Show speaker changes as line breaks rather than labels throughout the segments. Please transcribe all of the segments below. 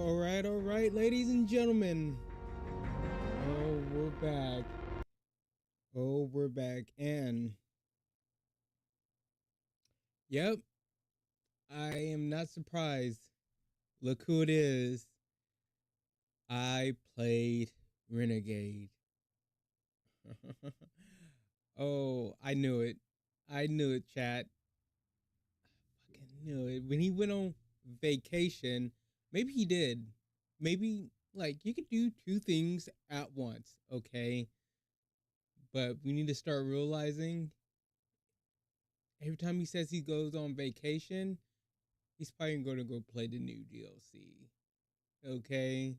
All right, ladies and gentlemen. Oh, we're back. Oh, we're back. And yep, I am not surprised. Look who it is. I played Renegade. Oh, I knew it. I knew it, chat. I fucking knew it. When he went on vacation, maybe he did. Maybe, like, you could do two things at once, okay? But we need to start realizing every time he says he goes on vacation, he's probably going to go play the new DLC. Okay?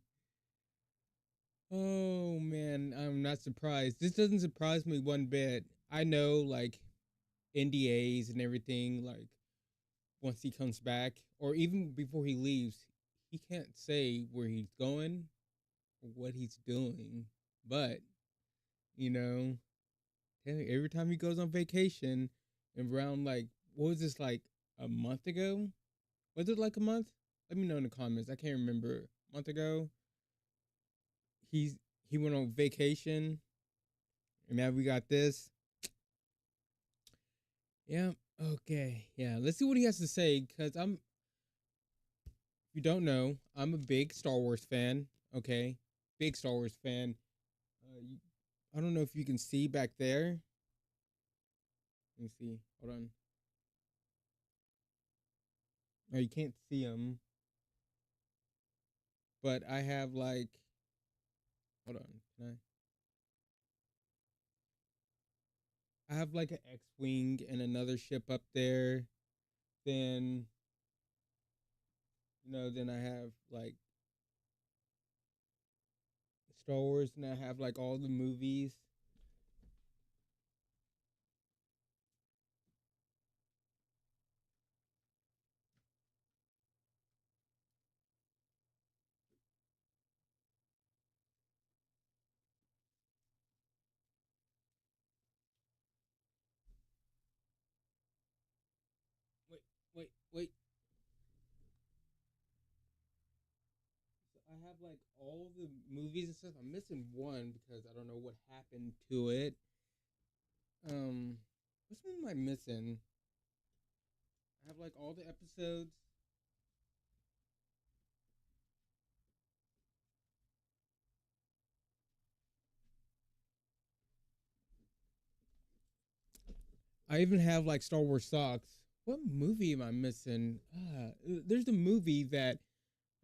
Oh man, I'm not surprised. This doesn't surprise me one bit. I know, like, NDAs and everything, like, once he comes back, or even before he leaves, he can't say where he's going or what he's doing. But, you know, every time he goes on vacation, around, like, what was this, like, a month ago? Was it like a month? Let me know in the comments. I can't remember. A month ago, he's he went on vacation, and now we got this. Yeah. Okay. Yeah. Let's see what he has to say. Cause if you don't know, I'm a big Star Wars fan. Okay, big Star Wars fan. I don't know if you can see back there. Let me see. Hold on. No, you can't see them. But I have, like, hold on. Can I have like an X-wing and another ship up there. Then, then I have like Star Wars, and I have like all the movies. Wait, wait. So I have like all the movies and stuff. I'm missing one because I don't know what happened to it. Which one am I missing? I have like all the episodes. I even have like Star Wars socks. What movie am I missing? There's a movie that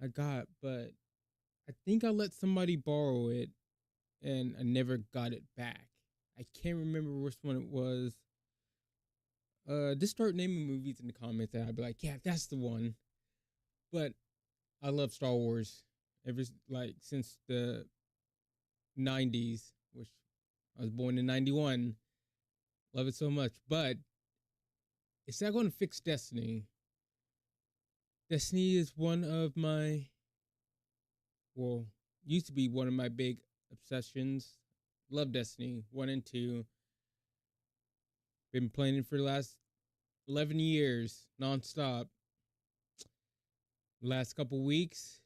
I got, but I think I let somebody borrow it and I never got it back. I can't remember which one it was. Just start naming movies in the comments and I'd be like, yeah, that's the one. But I love Star Wars ever, like, since the 90s, which I was born in 91. Love it so much. But it's not going to fix Destiny. Destiny is one of my, well, used to be one of my big obsessions. Love Destiny 1 and 2. Been playing it for the last 11 years, nonstop. Last couple weeks,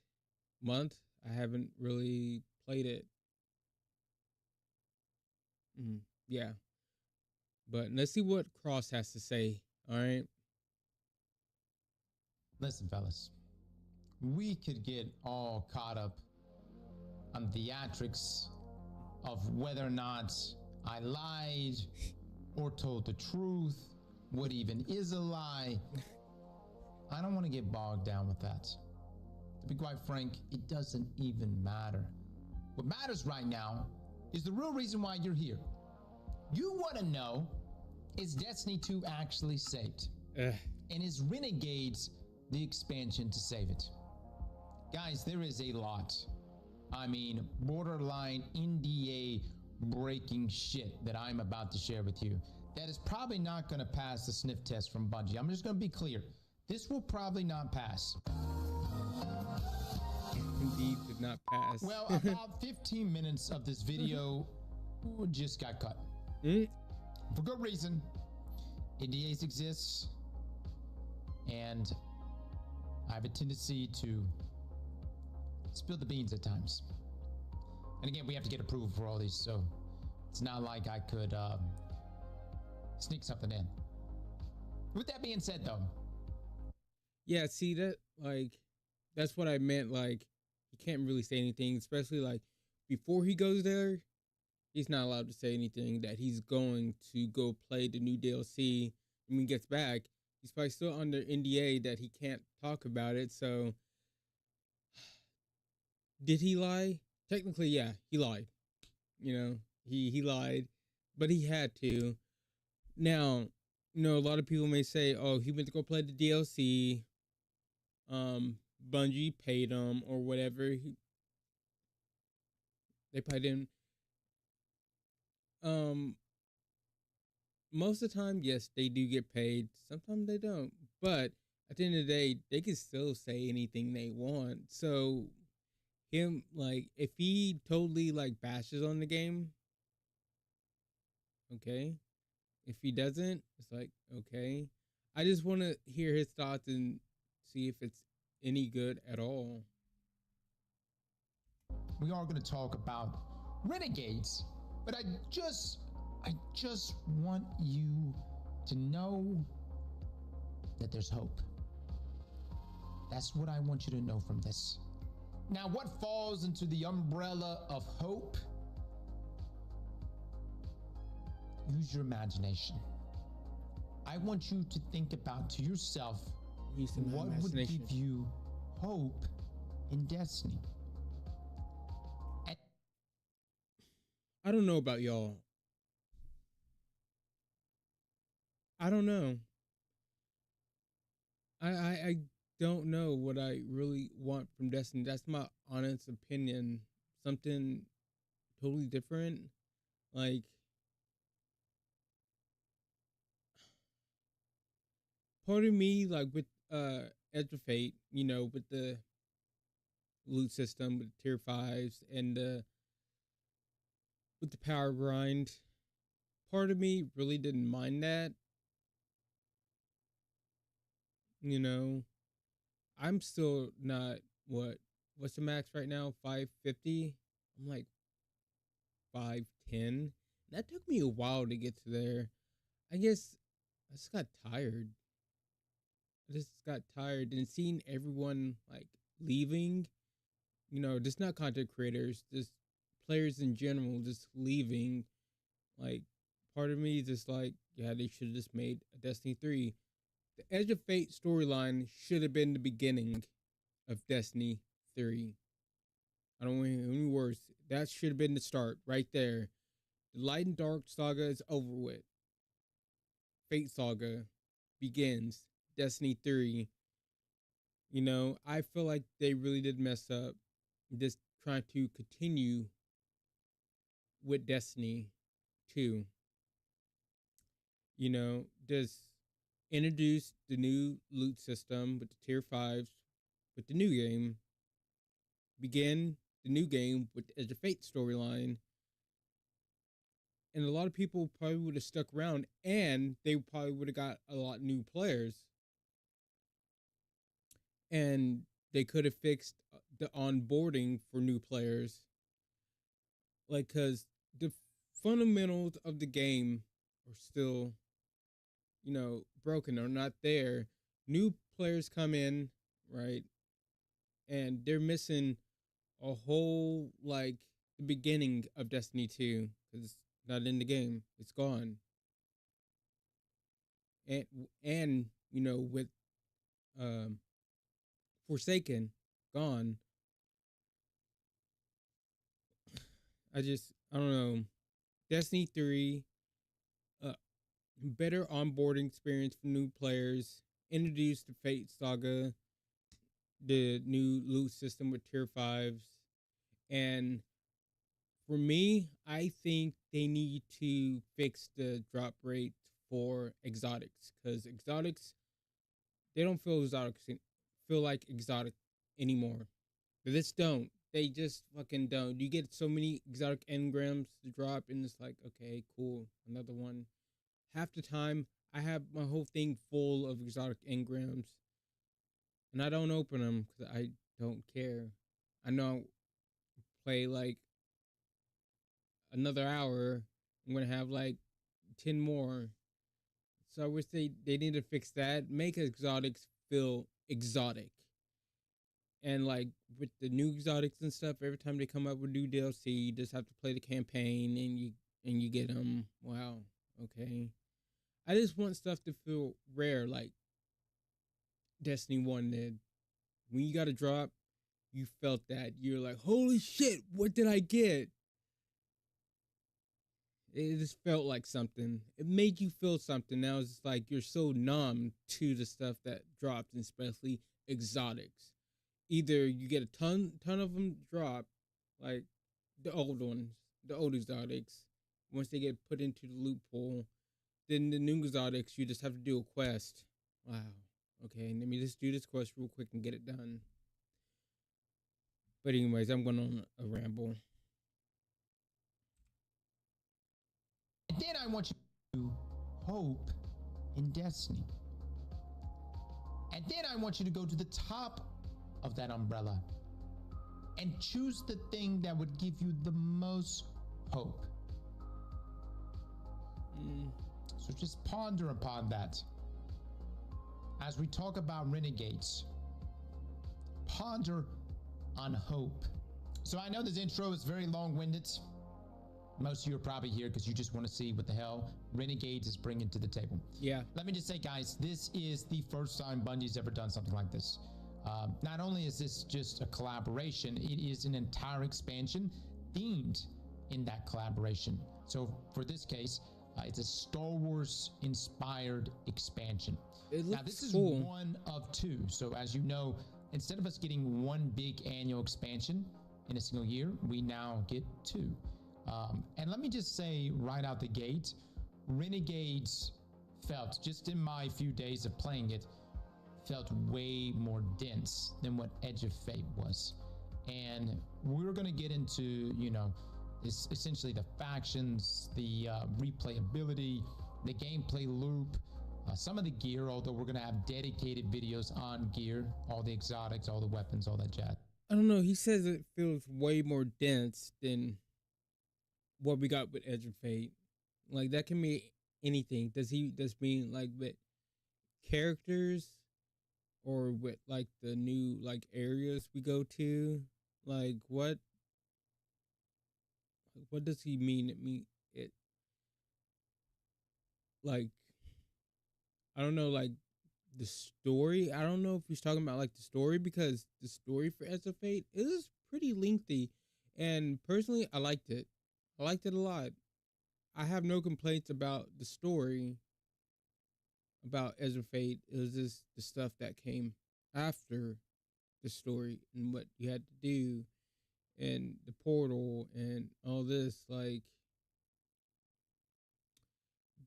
month, I haven't really played it. Yeah. But let's see what Cross has to say. All right.
Listen, fellas, we could get all caught up on theatrics of whether or not I lied or told the truth, what even is a lie. I don't want to get bogged down with that. To be quite frank, it doesn't even matter. What matters right now is the real reason why you're here. You want to know, is Destiny 2 actually saved? And is Renegades the expansion to save it? Guys, there is a lot. I mean, borderline NDA breaking shit that I'm about to share with you that is probably not going to pass the sniff test from Bungie. I'm just going to be clear. This will probably not pass.
Indeed did not pass.
Well, about 15 minutes of this video just got cut. For good reason. NDAs exist, and I have a tendency to spill the beans at times. And again, we have to get approval for all these, so it's not like I could sneak something in. With that being said, though,
Yeah, see that, like, that's what I meant. Like, he can't really say anything, especially like before he goes there. He's not allowed to say anything that he's going to go play the new DLC. When he gets back, he's probably still under NDA that he can't talk about it. So, did he lie? Technically, yeah, he lied. You know, he lied, but he had to. Now, a lot of people may say, "Oh, he went to go play the DLC. Bungie paid him or whatever." They probably didn't. Um, Most of the time, yes, they do get paid. Sometimes they don't. But at the end of the day, they can still say anything they want. So him, like, if he totally like bashes on the game, okay. If he doesn't, it's like, okay. I just want to hear his thoughts and see if it's any good at all.
we are going to talk about Renegades, but I just want you to know that there's hope. That's what I want you to know from this. Now, what falls into the umbrella of hope? Use your imagination. I want you to think about to yourself, what would give you hope in Destiny?
I don't know about y'all. I don't know. I don't know what I really want from Destiny. That's my honest opinion. Something totally different. Like, part of me, like with Edge of Fate, with the loot system, with the tier 5s and with the power grind, part of me really didn't mind that. I'm still not what's the max right now? 550. I'm like 510. That took me a while to get to there. I guess I just got tired. And seeing everyone like leaving, just not content creators, just players in general just leaving. Like, part of me is just like, yeah, they should have just made a Destiny 3. The Edge of Fate storyline should have been the beginning of Destiny 3. I don't want any worse. That should have been the start right there. The Light and Dark saga is over with. Fate saga begins. Destiny 3. I feel like they really did mess up just trying to continue with Destiny 2. Just introduce the new loot system with the tier 5s with the new game. Begin the new game with the Edge of Fate storyline. And a lot of people probably would have stuck around and they probably would have got a lot of new players. And they could have fixed the onboarding for new players. Like, because the fundamentals of the game are still, broken or not there. New players come in, right? And they're missing a whole, like, the beginning of Destiny 2 because it's not in the game. It's gone. And with Forsaken gone, I don't know. Destiny 3, better onboarding experience for new players, introduced the Fate Saga, the new loot system with tier 5s, and for me, I think they need to fix the drop rate for exotics because exotics, they don't feel like exotic anymore. They just don't. They just fucking don't. You get so many exotic engrams to drop, and it's like, okay, cool, another one. Half the time, I have my whole thing full of exotic engrams, and I don't open them because I don't care. I know play like another hour. I'm gonna have like 10 more. So I wish they need to fix that. Make exotics feel exotic. And like with the new exotics and stuff, every time they come up with new DLC, you just have to play the campaign and you get them. Wow, okay. I just want stuff to feel rare, like Destiny One did. When you got a drop, you felt that. You're like, holy shit, what did I get? It just felt like something. It made you feel something. Now it's just like you're so numb to the stuff that dropped, especially exotics. Either you get a ton of them drop, like the old ones, the old exotics. Once they get put into the loophole, then the new exotics, you just have to do a quest. Wow. Okay, let me just do this quest real quick and get it done. But anyways, I'm going on a ramble.
And then I want you to hope in destiny. And then I want you to go to the top of that umbrella and choose the thing that would give you the most hope. So just ponder upon that. As we talk about renegades, ponder on hope. So I know this intro is very long-winded. Most of you are probably here because you just want to see what the hell Renegades is bringing to the table.
Yeah.
Let me just say, guys, this is the first time Bungie's ever done something like this. Not only is this just a collaboration, it is an entire expansion themed in that collaboration. So for this case, it's a Star Wars inspired expansion. Now this is
cool.
one of two. So as you know, instead of us getting one big annual expansion in a single year, we now get two. And let me just say right out the gate, Renegades felt, just in my few days of playing it, felt way more dense than what Edge of Fate was. And we're going to get into, you know, essentially the factions, the replayability, the gameplay loop, some of the gear, although we're going to have dedicated videos on gear, all the exotics, all the weapons, all that jazz.
I don't know. He says it feels way more dense than what we got with Edge of Fate. Like that can mean anything. Does he just mean like with characters or with like the new like areas we go to? Like what does he mean? It mean it like I don't know, like the story. I don't know if he's talking about like the story, because the story for Edge of Fate is pretty lengthy, and personally I liked it. I liked it a lot. I have no complaints about the story about Ezra Fate. It was just the stuff that came after the story and what you had to do and the portal and all this. Like,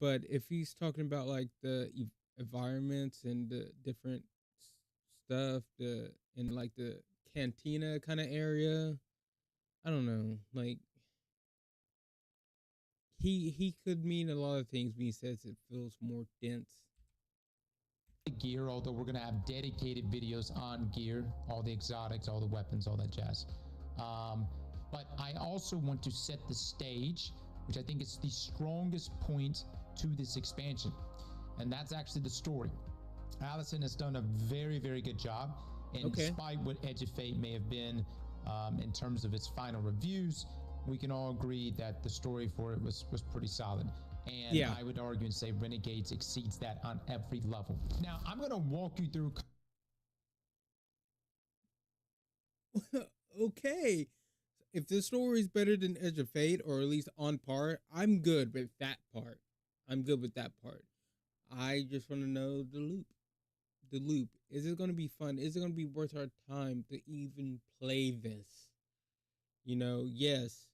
but if he's talking about like the environments and the different stuff, the in like the cantina kind of area, I don't know. Like, he could mean a lot of things when he says it feels more dense.
Gear, although we're going to have dedicated videos on gear, all the exotics, all the weapons, all that jazz. But I also want to set the stage, which I think is the strongest point to this expansion, and that's actually the story. Allison has done a very, very good job, and despite what Edge of Fate may have been in terms of its final reviews, we can all agree that the story for it was pretty solid. And I would argue and say Renegades exceeds that on every level. Now, I'm going to walk you through.
Okay. If the story is better than Edge of Fate, or at least on par, I'm good with that part. I'm good with that part. I just want to know the loop. The loop. Is it going to be fun? Is it going to be worth our time to even play this? You know, yes.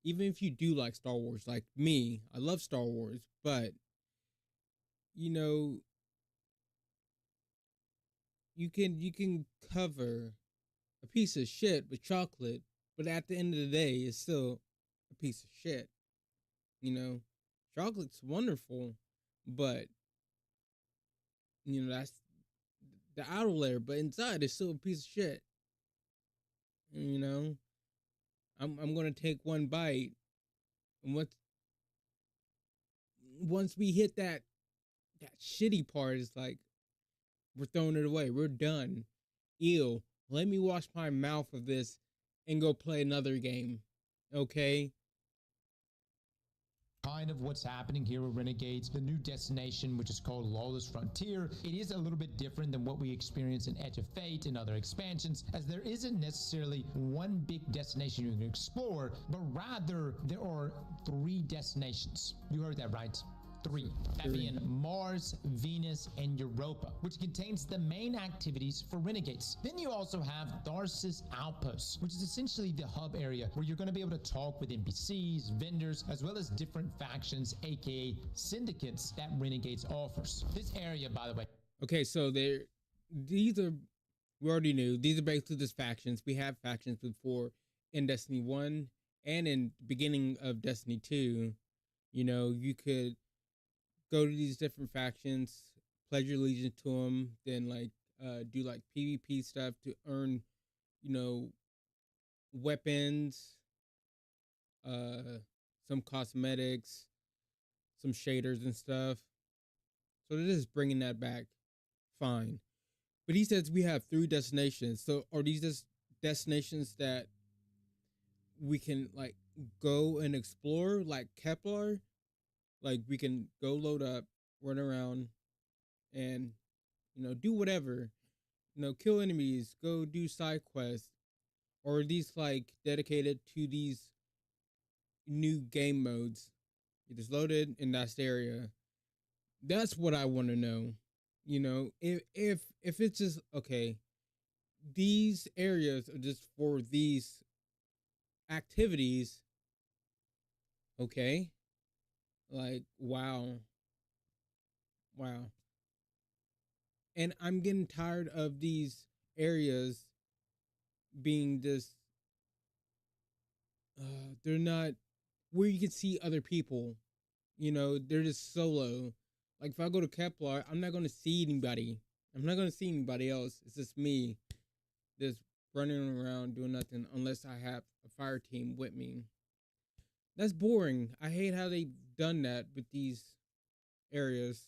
Even if you do like Star Wars, like me, I love Star Wars, but, you know, you can cover a piece of shit with chocolate, but at the end of the day, it's still a piece of shit. You know, chocolate's wonderful, but, you know, that's the outer layer, but inside it's still a piece of shit. You know, I'm gonna take one bite, and once we hit that shitty part, it's like we're throwing it away. We're done. Ew. Let me wash my mouth of this and go play another game. Okay?
Kind of what's happening here with Renegades, the new destination, which is called Lawless Frontier. It is a little bit different than what we experience in Edge of Fate and other expansions, as there isn't necessarily one big destination you can explore, but rather there are 3 destinations. You heard that right. 3. That being Mars, Venus, and Europa, which contains the main activities for Renegades. Then you also have Tharsis Outpost, which is essentially the hub area where you're going to be able to talk with NPCs, vendors, as well as different factions, aka syndicates, that Renegades offers. This area, by the way.
Okay, so we already knew, these are basically just factions. We have factions before in Destiny 1 and in the beginning of Destiny 2. You know, you could go to these different factions, pledge your allegiance to them, then do like PvP stuff to earn, you know, weapons, some cosmetics, some shaders and stuff. So they're just bringing that back. Fine. But he says we have 3 destinations. So are these just destinations that we can like go and explore like Kepler? Like we can go load up, run around, and do whatever. Kill enemies, go do side quests, or are these like dedicated to these new game modes? You just loaded in that area. That's what I want to know. If it's just okay, these areas are just for these activities. Okay, like wow. And I'm getting tired of these areas being this they're not where you can see other people. They're just solo. Like if I go to Kepler, I'm not going to see anybody. I'm not going to see anybody else. It's just me just running around doing nothing unless I have a fire team with me. That's boring. I hate how they've done that with these areas.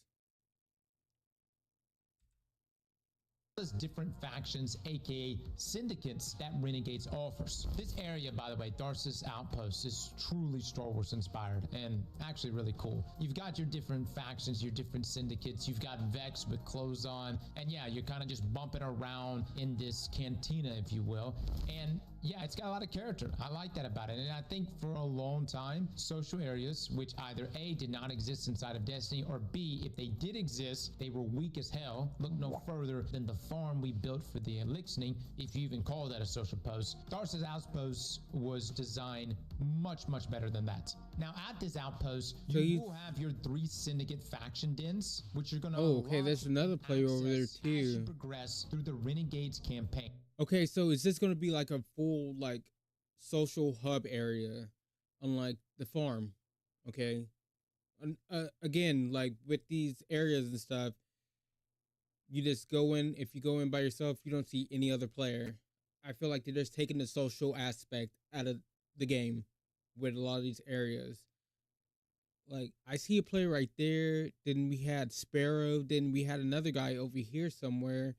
Different factions, aka syndicates, that Renegades offers. This area, by the way, Tharsis Outpost, is truly Star Wars inspired and actually really cool. You've got your different factions, your different syndicates. You've got Vex with clothes on, and yeah, you're kind of just bumping around in this cantina, if you will. And yeah, it's got a lot of character. I like that about it. And I think for a long time, social areas, which either A, did not exist inside of Destiny, or B, if they did exist, they were weak as hell. Look no further than the farm we built for the Elixning, if you even call that a social post. Tharsis Outpost was designed much, much better than that. Now, at this outpost, you will have your 3 syndicate faction dens, which you're going to
okay, there's another player over there too.
As you progress through the Renegades campaign.
Okay, so is this going to be like a full like social hub area, unlike the farm? Okay, again, like with these areas and stuff, you just go in. If you go in by yourself, you don't see any other player. I feel like they're just taking the social aspect out of the game with a lot of these areas. Like I see a player right there. Then we had Sparrow. Then we had another guy over here somewhere.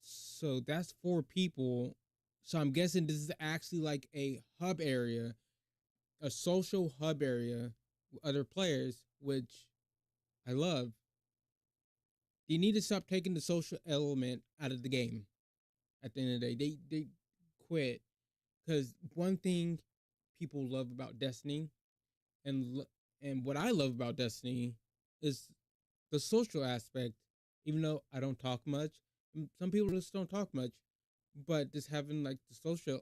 So that's 4 people. So I'm guessing this is actually like a hub area, a social hub area with other players, which I love. You need to stop taking the social element out of the game. At the end of the day, they quit because one thing people love about Destiny, and what I love about Destiny is the social aspect. Even though I don't talk much, some people just don't talk much, but just having like the social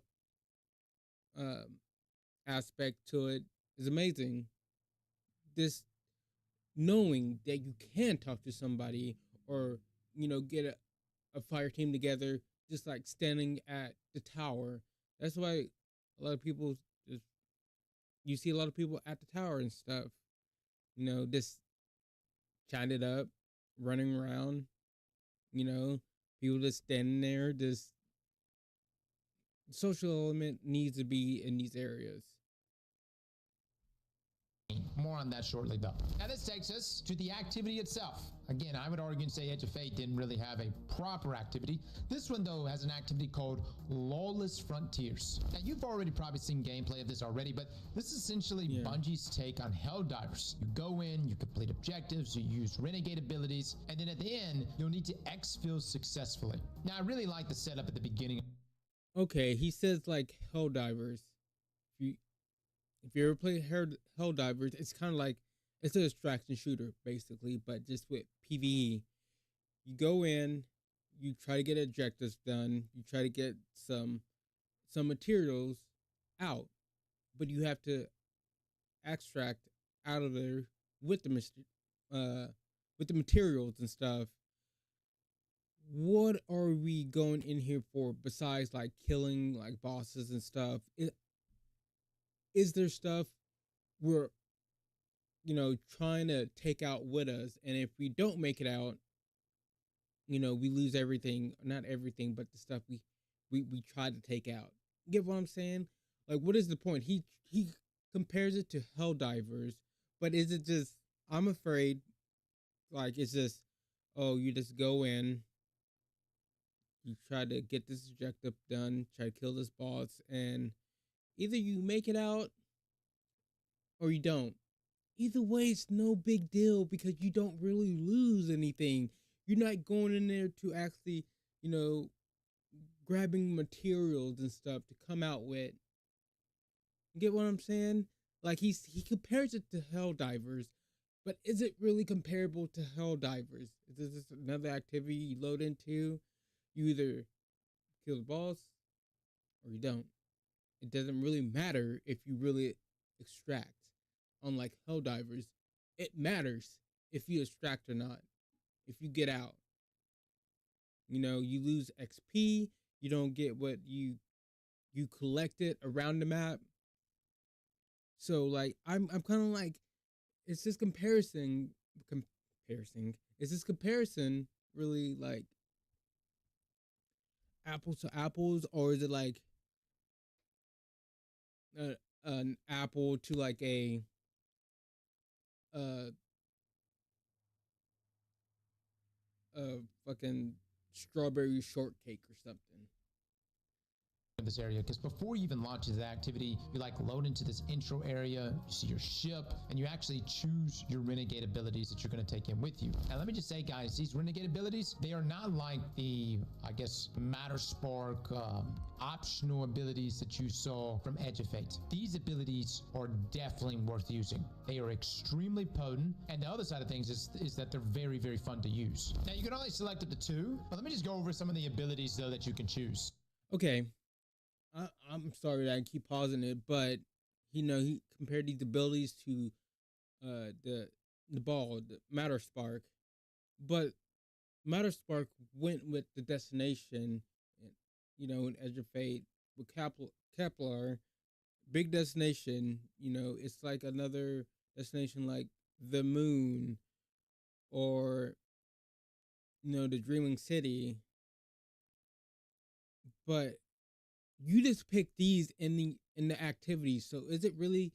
aspect to it is amazing. This knowing that you can talk to somebody or get a fire team together, just like standing at the tower. That's why a lot of people just you see a lot of people at the tower and stuff. Just chatting it up, running around. People just standing there, just The social element needs to be in these areas.
More on that shortly, though. Now, this takes us to the activity itself. Again, I would argue and say Edge of Fate didn't really have a proper activity. This one, though, has an activity called Lawless Frontiers. Now, you've already probably seen gameplay of this already, but this is essentially Bungie's take on Helldivers. You go in, you complete objectives, you use renegade abilities, and then at the end, you'll need to exfil successfully. Now, I really like the setup at the beginning.
Okay, he says like Helldivers. If you ever play Helldivers, it's kind of like it's a distraction shooter basically, but just with PvE. You go in, you try to get objectives done, you try to get some materials out, but you have to extract out of there with with the materials and stuff. What are we going in here for besides like killing like bosses and stuff? Is there stuff we're trying to take out with us, and if we don't make it out, we lose everything, not everything, but the stuff we tried to take out. Get what I'm saying? Like, what is the point? He compares it to Helldivers, but is it just, I'm afraid, like, it's just, oh, you just go in, you try to get this objective done, try to kill this boss, and either you make it out or you don't. Either way, it's no big deal because you don't really lose anything. You're not going in there to actually, grabbing materials and stuff to come out with. You get what I'm saying? Like he compares it to Helldivers, but is it really comparable to Helldivers? Is this just another activity you load into? You either kill the boss or you don't. It doesn't really matter if you really extract. Unlike Helldivers, it matters if you extract or not. If you get out, you lose XP. You don't get what you collected around the map. So like I'm kind of like, it's this comparison. Is this comparison really like apples to apples, or is it like an apple to like a uh fucking strawberry shortcake or something?
This area, because before you even launch the activity, you like load into this intro area, you see your ship, and you actually choose your renegade abilities that you're going to take in with you. Now let me just say, guys, these renegade abilities, they are not like the, I guess, matter spark optional abilities that you saw from Edge of Fate. These abilities are definitely worth using. They are extremely potent, and the other side of things is that they're very, very fun to use. Now you can only select up to 2, but let me just go over some of the abilities though that you can choose.
Okay, I'm sorry that I keep pausing it, but he compared these abilities to the ball, the Matter Spark, but Matter Spark went with the destination, in Edge of Fate with Kepler, big destination. It's like another destination like the moon or the Dreaming City, but you just picked these in the activities. So is it really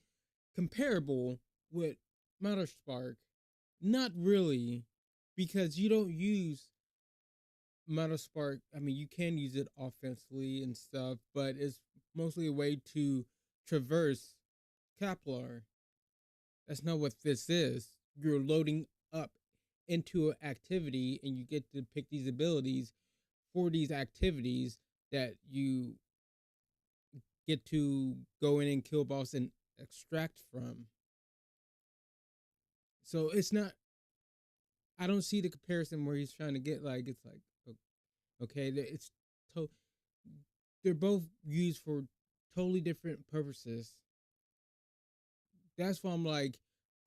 comparable with Matter Spark? Not really, because you don't use Matter Spark. I mean, you can use it offensively and stuff, but it's mostly a way to traverse Kepler. That's not what this is. You're loading up into an activity and you get to pick these abilities for these activities that you get to go in and kill boss and extract from. So it's not, I don't see the comparison where he's trying to get like, it's like, okay, it's to, they're both used for totally different purposes. That's why I'm like,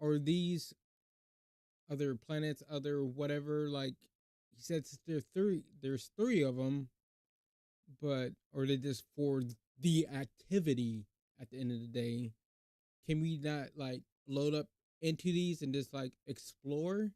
are these other planets, other whatever, like he said there's 3 of them, but are they just for the activity at the end of the day? Can we not like load up into these and just like explore?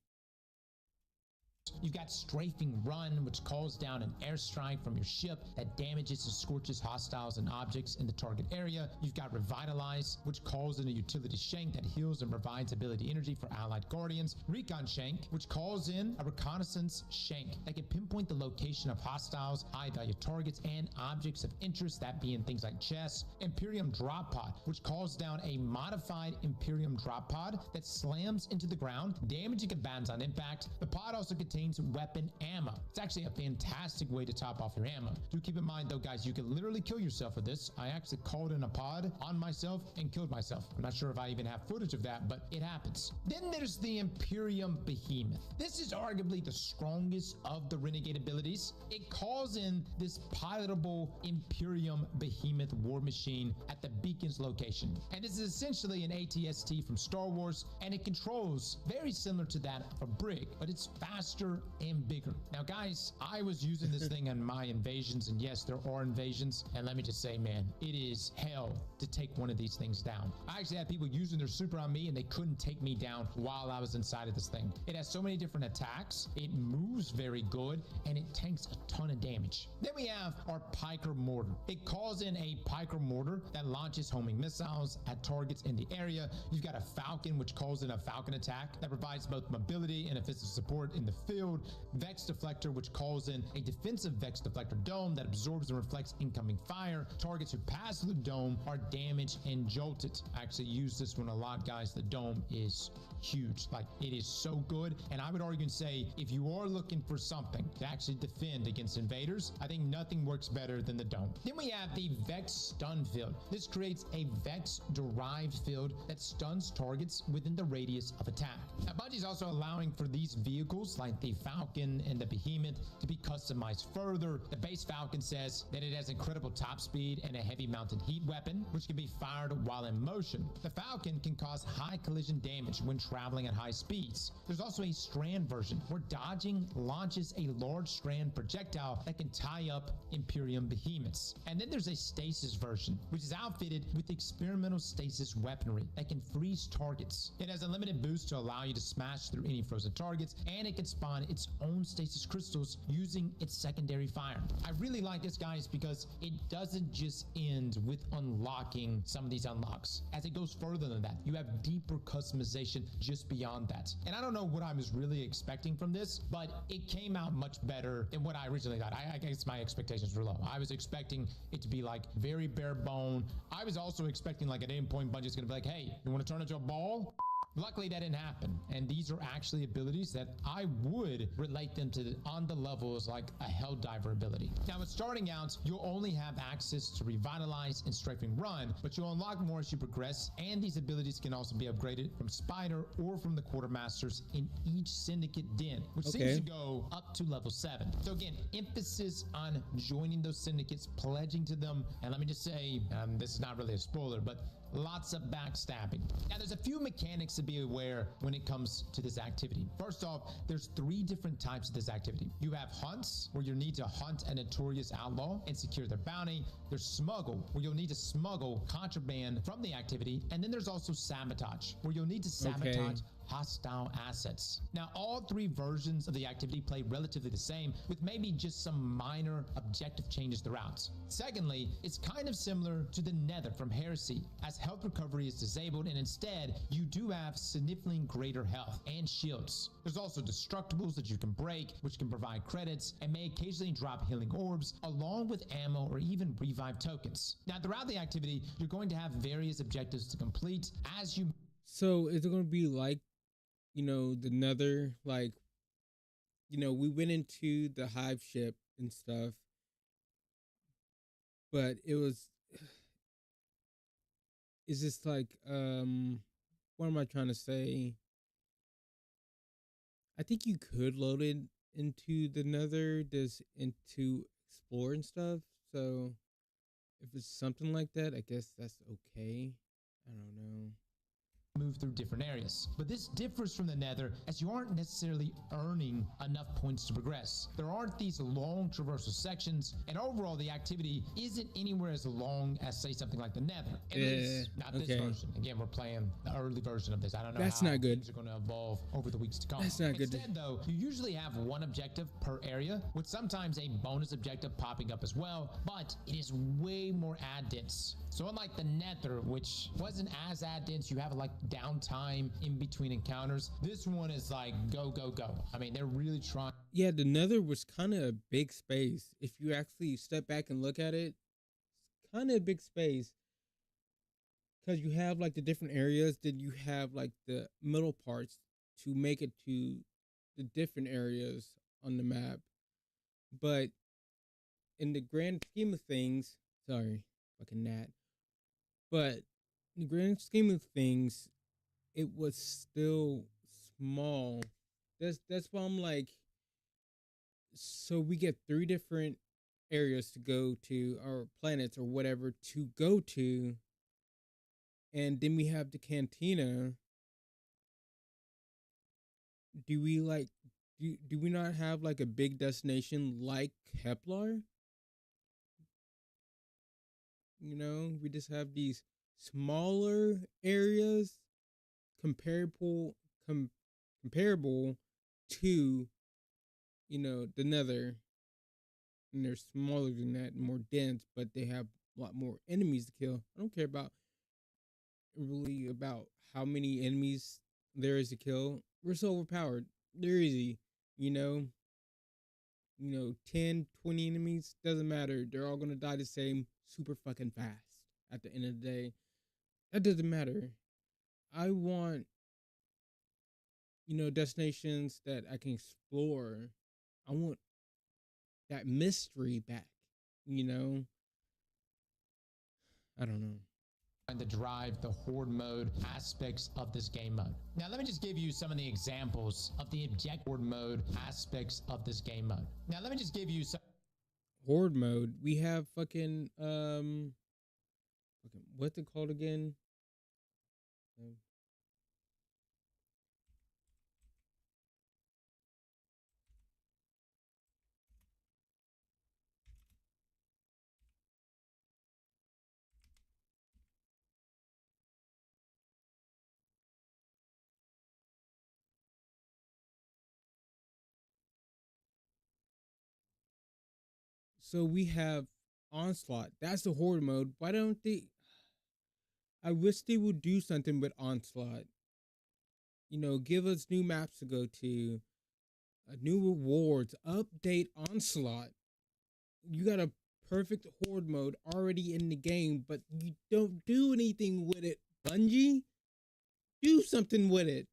You've got Strafing Run, which calls down an airstrike from your ship that damages and scorches hostiles and objects in the target area. You've got Revitalize, which calls in a utility shank that heals and provides ability energy for allied guardians. Recon Shank, which calls in a reconnaissance shank that can pinpoint the location of hostiles, high-value targets, and objects of interest, that being things like chests. Imperium Drop Pod, which calls down a modified Imperium Drop Pod that slams into the ground, damaging combatants on impact. The pod also contains weapon ammo. It's actually a fantastic way to top off your ammo. Do keep in mind though, guys, you can literally kill yourself with this. I actually called in a pod on myself and killed myself. I'm not sure if I even have footage of that, but it happens. Then there's the Imperium Behemoth. This is arguably the strongest of the Renegade abilities. It calls in this pilotable Imperium Behemoth war machine at the beacon's location. And this is essentially an ATST from Star Wars, and it controls very similar to that from Brig, but it's faster and bigger. Now guys, I was using this thing on my invasions, and yes, there are invasions, and let me just say, man, it is hell to take one of these things down. I actually had people using their super on me and they couldn't take me down while I was inside of this thing. It has so many different attacks, it moves very good, and it tanks a ton of damage. Then we have our Piker Mortar. It calls in a Piker Mortar that launches homing missiles at targets in the area. You've got a Falcon, which calls in a Falcon attack that provides both mobility and offensive support in the field. Vex Deflector, which calls in a defensive Vex Deflector dome that absorbs and reflects incoming fire. Targets who pass through the dome are damaged and jolted. I actually use this one a lot, guys. The dome is huge. Like, it is so good. And I would argue and say, if you are looking for something to actually defend against invaders, I think nothing works better than the dome. Then we have the Vex Stun Field. This creates a Vex derived field that stuns targets within the radius of attack. Now, Bungie's also allowing for these vehicles like the Falcon and the Behemoth to be customized further. The base Falcon says that it has incredible top speed and a heavy mounted heat weapon, which can be fired while in motion. The Falcon can cause high collision damage when traveling at high speeds. There's also a strand version where dodging launches a large strand projectile that can tie up Imperium Behemoths. And then there's a stasis version, which is outfitted with experimental stasis weaponry that can freeze targets. It has a limited boost to allow you to smash through any frozen targets, and it can spawn its own stasis crystals using its secondary fire. I really like this, guys, because it doesn't just end with unlocking some of these unlocks. As it goes further than that, you have deeper customization just beyond that. And I don't know what I was really expecting from this, but it came out much better than what I originally thought. I guess my expectations were low. I was expecting it to be like very bare bone. I was also expecting like at any point Bungie's gonna be like, hey, you want to turn into a ball? Luckily, that didn't happen, and these are actually abilities that I would relate them to on the levels like a Helldiver ability. Now, when starting out, you'll only have access to Revitalize and Strafing Run, but you'll unlock more as you progress, and these abilities can also be upgraded from Spider or from the Quartermasters in each Syndicate Den, which seems to go up to level 7. So again, emphasis on joining those syndicates, pledging to them, and let me just say, this is not really a spoiler, but lots of backstabbing. Now, there's a few mechanics to be aware when it comes to this activity. First off, there's 3 different types of this activity. You have hunts, where you'll need to hunt a notorious outlaw and secure their bounty. There's smuggle, where you'll need to smuggle contraband from the activity. And then there's also sabotage, where you'll need to sabotage hostile assets. Now, all 3 versions of the activity play relatively the same, with maybe just some minor objective changes throughout. Secondly, it's kind of similar to the Nether from Heresy, as health recovery is disabled, and instead you do have significantly greater health and shields. There's also destructibles that you can break, which can provide credits and may occasionally drop healing orbs, along with ammo or even revive tokens. Now, throughout the activity, you're going to have various objectives to complete as you...
So is it going to be like, you know, the Nether, like, you know, we went into the hive ship and stuff, but it was, is this like, what am I trying to say? I think you could load it into the Nether, just into explore and stuff. So if it's something like that, I guess that's okay. I don't know.
move through different areas. But this differs from the Nether as you aren't necessarily earning enough points to progress. There aren't these long traversal sections, and overall the activity isn't anywhere as long as, say, something like the Nether. At least not this version. Again, we're playing the early version of this. I don't know how
not good.
things are going to evolve over the weeks to come.
That's not good.
Instead, though, you usually have one objective per area, with sometimes a bonus objective popping up as well, but it is way more ad dense. So unlike the Nether, which wasn't as ad dense, you have like downtime in between encounters. This one is like go, go, go. I mean, they're really trying.
Yeah, the Nether was kind of a big space. If you actually step back and look at it, it's kind of a big space. Because you have like the different areas, then you have like the middle parts to make it to the different areas on the map. But in the grand scheme of things, sorry, fucking gnat. But in the grand scheme of things, it was still small. That's why I'm like, so we get 3 different areas to go to, or planets or whatever to go to. And then we have the cantina. Do we like, do we not have like a big destination like Kepler? You know, we just have these smaller areas comparable to, you know, the Nether. And they're smaller than that and more dense, but they have a lot more enemies to kill. I don't care about how many enemies there is to kill. We're so overpowered. They're easy, you know. 10, 20 enemies, doesn't matter. They're all gonna die the same super fucking fast at the end of the day. That doesn't matter. I want, destinations that I can explore. I want that mystery back, I don't know.
To drive the horde mode aspects of this game mode. Now let me just give you some of the examples of the object horde mode aspects of this game mode. Now let me just give you some
horde mode. We have fucking what's it called again? So we have onslaught. That's the horde mode. Why don't they? I wish they would do something with onslaught. Give us new maps to go to, new rewards, update onslaught. You got a perfect horde mode already in the game, but you don't do anything with it. Bungie, do something with it.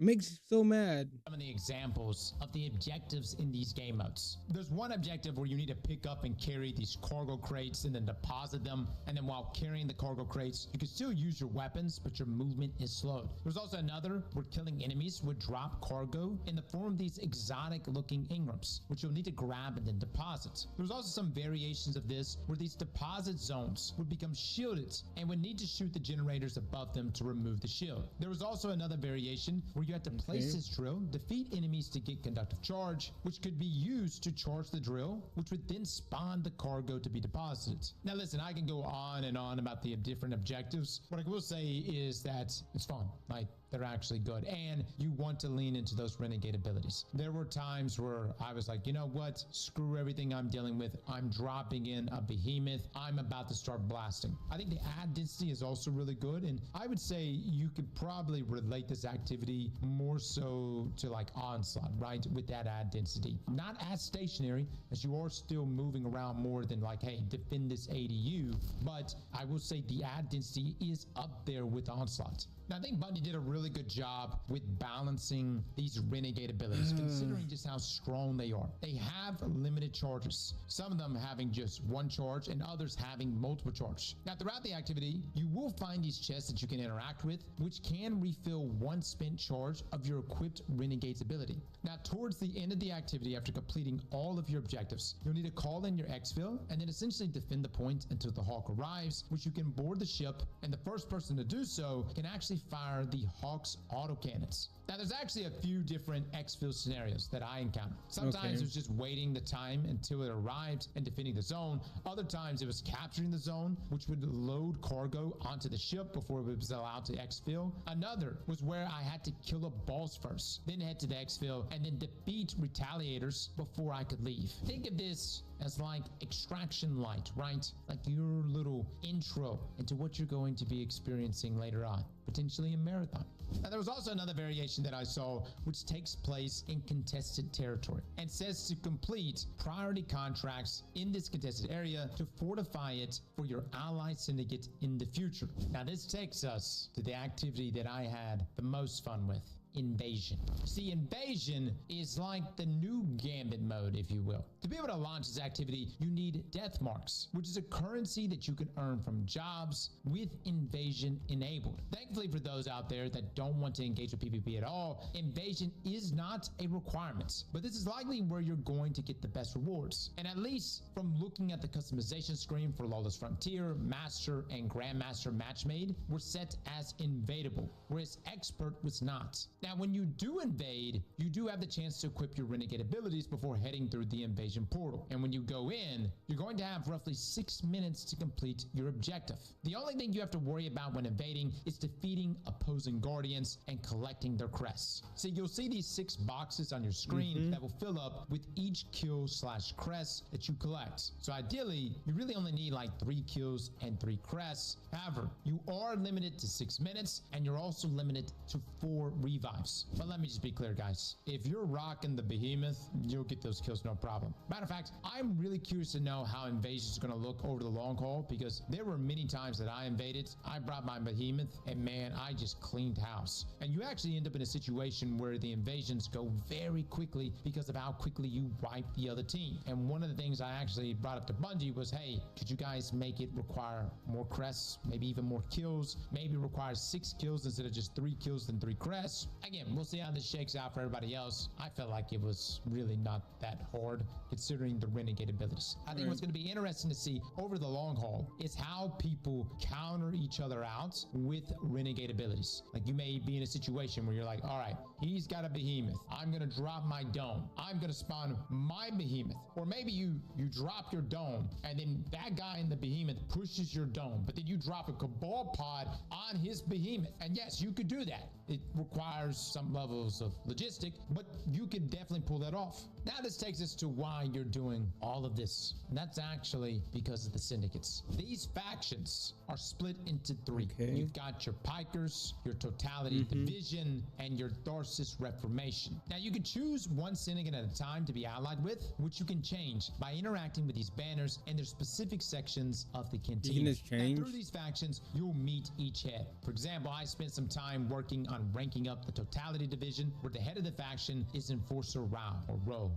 It makes you so mad.
Some of the examples of the objectives in these game modes. There's one objective where you need to pick up and carry these cargo crates and then deposit them. And then while carrying the cargo crates, you can still use your weapons, but your movement is slowed. There's also another where killing enemies would drop cargo in the form of these exotic looking ingrams, which you'll need to grab and then deposit. There's also some variations of this where these deposit zones would become shielded and would need to shoot the generators above them to remove the shield. There was also another variation where you have to place this drill, defeat enemies to get conductive charge, which could be used to charge the drill, which would then spawn the cargo to be deposited. Now listen, I can go on and on about the different objectives. What I will say is that it's fun. Like, they're actually good, and you want to lean into those renegade abilities. There were times where I was like, you know what, screw everything I'm dealing with. I'm dropping in a behemoth. I'm about to start blasting. I think the ad density is also really good, and I would say you could probably relate this activity more so to like onslaught, right? With that ad density, not as stationary, as you are still moving around more than like, hey, defend this ADU, but I will say the ad density is up there with onslaught. Now, I think Bungie did a really good job with balancing these renegade abilities, considering just how strong they are. They have limited charges, some of them having just one charge and others having multiple charge. Now, throughout the activity, you will find these chests that you can interact with, which can refill one spent charge charge of your equipped Renegade's ability. Now, towards the end of the activity, after completing all of your objectives, you'll need to call in your exfil and then essentially defend the point until the Hawk arrives, which you can board the ship, and the first person to do so can actually fire the Hawk's autocannons. Now, there's actually a few different exfil scenarios that I encountered. Sometimes it was just waiting the time until it arrived and defending the zone. Other times it was capturing the zone, which would load cargo onto the ship before it was allowed to exfil. Another was where I had to kill a boss first, then head to the exfil, and then defeat retaliators before I could leave. Think of this as like Extraction Light, right? Like your little intro into what you're going to be experiencing later on, potentially in Marathon. Now, there was also another variation that I saw, which takes place in contested territory and says to complete priority contracts in this contested area to fortify it for your allied syndicate in the future. Now, this takes us to the activity that I had the most fun with. Invasion. See, invasion is like the new Gambit mode, if you will. To be able to launch this activity, you need death marks, which is a currency that you can earn from jobs with invasion enabled. Thankfully, for those out there that don't want to engage with PvP at all, invasion is not a requirement, but this is likely where you're going to get the best rewards. And at least from looking at the customization screen for Lawless Frontier, Master, and Grandmaster Matchmade were set as invadable, whereas Expert was not. Now, when you do invade, you do have the chance to equip your Renegade abilities before heading through the invasion portal. And when you go in, you're going to have roughly 6 minutes to complete your objective. The only thing you have to worry about when invading is defeating opposing guardians and collecting their crests. So you'll see these 6 boxes on your screen that will fill up with each kill/crest that you collect. So ideally, you really only need like 3 kills and 3 crests. However, you are limited to 6 minutes, and you're also limited to 4 revives. But let me just be clear, guys. If you're rocking the Behemoth, you'll get those kills no problem. Matter of fact, I'm really curious to know how invasion is going to look over the long haul, because there were many times that I invaded, I brought my Behemoth, and man, I just cleaned house. And you actually end up in a situation where the invasions go very quickly because of how quickly you wipe the other team. And one of the things I actually brought up to Bungie was, hey, could you guys make it require more crests, maybe even more kills, maybe require 6 kills instead of just 3 kills and 3 crests? Again, we'll see how this shakes out for everybody else. I felt like it was really not that hard considering the Renegade abilities. I think what's going to be interesting to see over the long haul is how people counter each other out with Renegade abilities. Like, you may be in a situation where you're like, all right, he's got a Behemoth. I'm going to drop my dome. I'm going to spawn my Behemoth. Or maybe you drop your dome and then that guy in the Behemoth pushes your dome, but then you drop a Cabal pod on his Behemoth. And yes, you could do that. It requires some levels of logistic, but you can definitely pull that off. Now this takes us to why you're doing all of this. And that's actually because of the syndicates. These factions are split into 3. You've got your Pikers, your Totality Division, and your Tharsis Reformation. Now you can choose one syndicate at a time to be allied with, which you can change by interacting with these banners and their specific sections of the cantina.
You can just change.
Now, through these factions, you'll meet each head. For example, I spent some time working on ranking up the Totality Division, where the head of the faction is Enforcer Rao, or Ro.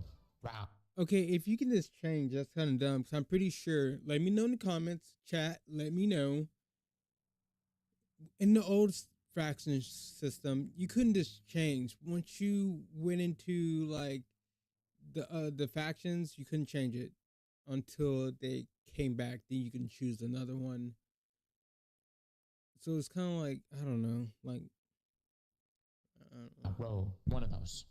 Okay, if you can just change, that's kind of dumb, because I'm pretty sure, let me know in the comments, chat, let me know. In the old faction system, you couldn't just change. Once you went into like the factions, you couldn't change it until they came back. Then you can choose another one. So it's kind of like, I don't know, like
Row, one of those.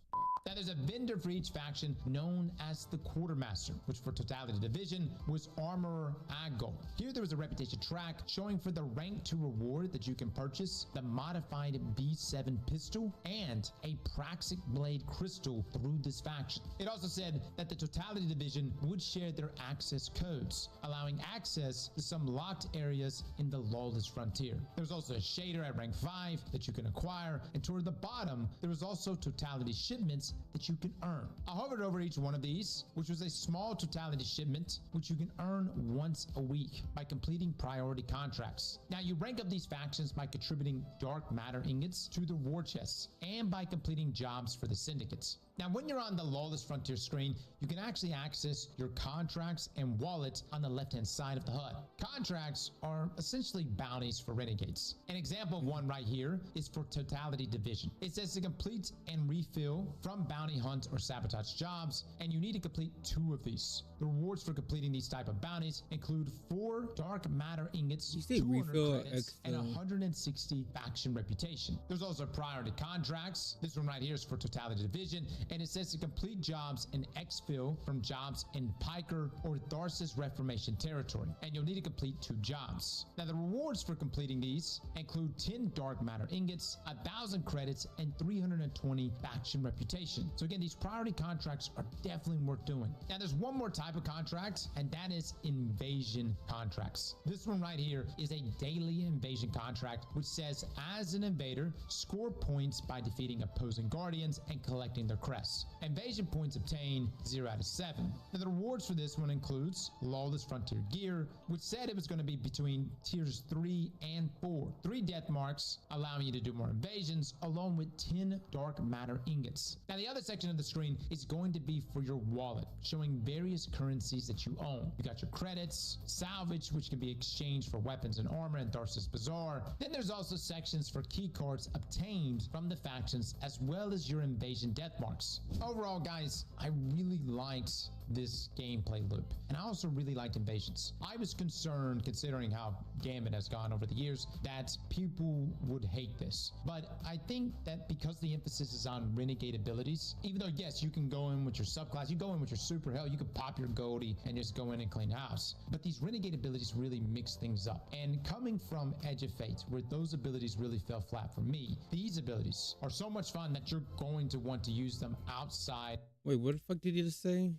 Now there's a vendor for each faction known as the Quartermaster, which for Totality Division was Armorer Agol. Here there was a reputation track showing for the rank 2 reward that you can purchase, the modified B7 pistol, and a Praxic Blade crystal through this faction. It also said that the Totality Division would share their access codes, allowing access to some locked areas in the Lawless Frontier. There's also a shader at rank 5 that you can acquire, and toward the bottom there was also Totality shipments that you can earn. I hovered over each one of these, which was a small Totality shipment, which you can earn once a week by completing priority contracts. Now you rank up these factions by contributing dark matter ingots to the war chests and by completing jobs for the syndicates. Now, when you're on the Lawless Frontier screen, you can actually access your contracts and wallets on the left-hand side of the HUD. Contracts are essentially bounties for renegades. An example of one right here is for Totality Division. It says to complete and refill from bounty hunt or sabotage jobs, and you need to complete 2 of these. The rewards for completing these type of bounties include 4 dark matter ingots, 200 credits, and 160 faction reputation. There's also priority contracts. This one right here is for Totality Division, and it says to complete jobs in exfil from jobs in Piker or Tharsis Reformation territory, and you'll need to complete 2 jobs. Now, the rewards for completing these include 10 dark matter ingots, 1,000 credits, and 320 faction reputation. So again, these priority contracts are definitely worth doing. Now, there's one more type of contract, and that is invasion contracts. This one right here is a daily invasion contract, which says as an invader, score points by defeating opposing guardians and collecting their crests. Invasion points obtained 0 out of 7. Now, the rewards for this one includes Lawless Frontier gear, which said it was going to be between tiers 3 and 4. 3 death marks, allowing you to do more invasions, along with 10 dark matter ingots. Now, the other section of the screen is going to be for your wallet, showing various currencies that you own. You got your credits, salvage, which can be exchanged for weapons and armor in Tharsis Bazaar. Then there's also sections for key cards obtained from the factions, as well as your invasion death marks. Overall, guys, I really liked this gameplay loop, and I also really liked invasions. I was concerned, considering how Gambit has gone over the years, that people would hate this, but I think that because the emphasis is on renegade abilities, even though yes, you can go in with your subclass, you go in with your super hell, you could pop your goldie and just go in and clean house, but these renegade abilities really mix things up. And coming from Edge of Fate, where those abilities really fell flat for me, these abilities are so much fun that you're going to want to use them outside.
Wait, what the fuck did you just say?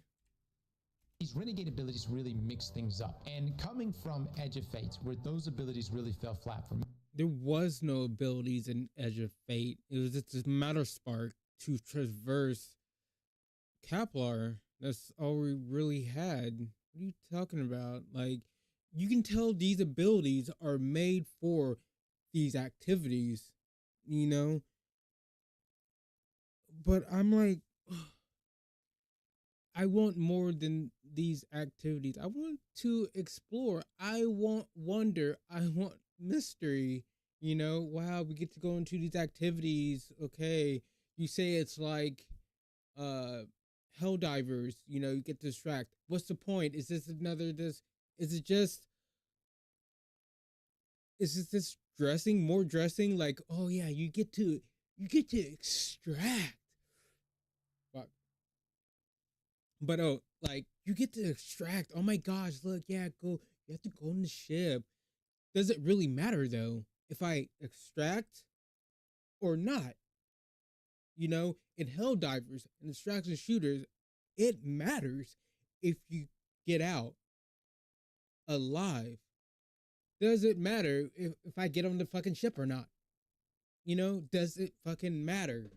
These renegade abilities really mix things up. And coming from Edge of Fate, where those abilities really fell flat for me.
There was no abilities in Edge of Fate. It was just a matter spark to traverse Kepler. That's all we really had. What are you talking about? Like, you can tell these abilities are made for these activities, you know? But I'm like, I want more than these activities. I want to explore. I want wonder. I want mystery. You know, wow, we get to go into these activities. Okay, you say it's like hell divers. You know, you get to distract. What's the point? Is this another this? Is it just? Is it this dressing? More dressing? Like, oh yeah, you get to extract. But oh, like you get to extract. Oh my gosh, look, yeah, go. You have to go on the ship. Does it really matter though if I extract or not? You know, in hell divers and extraction shooters, it matters if you get out alive. Does it matter if I get on the fucking ship or not? You know, does it fucking matter?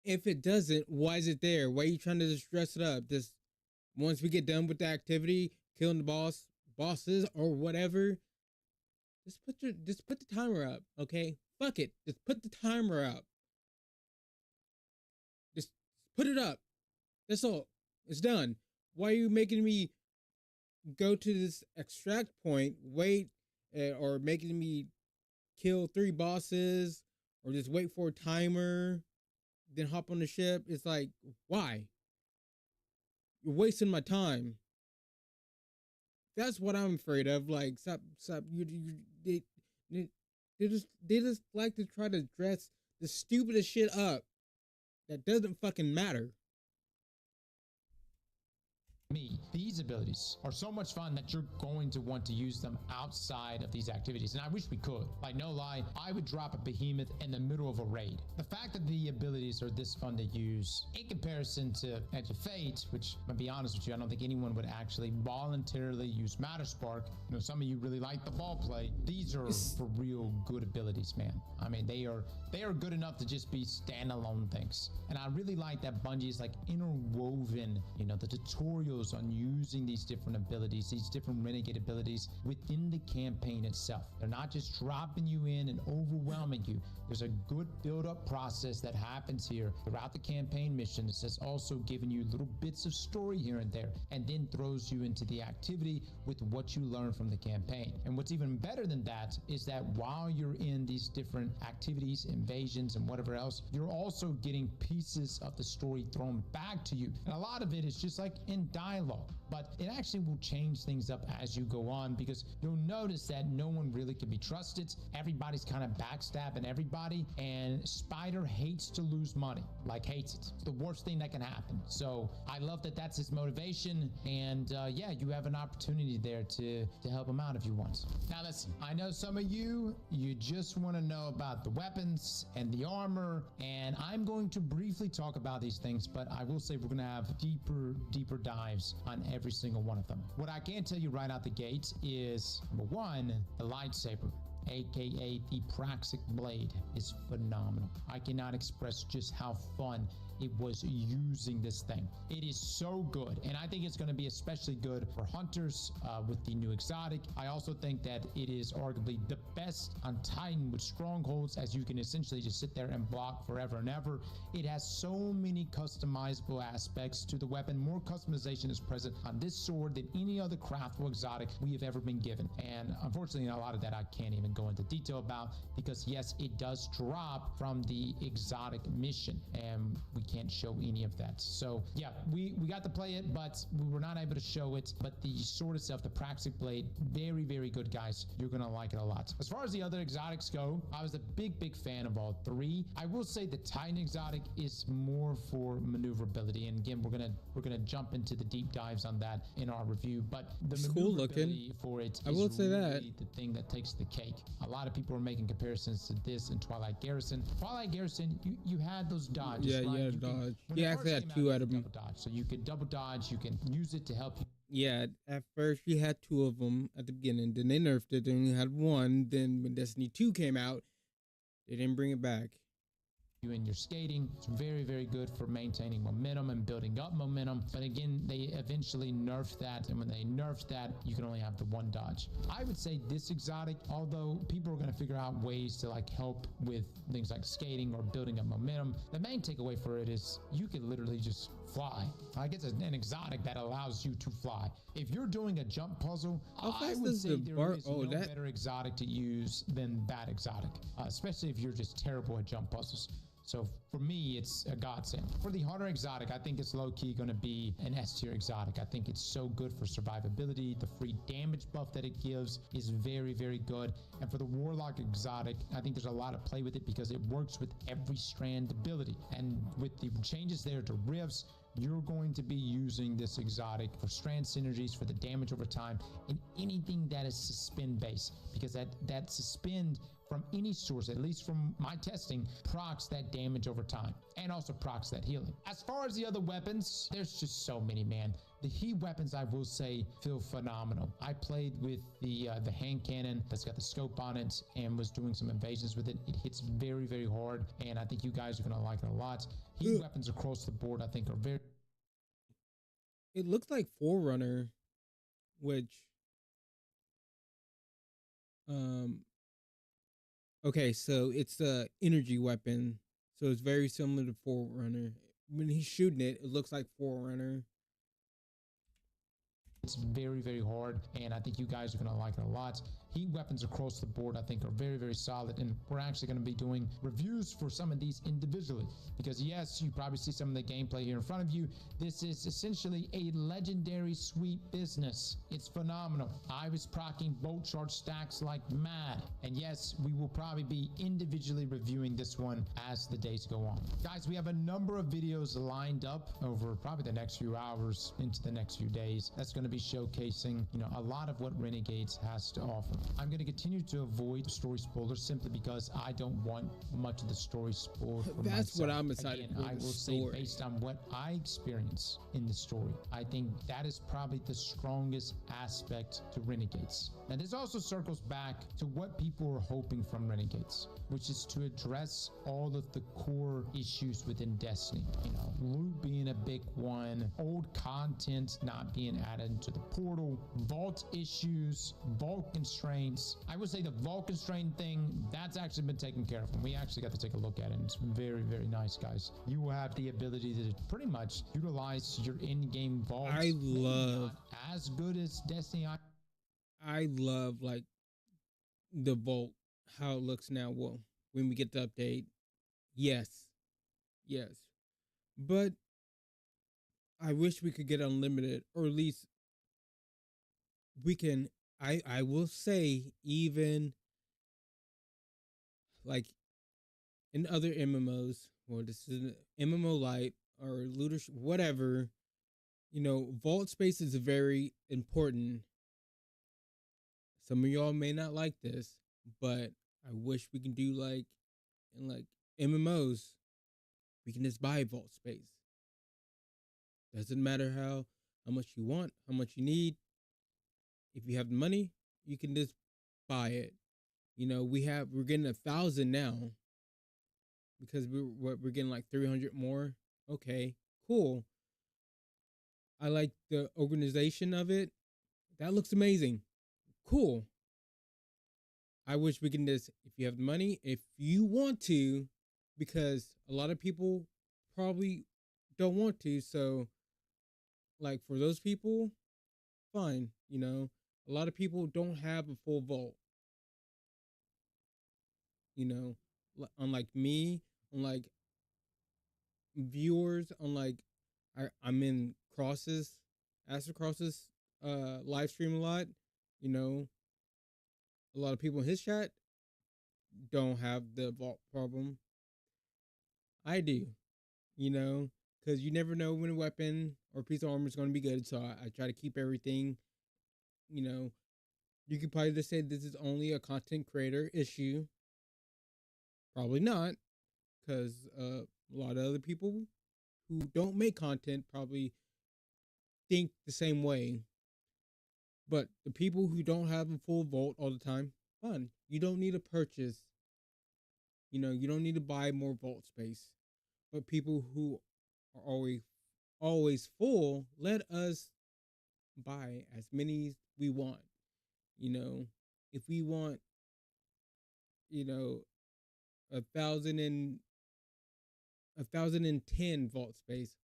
If it doesn't, why is it there? Why are you trying to just dress it up? Just once we get done with the activity, killing the bosses or whatever, just put the timer up, okay? Fuck it. Just put the timer up. Just put it up. That's all. It's done. Why are you making me go to this extract point, wait, or making me kill 3 bosses, or just wait for a timer, then hop on the ship? It's like, why? You're wasting my time. That's what I'm afraid of. Like, stop. They just like to try to dress the stupidest shit up that doesn't fucking matter.
Me, these abilities are so much fun that you're going to want to use them outside of these activities, and I wish we could. Like, no lie, I would drop a behemoth in the middle of a raid. The fact that the abilities are this fun to use in comparison to Edge of Fate, which, I'll be honest with you, I don't think anyone would actually voluntarily use Matterspark. You know, some of you really like the ball play. These are for real good abilities, man. I mean, they are good enough to just be standalone things. And I really like that Bungie is like interwoven, you know, the tutorials on using these different abilities, these different renegade abilities within the campaign itself. They're not just dropping you in and overwhelming you. There's a good build-up process that happens here throughout the campaign missions that's also giving you little bits of story here and there, and then throws you into the activity with what you learn from the campaign. And what's even better than that is that while you're in these different activities, invasions, and whatever else, you're also getting pieces of the story thrown back to you. And a lot of it is just like in dialogue, but it actually will change things up as you go on, because you'll notice that no one really can be trusted. Everybody's kind of backstabbing everybody, and Spider hates to lose money, like hates it. It's the worst thing that can happen. So I love that that's his motivation, and yeah, you have an opportunity there to help him out if you want. Now listen, I know some of you just want to know about the weapons and the armor, and I'm going to briefly talk about these things, but I will say we're going to have deeper dives on every single one of them. What I can tell you right out the gate is, number one, the lightsaber, aka the Praxic blade, is phenomenal. I cannot express just how fun it was using this thing. It is so good, and I think it's going to be especially good for hunters with the new exotic. I also think that it is arguably the best on Titan with strongholds, as you can essentially just sit there and block forever and ever. It has so many customizable aspects to the weapon. More customization is present on this sword than any other craftable exotic we have ever been given, and unfortunately a lot of that I can't even go into detail about, because yes, it does drop from the exotic mission, and we can't show any of that. So yeah, we got to play it, but we were not able to show it. But the sword itself, the Praxic blade, very good, guys. You're gonna like it a lot. As far as the other exotics go, I was a big fan of all three. I will say the Titan exotic is more for maneuverability, and again, we're gonna jump into the deep dives on that in our review. But the
it's cool looking
for it,
I will say that
the thing that takes the cake. A lot of people are making comparisons to this in Twilight Garrison. Twilight Garrison, you had those dodges,
yeah,
right?
yeah, dodge. Yeah, actually had two out of them.
Dodge, so you could double dodge. You can use it to help you.
Yeah, at first you had two of them at the beginning, then they nerfed it, then you had one. Then when Destiny 2 came out, they didn't bring it back.
You in your skating, it's very good for maintaining momentum and building up momentum. But again, they eventually nerfed that, and when they nerfed that, you can only have the one dodge. I would say this exotic, although people are going to figure out ways to like help with things like skating or building up momentum, the main takeaway for it is you can literally just fly. I guess it's an exotic that allows you to fly. If you're doing a jump puzzle, I would say there is no better exotic to use than that exotic, especially if you're just terrible at jump puzzles. So for me, it's a godsend. For the Hunter exotic, I think it's low-key going to be an S-tier exotic. I think it's so good for survivability. The free damage buff that it gives is very good. And for the Warlock exotic, I think there's a lot of play with it because it works with every strand ability. And with the changes there to rifts, you're going to be using this exotic for strand synergies, for the damage over time, and anything that is suspend based, because that suspend from any source, at least from my testing, procs that damage over time and also procs that healing. As far as the other weapons, there's just so many, man. The heat weapons, I will say, feel phenomenal. I played with the hand cannon that's got the scope on it and was doing some invasions with it. It hits very hard, and I think you guys are going to like it a lot. Heat weapons across the board, I think, are very...
It looks like Forerunner, which... Okay, so it's a energy weapon, so it's very similar to Forerunner. When he's shooting it, it looks like Forerunner.
It's very hard, and I think you guys are going to like it a lot. Heat weapons across the board, I think, are very solid, and we're actually going to be doing reviews for some of these individually, because yes, you probably see some of the gameplay here in front of you. This is essentially a legendary sweet business. It's phenomenal. I was procking bolt charge stacks like mad, and yes, we will probably be individually reviewing this one as the days go on. Guys, we have a number of videos lined up over probably the next few hours into the next few days. That's going to be showcasing, a lot of what Renegades has to offer. I'm going to continue to avoid story spoilers simply because I don't want much of the story spoiled for myself.
That's what I'm excited
Again,
for.
I
The
will
story.
say based on what I experience in the story, I think that is probably the strongest aspect to Renegades. Now, this also circles back to what people are hoping from Renegades, which is to address all of the core issues within Destiny. You know, loot being a big one, old content not being added into the portal, vault issues, vault constraints. I would say the vault constraint thing, that's actually been taken care of. And we actually got to take a look at it. And it's very, very nice, guys. You will have the ability to pretty much utilize your in-game vault.
I love
as good as Destiny.
I love like the vault, how it looks now. Well, when we get the update, yes, yes, but I wish we could get unlimited, or at least we can. I will say, even like in other MMOs, or this is an MMO Lite or Looter, whatever, you know, vault space is very important. Some of y'all may not like this, but I wish we can do like in like MMOs, we can just buy vault space. Doesn't matter how much you want, how much you need. If you have the money, you can just buy it. You know, we're getting 1,000 now because we're getting like 300 more. Okay, cool. I like the organization of it. That looks amazing. Cool. I wish we can just, if you have the money, if you want to, because a lot of people probably don't want to. So, like for those people, fine. You know, a lot of people don't have a full vault. You know, unlike me, unlike viewers, unlike I'm in Crosses, Astro Crosses live stream a lot. You know, a lot of people in his chat don't have the vault problem. I do, you know, because you never know when a weapon or piece of armor is going to be good. So I try to keep everything, you know. You could probably just say this is only a content creator issue. Probably not, because a lot of other people who don't make content probably think the same way. But the people who don't have a full vault all the time, fun. You don't need to purchase. You know, you don't need to buy more vault space. But people who are always full, let us buy as many as we want. You know, if we want, you know, 1,010 vault space,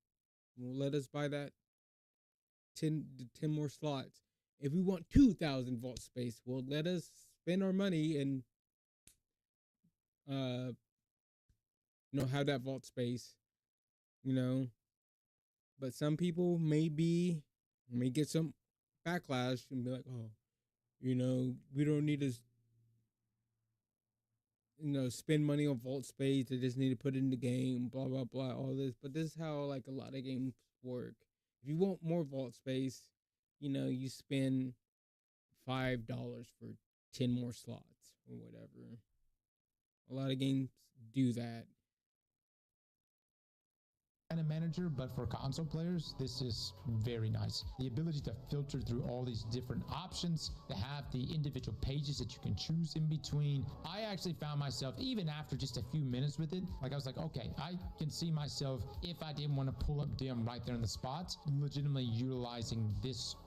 well, let us buy that 10 more slots. If we want 2,000 vault space, well, let us spend our money and you know, have that vault space, you know. But some people may get some backlash and be like, oh, you know, we don't need to, you know, spend money on vault space. They just need to put it in the game, blah blah blah, all this. But this is how like a lot of games work. If you want more vault space, you know, you spend $5 for 10 more slots or whatever. A lot of games do that.
And a manager, but for console players, this is very nice. The ability to filter through all these different options, to have the individual pages that you can choose in between. I actually found myself, even after just a few minutes with it, like I was like, okay, I can see myself, if I didn't want to pull up dim right there in the spots, legitimately utilizing this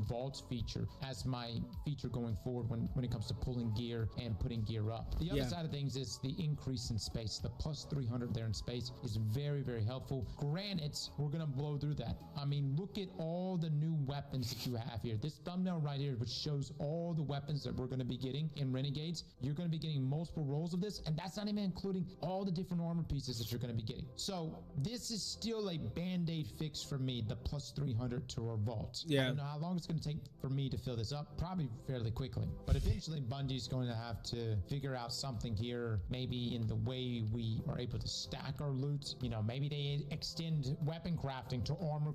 vault feature as my feature going forward when it comes to pulling gear and putting gear up. The other side of things is the increase in space. The plus 300 there in space is very, very helpful. Granted, we're going to blow through that. I mean, look at all the new weapons that you have here. This thumbnail right here, which shows all the weapons that we're going to be getting in Renegades. You're going to be getting multiple rolls of this, and that's not even including all the different armor pieces that you're going to be getting. So this is still a band-aid fix for me, the plus 300 to our vault.
Yeah.
I don't know how long it's going to take for me to fill this up. Probably fairly quickly. But eventually Bungie's going to have to figure out something here, maybe in the way we are able to stack our loot. You know, maybe they extend weapon crafting to armor.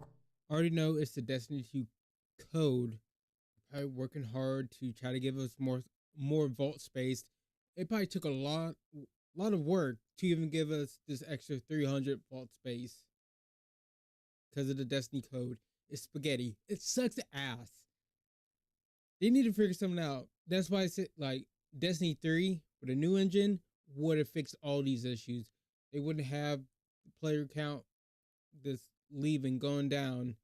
I already know it's the Destiny 2 code. probably working hard to try to give us more vault space. It probably took a lot of work to even give us this extra 300 vault space because of the Destiny code. It's spaghetti. It sucks ass. They need to figure something out. That's why I said like Destiny 3 with a new engine would have fixed all these issues. They wouldn't have the player count this leaving going down.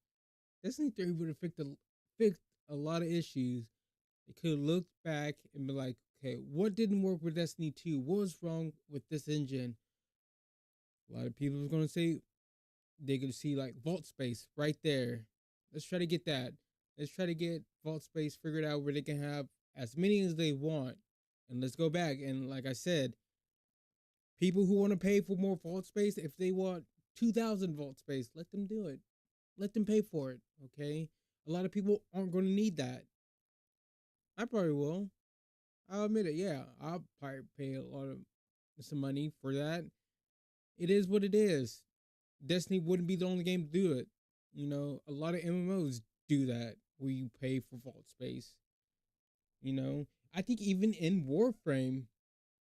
Destiny 3 would have fixed a lot of issues. They could have looked back and be like, okay, what didn't work with Destiny 2? What was wrong with this engine? A lot of people are gonna say they could see like vault space right there. Let's try to get that. Let's try to get vault space figured out where they can have as many as they want. And let's go back. And like I said, people who want to pay for more vault space, if they want 2,000 vault space, let them do it. Let them pay for it. Okay. A lot of people aren't going to need that. I probably will. I'll admit it. Yeah, I'll probably pay a lot of some money for that. It is what it is. Destiny wouldn't be the only game to do it. You know, a lot of MMOs do that where you pay for vault space. You know, I think even in Warframe,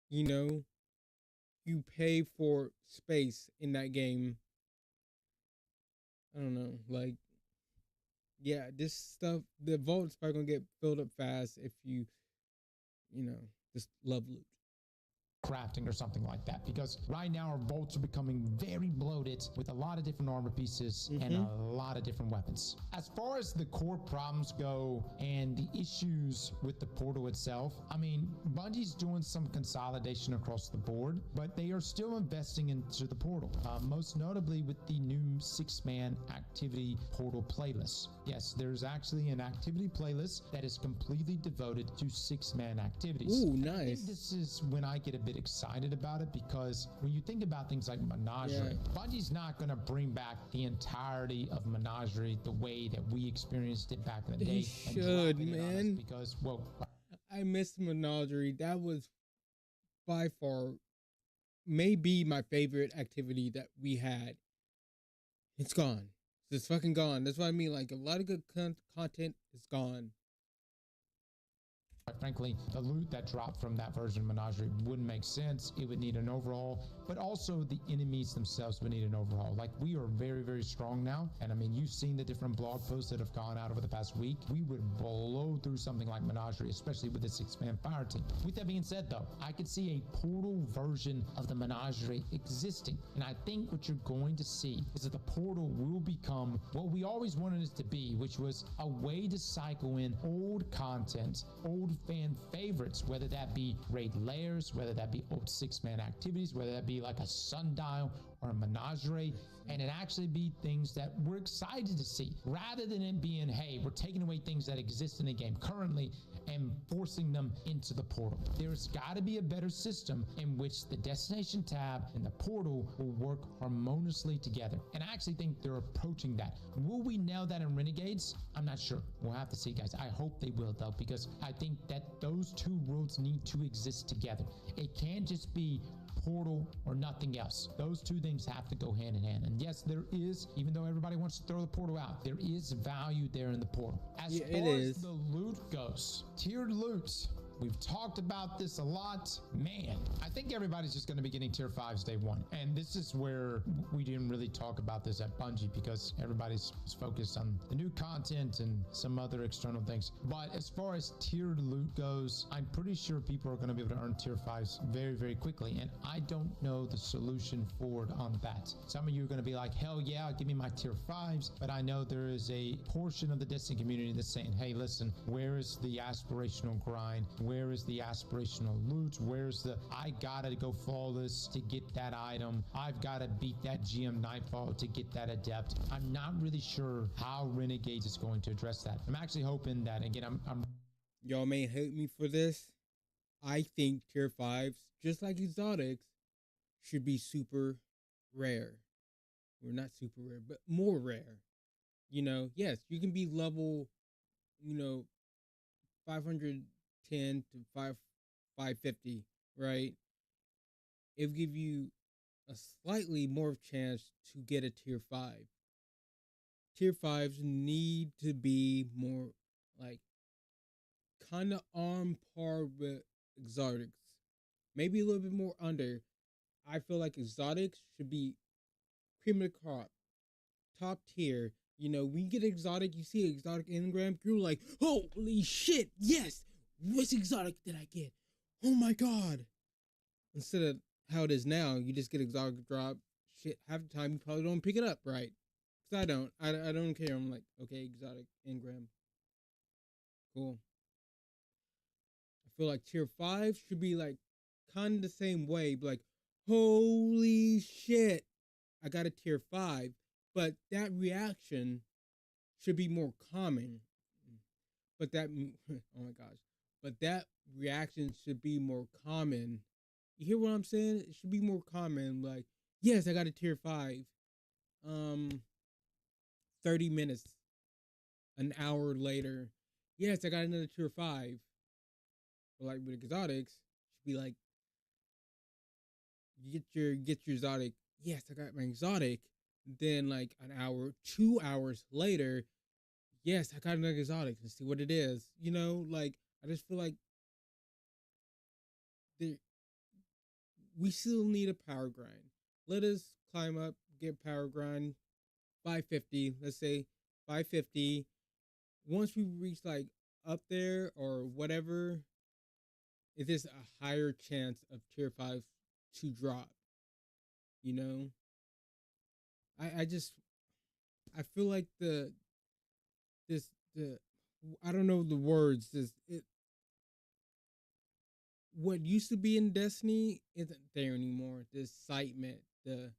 you know, you pay for space in that game. I don't know, like, yeah, this stuff, the vault's probably gonna get filled up fast if you know, just love loot.
Crafting or something like that, because right now our bolts are becoming very bloated with a lot of different armor pieces and a lot of different weapons. As far as the core problems go and the issues with the portal itself, I mean, Bungie's doing some consolidation across the board, but they are still investing into the portal, most notably with the new 6-man activity portal playlist. Yes, there's actually an activity playlist that is completely devoted to 6-man activities.
Ooh, nice.
I think this is when I get a bit excited about it, because when you think about things like Menagerie, Bungie's not going to bring back the entirety of Menagerie the way that we experienced it back in the day.
They should, man.
Because, well,
I missed Menagerie. That was by far maybe my favorite activity that we had. It's gone. It's fucking gone. That's what I mean. Like, a lot of good content is gone.
quite frankly, the loot that dropped from that version of Menagerie wouldn't make sense. It would need an overhaul, but also the enemies themselves would need an overhaul. Like, we are very, very strong now. And I mean, you've seen the different blog posts that have gone out over the past week. We would blow through something like Menagerie, especially with the 6-man fire team. With that being said, though, I could see a portal version of the Menagerie existing. And I think what you're going to see is that the portal will become what we always wanted it to be, which was a way to cycle in old content, old fan favorites, whether that be raid layers, whether that be old 6-man activities, whether that be like a sundial or a Menagerie, and it actually be things that we're excited to see, rather than it being, hey, we're taking away things that exist in the game currently and forcing them into the portal. There's got to be a better system in which the destination tab and the portal will work harmoniously together. And I actually think they're approaching that. Will we nail that in Renegades? I'm not sure. We'll have to see, guys. I hope they will, though, because I think that those two worlds need to exist together. It can't just be portal or nothing else. Those two things have to go hand in hand. And yes, there is, even though everybody wants to throw the portal out, there is value there in the portal. As far as the loot goes, tiered loot, we've talked about this a lot. Man, I think everybody's just going to be getting tier 5s day one. And this is where we didn't really talk about this at Bungie, because everybody's focused on the new content and some other external things. But as far as tiered loot goes, I'm pretty sure people are going to be able to earn tier 5s very, very quickly. And I don't know the solution forward on that. Some of you are going to be like, hell yeah, give me my tier 5s. But I know there is a portion of the Destiny community that's saying, hey, listen, where is the aspirational grind? Where is the aspirational loot? Where's the, I gotta go flawless to get that item. I've gotta beat that GM Nightfall to get that adept. I'm not really sure how Renegades is going to address that. I'm actually hoping that, again, I'm
y'all may hate me for this. I think tier 5s, just like exotics, should be super rare. Well, not super rare, but more rare. You know, yes, you can be level, 510 to 550, right? It'll give you a slightly more chance to get a tier 5. Tier 5s need to be more like kind of on par with exotics, maybe a little bit more under. I feel like exotics should be cream of the crop, top tier. You know, when you get exotic, you see an exotic engram, you're like, holy shit, yes! What exotic did I get? Oh my god! Instead of how it is now, you just get exotic drop. Shit, half the time you probably don't pick it up right. Because I don't. I don't care. I'm like, okay, exotic engram. Cool. I feel like tier 5 should be like kind of the same way. Like, holy shit, I got a tier 5. But that reaction should be more common. But that, oh my gosh. But that reaction should be more common. You hear what I'm saying? It should be more common. Like, yes, I got a tier 5. 30 minutes, an hour later. Yes, I got another tier 5. But like with exotics, should be like, get your exotic. Yes, I got my exotic. Then like an hour, 2 hours later, yes, I got another exotic. Let's see what it is. You know, like I just feel like there, we still need a power grind. Let us climb up, get power grind 550. Let's say 550. Once we reach like up there or whatever, it is a higher chance of tier 5 to drop. You know, I just I feel like the I don't know the words. What used to be in Destiny isn't there anymore. The excitement, the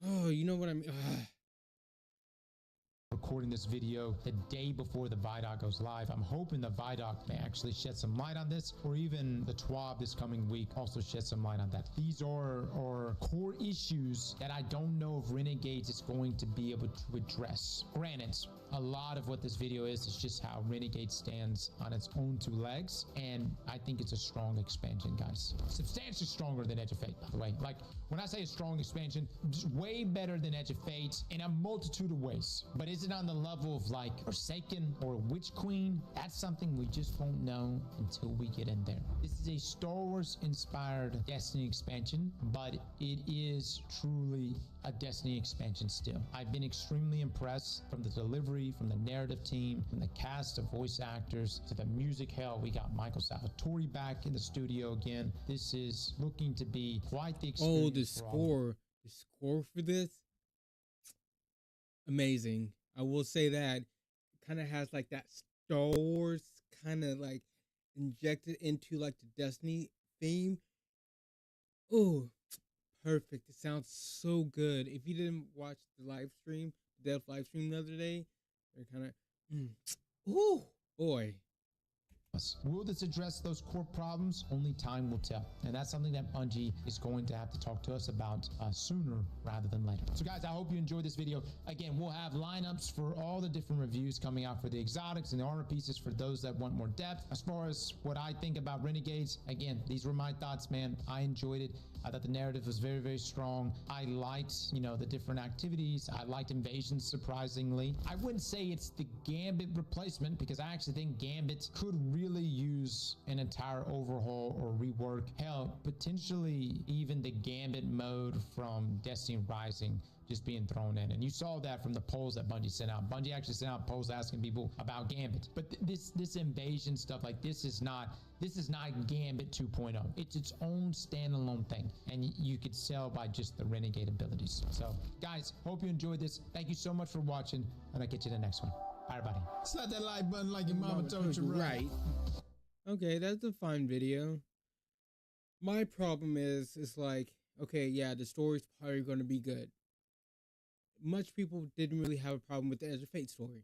oh, you know what I mean.
Recording this video the day before the VIDOC goes live. I'm hoping the VIDOC may actually shed some light on this, or even the TWAB this coming week also shed some light on that. These are core issues that I don't know if Renegades is going to be able to address. Granted, a lot of what this video is just how Renegade stands on its own two legs, and I think it's a strong expansion, guys. Substantially stronger than Edge of Fate, by the way. Like, when I say a strong expansion, it's way better than Edge of Fate in a multitude of ways. But is it on the level of like Forsaken or Witch Queen? That's something we just won't know until we get in there. This is a Star Wars inspired Destiny expansion, but it is truly a Destiny expansion still. I've been extremely impressed from the delivery, from the narrative team, from the cast of voice actors, to the music. Hell, we got Michael Salvatore back in the studio again. This is looking to be quite the experience.
Oh, the score for this, amazing. I will say that kind of has like that Star Wars kind of like injected into like the Destiny theme. Oh, perfect. It sounds so good. If you didn't watch the live stream, the Dev live stream the other day, they're kind of, ooh, boy.
Will this address those core problems? Only time will tell. And that's something that Bungie is going to have to talk to us about sooner rather than later. So guys, I hope you enjoyed this video. Again, we'll have lineups for all the different reviews coming out for the exotics and the armor pieces for those that want more depth. As far as what I think about Renegades, again, these were my thoughts, man. I enjoyed it. I thought the narrative was very, very strong. I liked, you know, the different activities. I liked invasions, surprisingly. I wouldn't say it's the Gambit replacement, because I actually think Gambit could really use an entire overhaul or rework. Hell, potentially even the Gambit mode from Destiny Rising just being thrown in. And you saw that from the polls that Bungie sent out. Bungie actually sent out polls asking people about Gambit. But this invasion stuff, like this is not Gambit 2.0. It's its own standalone thing. And you could sell by just the Renegade abilities. So guys, hope you enjoyed this. Thank you so much for watching, and I'll get you in the next one. Bye, everybody.
Slap that like button like your mama told you right.
Okay, that's a fine video. My problem is, it's like, okay, yeah, the story's probably going to be good. Much people didn't really have a problem with the Edge of Fate story.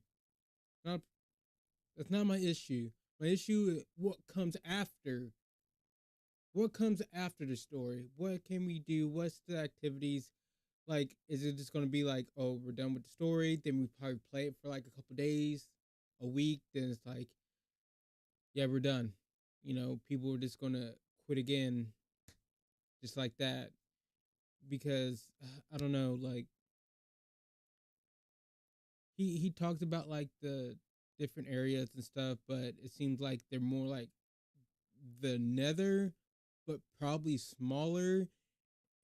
That's not my issue. My issue is what comes after. What comes after the story? What can we do? What's the activities? Like, is it just going to be like, oh, we're done with the story, then we probably play it for like a couple days, a week, then it's like, yeah, we're done. You know, people are just going to quit again, just like that. Because, I don't know, like, he talks about like the different areas and stuff, but it seems like they're more like the Nether, but probably smaller.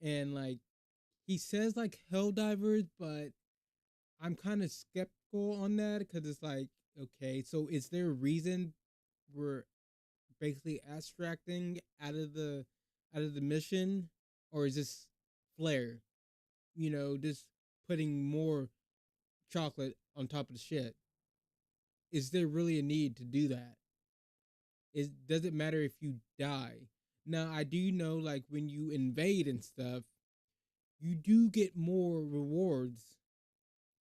And like he says like hell divers, but I'm kind of skeptical on that because it's like, okay, so is there a reason we're basically abstracting out of the mission, or is this flair? Just putting more chocolate on top of the shit. Is there really a need to do that? Does it matter if you die? Now I do know like when you invade and stuff, you do get more rewards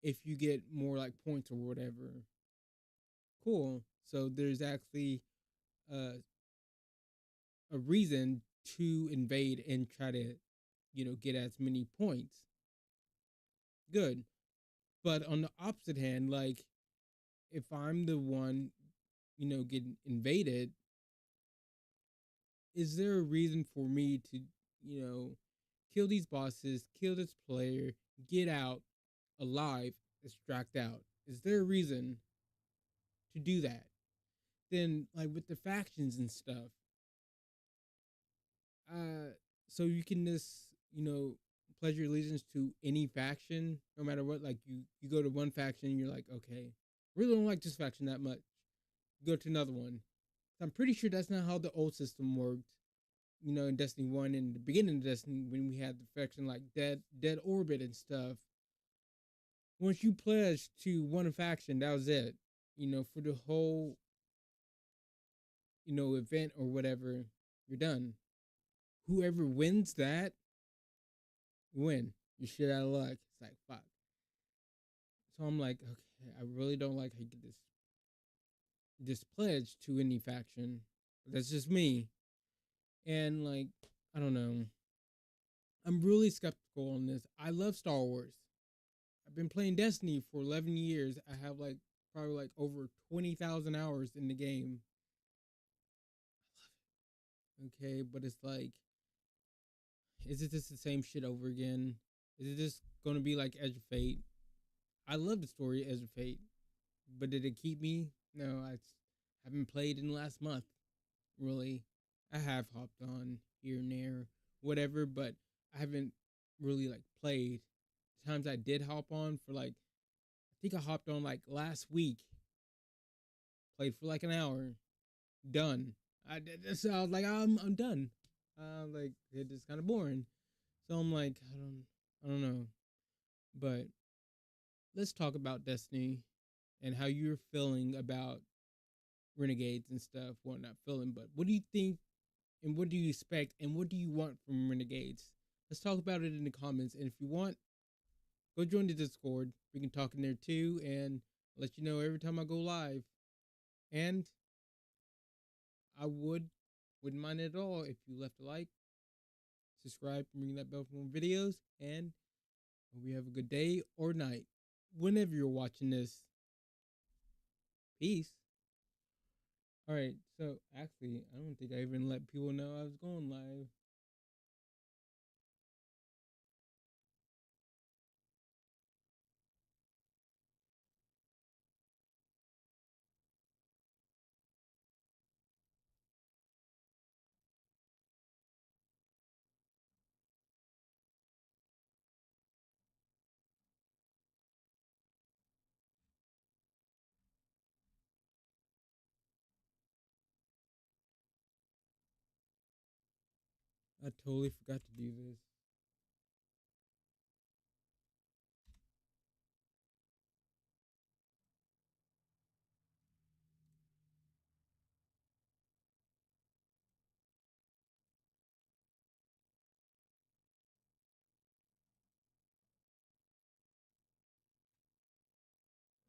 if you get more like points or whatever. Cool. So there's actually uh, a reason to invade and try to, get as many points. Good. But on the opposite hand, like if I'm the one, getting invaded, is there a reason for me to, you know, kill these bosses, kill this player, get out alive, extract out? Is there a reason to do that? Then, like with the factions and stuff, uh, so you can just, pledge your allegiance to any faction, no matter what. Like you go to one faction, and you're like, okay, really don't like this faction that much. Go to another one. I'm pretty sure that's not how the old system worked. In Destiny One, in the beginning of Destiny, when we had the faction like Dead Orbit and stuff. Once you pledged to one faction, that was it. For the whole event or whatever, you're done. Whoever wins that, win. You're shit out of luck. It's like fuck. So I'm like, okay, I really don't like how you get this pledge to any faction. That's just me. And like, I don't know. I'm really skeptical on this. I love Star Wars. I've been playing Destiny for 11 years. I have like probably like over 20,000 hours in the game. Okay, but it's like, is it just the same shit over again? Is it just going to be like Edge of Fate? I love the story Edge of Fate, but did it keep me? No, I haven't played in the last month. Really, I have hopped on here and there, whatever, but I haven't really like played. The times I did hop on for like, I think I hopped on like last week, played for like an hour, done. So I was like, I'm done. Like it is kind of boring. So I'm like, I don't know. But let's talk about Destiny and how you're feeling about Renegades and stuff. Well, not feeling, but what do you think and what do you expect and what do you want from Renegades? Let's talk about it in the comments. And if you want, go join the Discord. We can talk in there too and let you know every time I go live. And I wouldn't mind it at all if you left a like, subscribe, and ring that bell for more videos. And we have a good day or night whenever you're watching this. Peace. All right, so actually, I don't think I even let people know I was going live. I totally forgot to do this.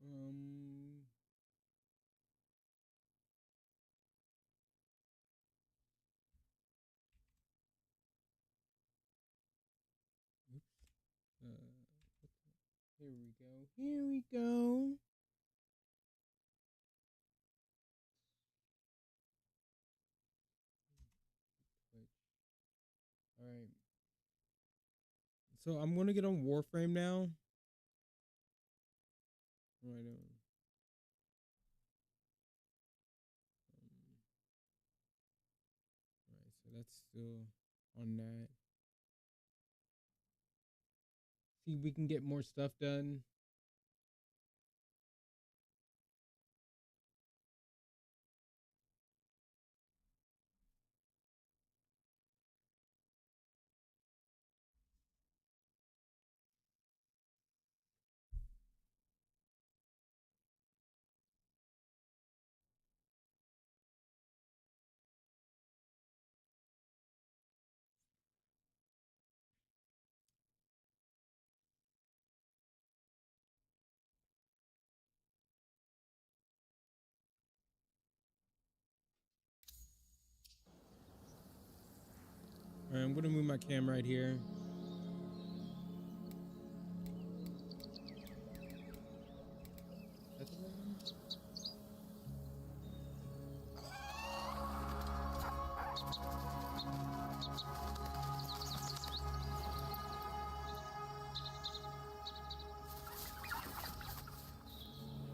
Um, oops. Here we go. Here we go. All right. So I'm gonna get on Warframe now. Right on. Right, so that's still on that. See, we can get more stuff done. All right, I'm gonna move my camera right here. That's the right one?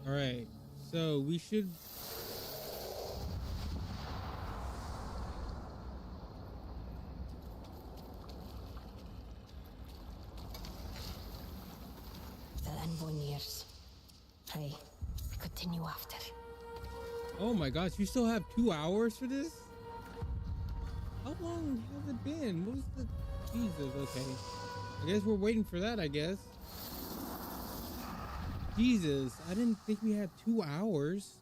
All right, so we should.
The envoy nears. Pray, we continue after.
Oh my gosh, you still have 2 hours for this? How long has it been? What was the Jesus? Okay, I guess we're waiting for that. I guess. Jesus, I didn't think we had 2 hours.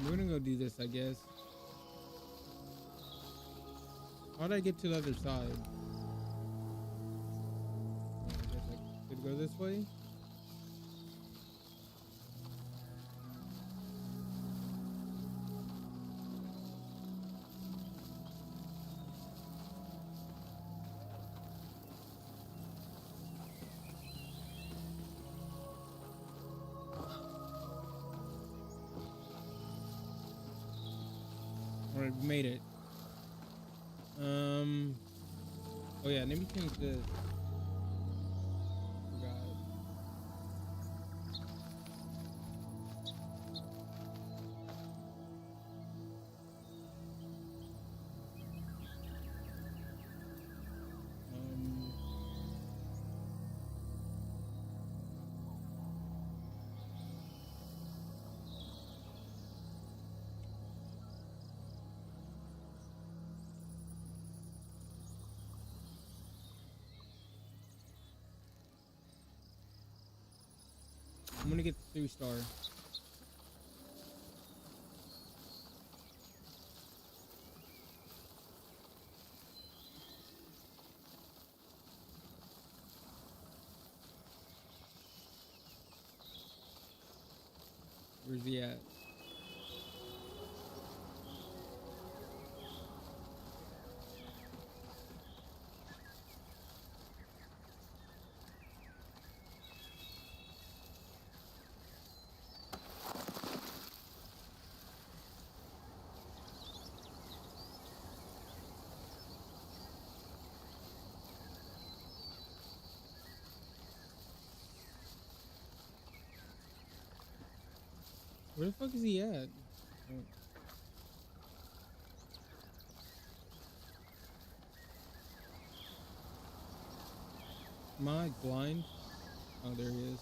We're gonna go do this, I guess. How'd I get to the other side? I guess I could go this way. All right, we made it. Oh yeah, let me change this. Forgot. I'm gonna get the 3-star. Where's he at? Where the fuck is he at? Oh. Am I blind? Oh, there he is.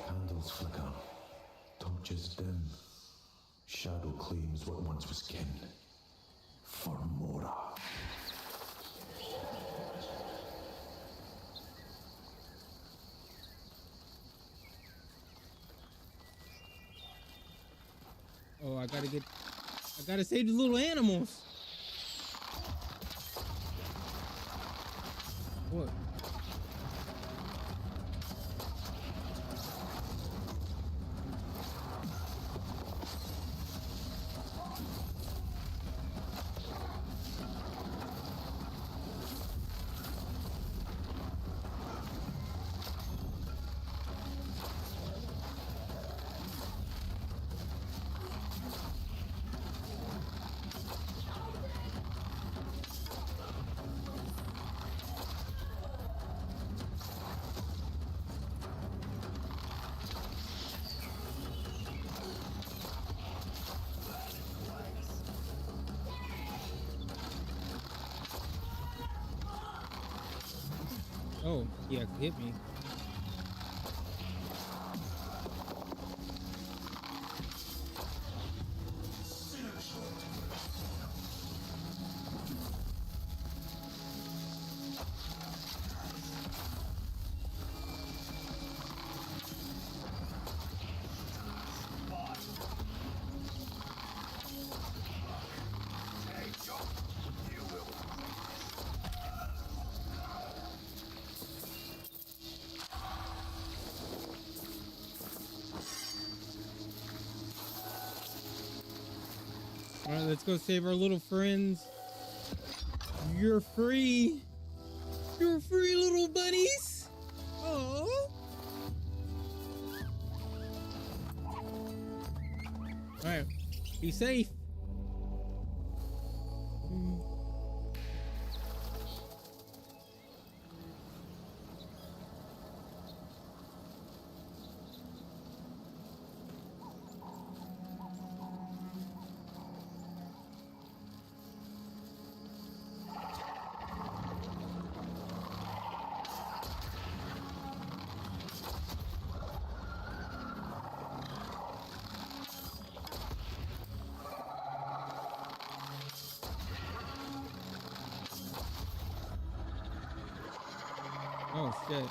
Candles flicker, torches dim. Shadow claims what once was kin. For Mora.
Oh, I gotta save the little animals. What? Oh, yeah, hit me. All right, let's go save our little friends. You're free. You're free, little bunnies. Oh. All right, be safe. Oh shit.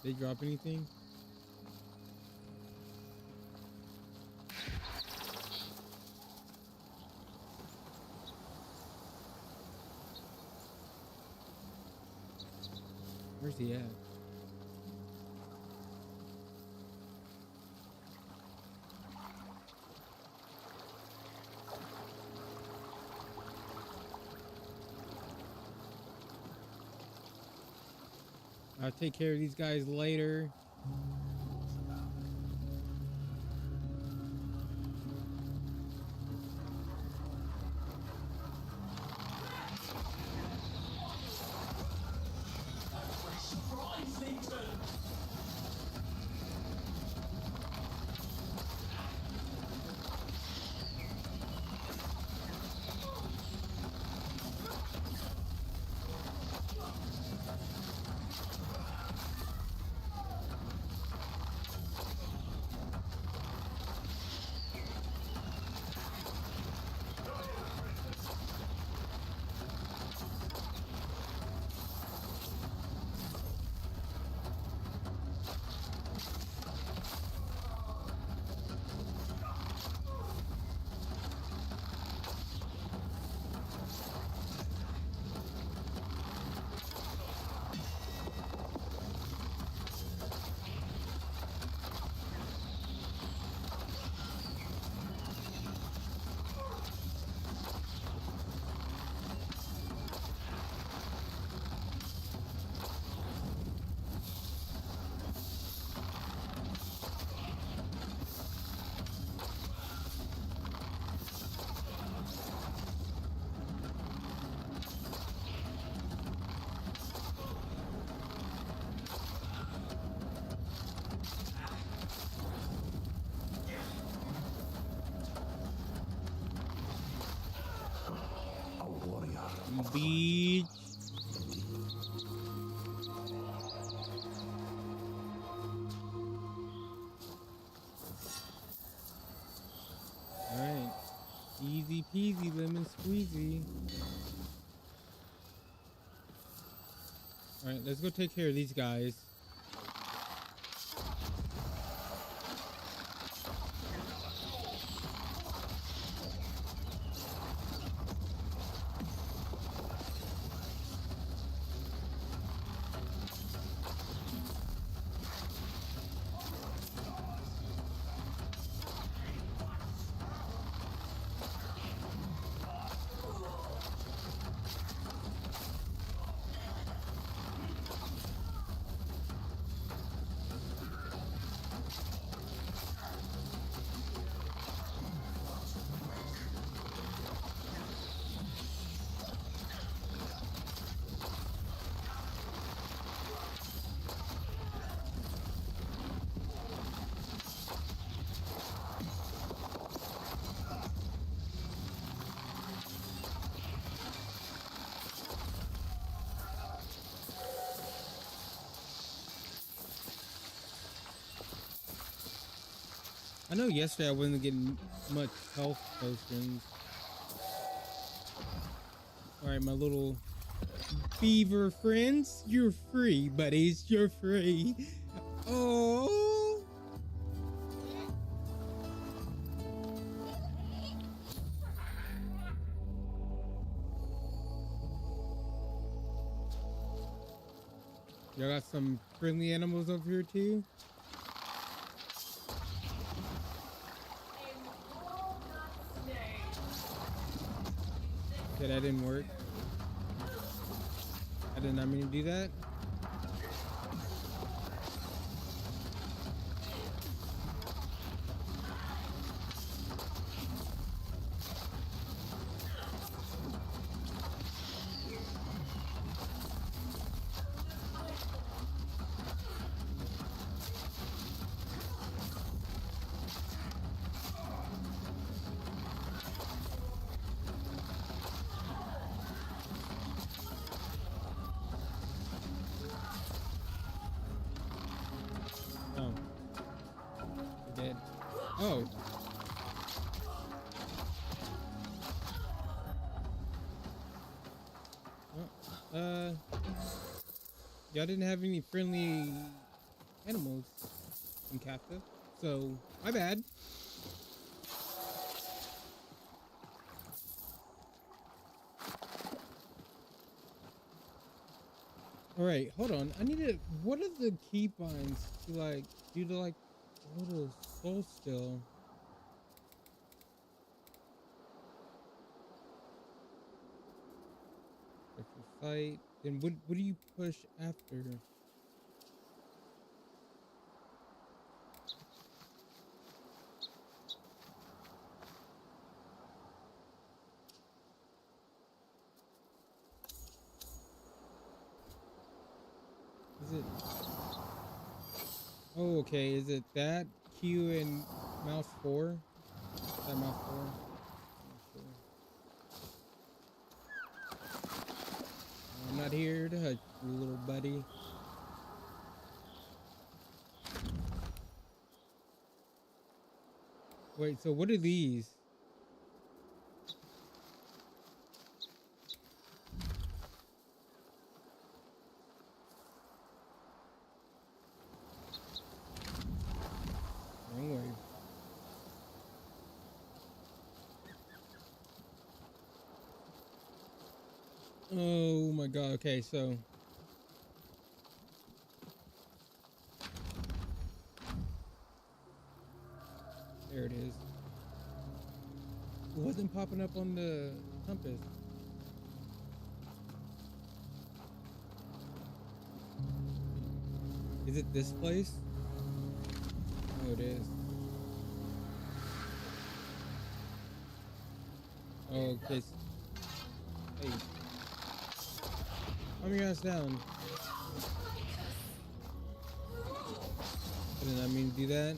They drop anything? Where's he at? I'll take care of these guys later. Beach. Alright. Easy peasy lemon squeezy. Alright, let's go take care of these guys. I know yesterday I wasn't getting much health potions. Alright, my little beaver friends, you're free, buddies. You're free. Oh. Y'all got some friendly animals over here too? Okay, that didn't work. I did not mean to do that. Oh. You're dead. Oh. Oh. Y'all didn't have any friendly animals in captive, so my bad. All right, hold on. I need to. What are the key binds to like do to like a little soul still? If you fight, then what do you push after? Is it? Oh, okay. Is it that Q and mouse 4? Is that mouse 4? I'm not here to hurt you, little buddy. Wait, so what are these? Don't worry. Oh my god, okay, so there it is. It wasn't popping up on the compass. Is it this place? Oh, it is. Oh, okay. Hey. Calm your ass down. I did not mean to do that.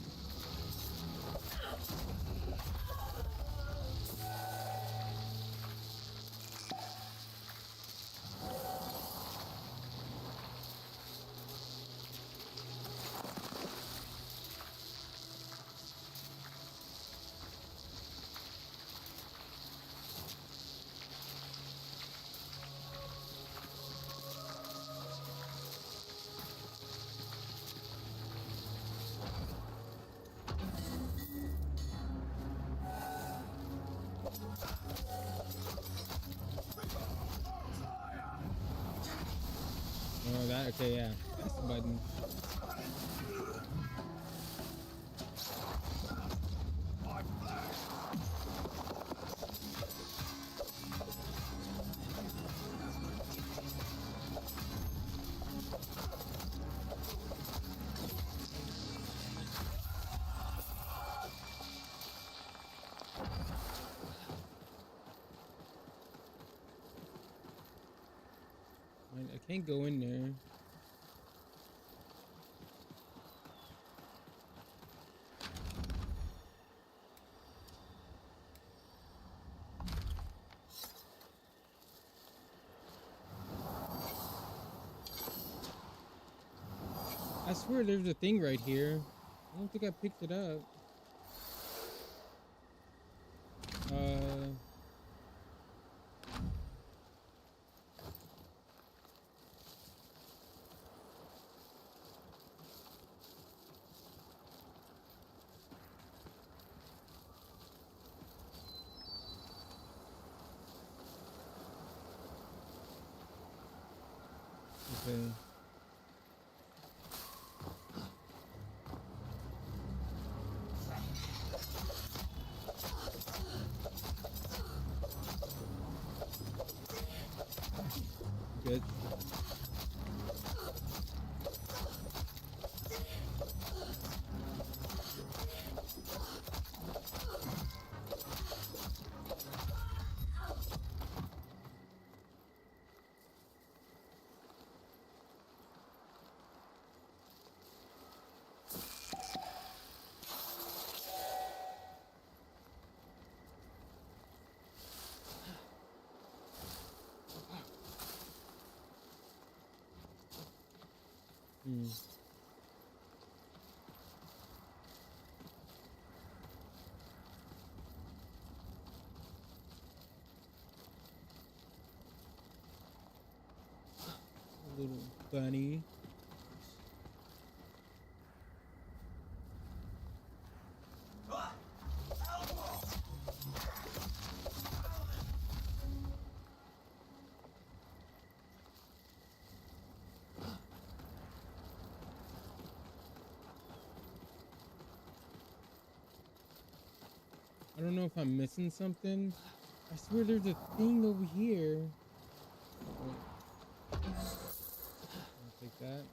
Oh, that, okay, yeah. That's the button. I can't go in there. I swear there's a thing right here. I don't think I picked it up. Uh. Okay. Good. Hmm. A little bunny. I don't know if I'm missing something. I swear there's a thing over here. Wait. I'll take that.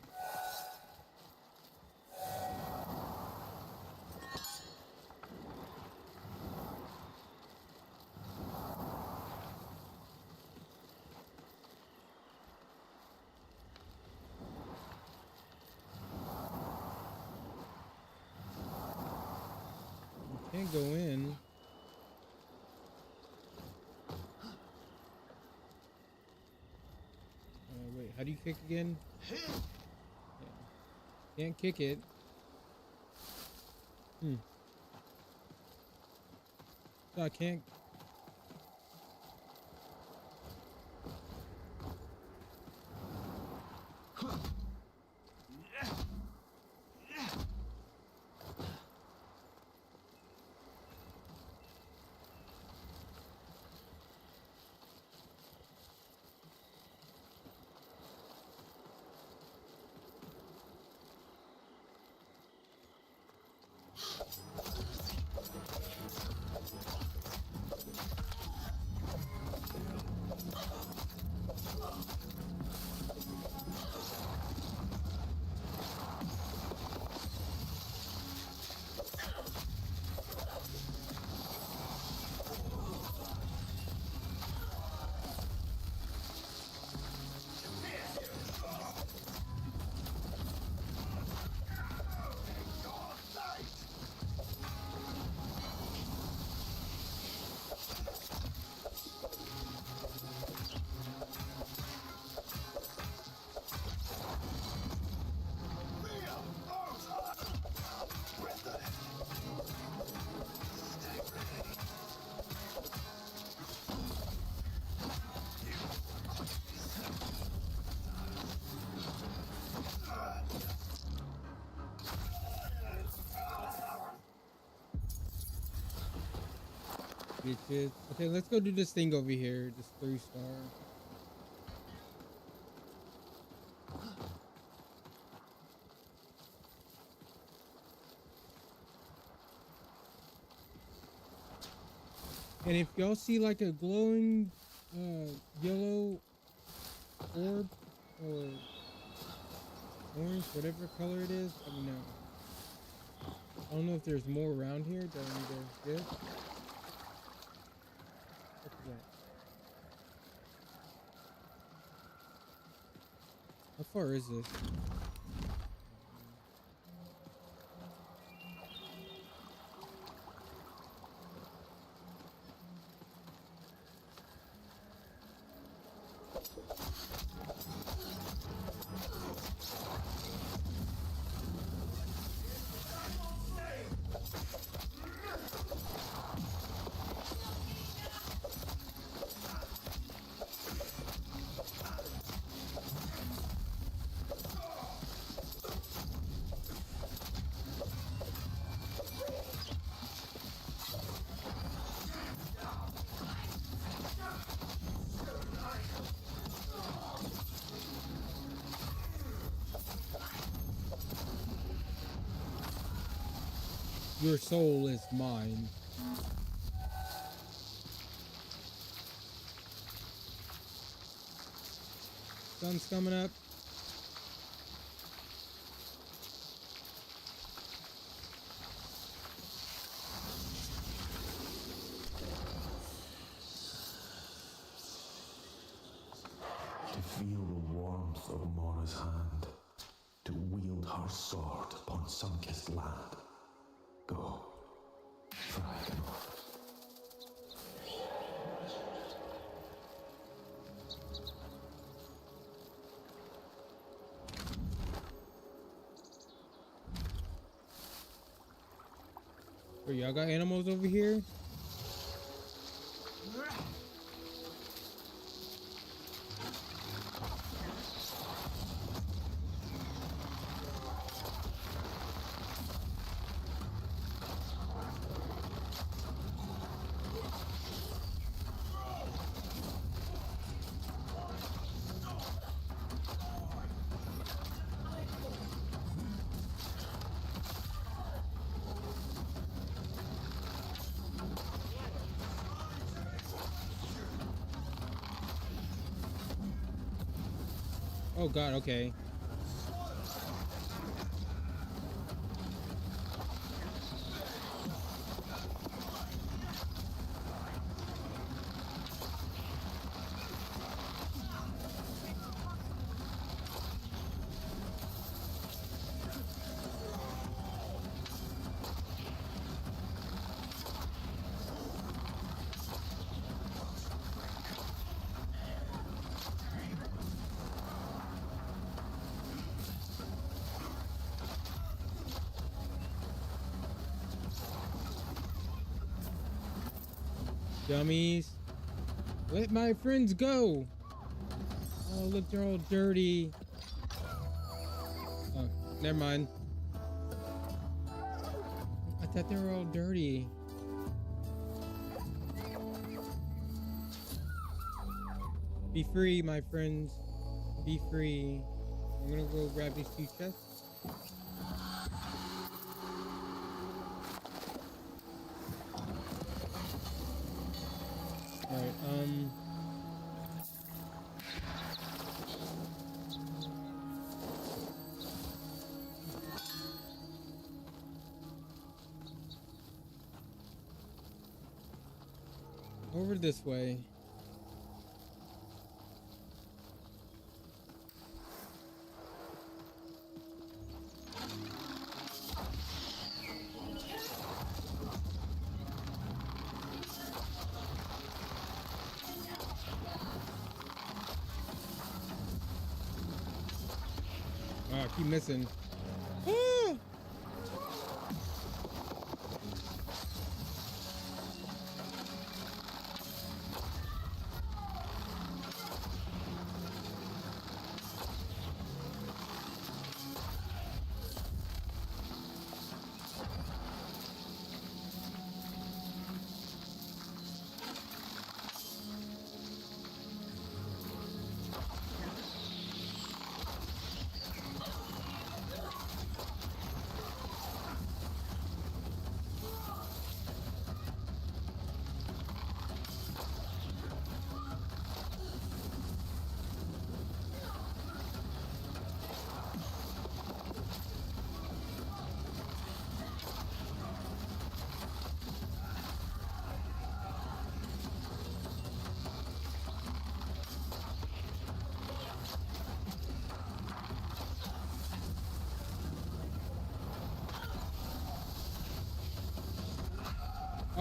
Can't go in. Wait, how do you kick again? Yeah. Can't kick it. So I can't. Bitches. Okay, let's go do this thing over here. This 3-star. And if y'all see like a glowing yellow orb or orange, whatever color it is, let me know. I don't know if there's more around here that I need to get. What's that? How far is this? Your soul is mine. Sun's coming up.
To feel the warmth of Mora's hand, to wield her sword upon sun-kissed land. Go, for I cannot.
Oh, y'all got animals over here? Oh god, okay. Dummies. Let my friends go. Oh, look, they're all dirty. Oh, never mind. I thought they were all dirty. Be free, my friends. Be free. I'm gonna go grab these two chests. Alright, over this way. Oh, I keep missing. Ah!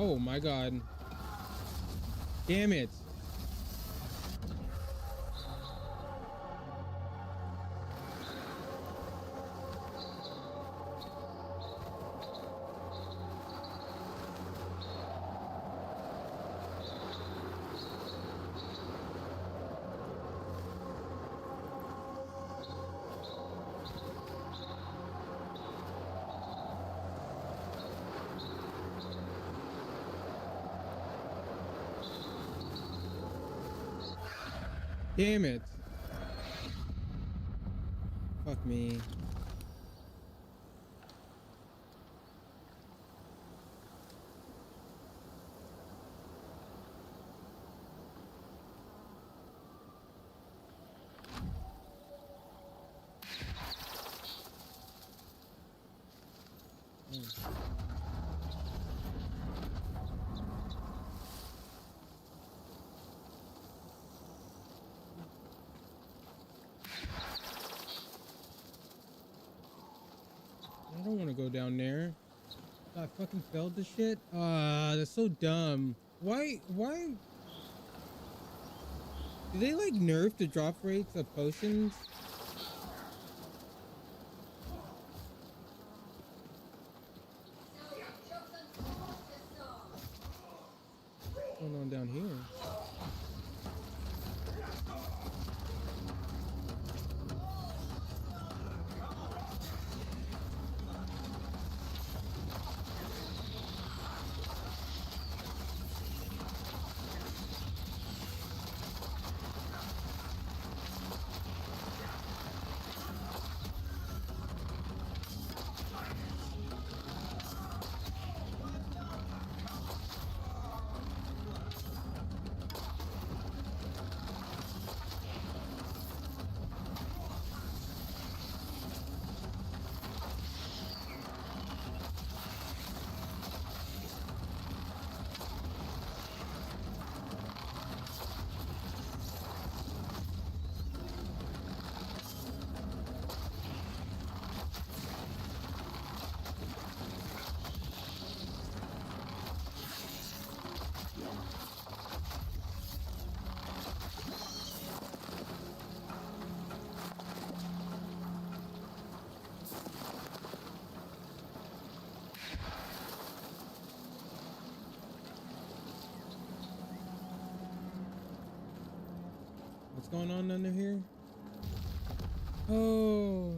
Oh my god. Damn it. Damn it. Fuck me. I don't want to go down there. I fucking failed this shit. That's so dumb. Why? Do they like nerf the drop rates of potions? What's going on down here? What's going on under here? Oh.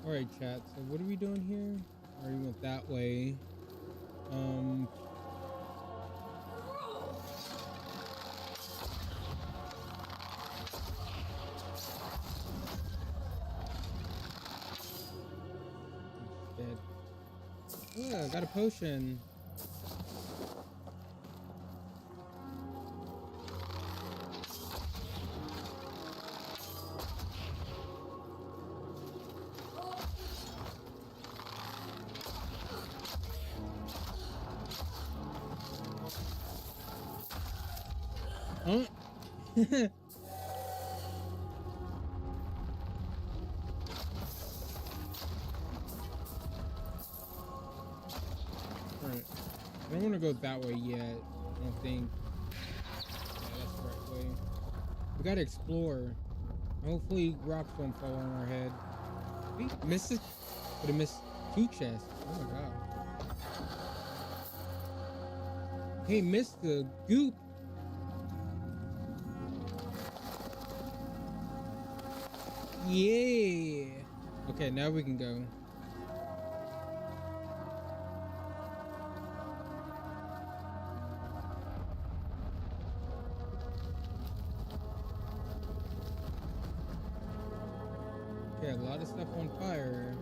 All right, chat. So what are we doing here? Or we went that way. Dead. Oh, I got a potion. Huh? Alright. I don't want to go that way yet. I don't think. Yeah, that's the right way. We gotta explore. Hopefully rocks won't fall on our head. We missed it. But it missed 2 chests. Oh my god. Hey, missed the goop. Yeah. Okay, now we can go. Okay, a lot of stuff on fire.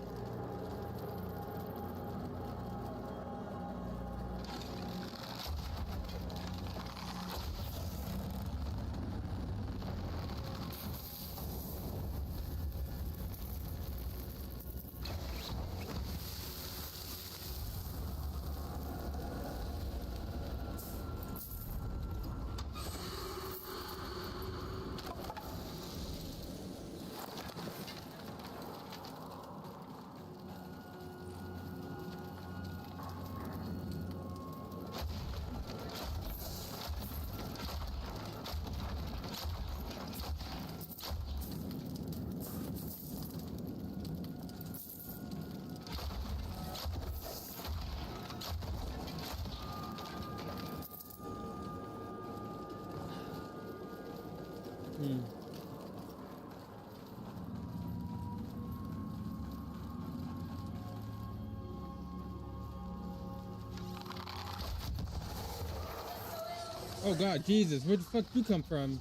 Oh God, Jesus, where the fuck you come from?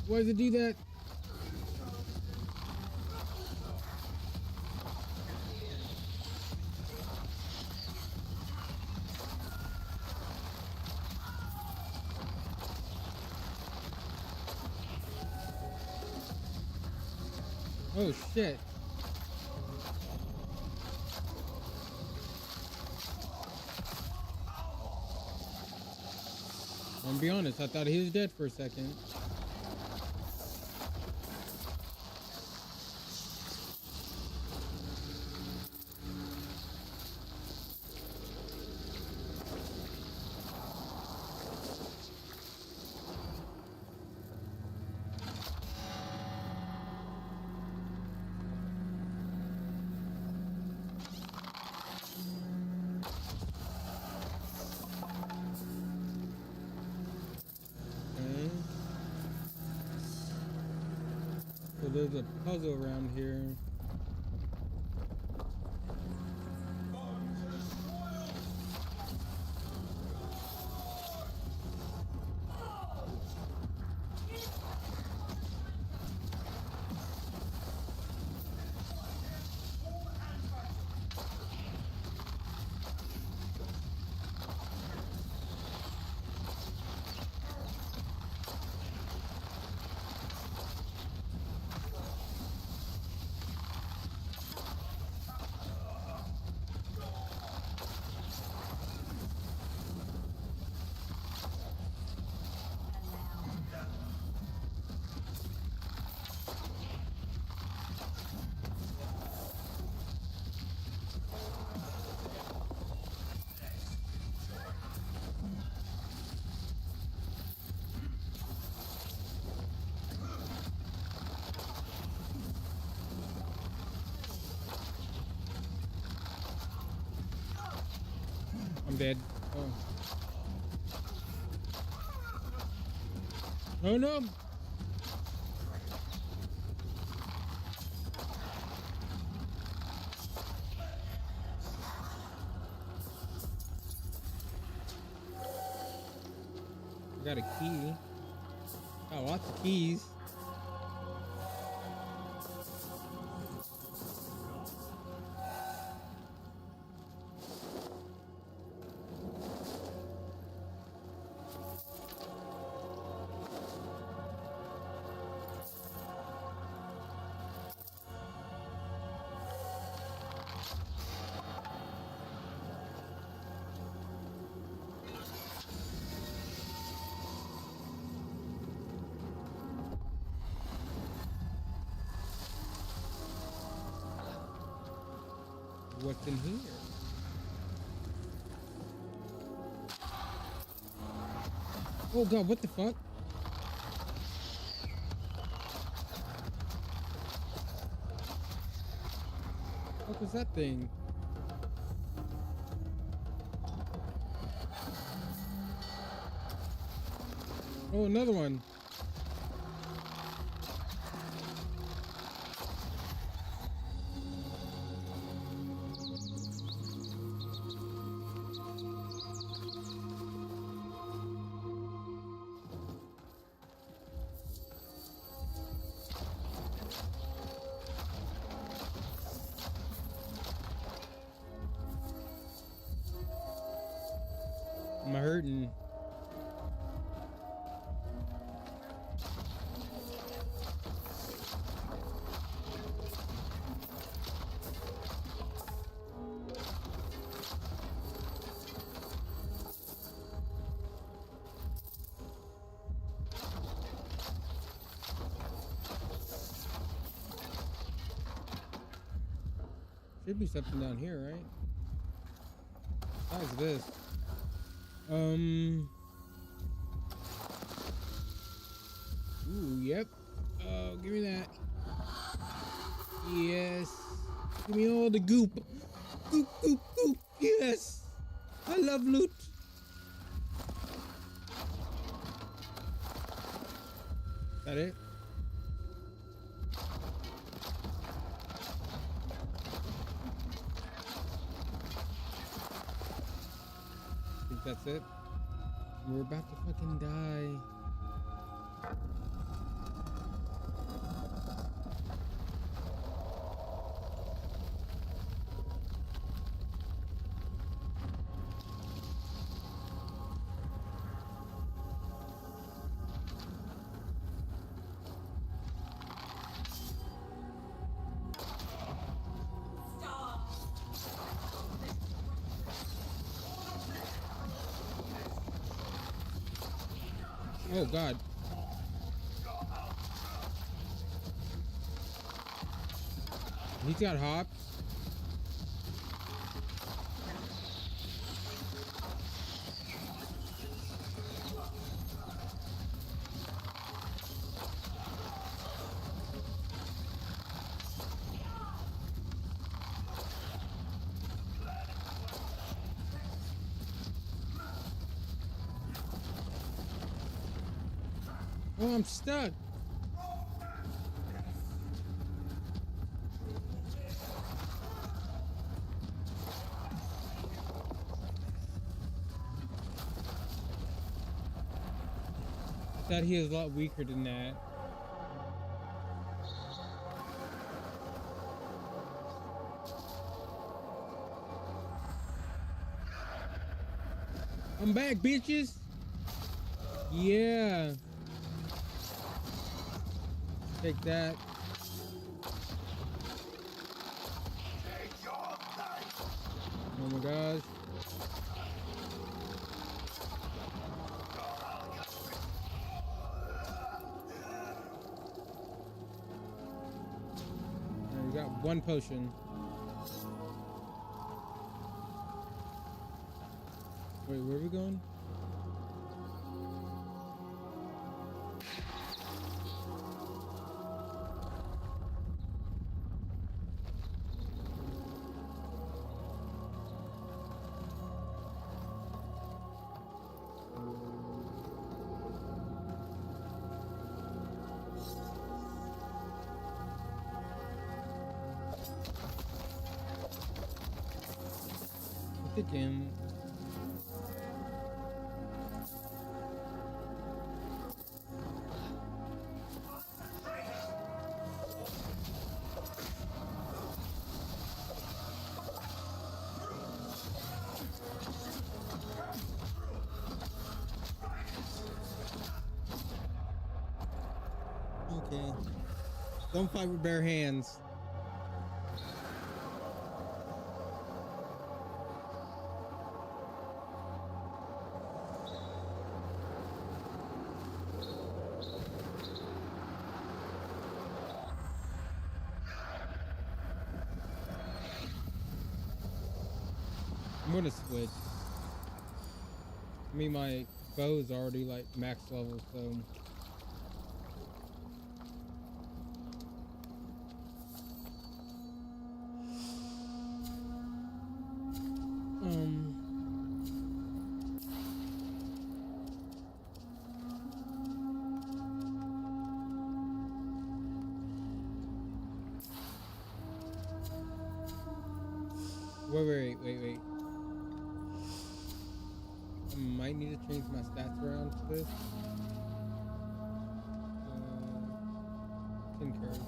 Why does it do that? Oh shit. I'm gonna be honest, I thought he was dead for a second. Okay. So there's a puzzle around here. I'm dead. Oh. Oh no! I got a key. Got lots of keys. What's in here? Oh God, what the fuck? What was that thing? Oh, another one. I'm hurting. Should be something down here, right? How's this? Ooh, yep. Oh, give me that. Yes. Give me all the goop. Yes! I love loot. Is that it? I think that's it. We're about to fucking die. Oh God. He's got hops. Oh, I'm stuck. Thought he was a lot weaker than that. I'm back, bitches. Yeah. Take that. Oh my gosh. Alright, we got one potion. Wait, where are we going? Look at him. Okay. Don't fight with bare hands. I'm gonna switch. I mean, my bow's already like max level, so. Wait. I might need to change my stats around for this. Concur.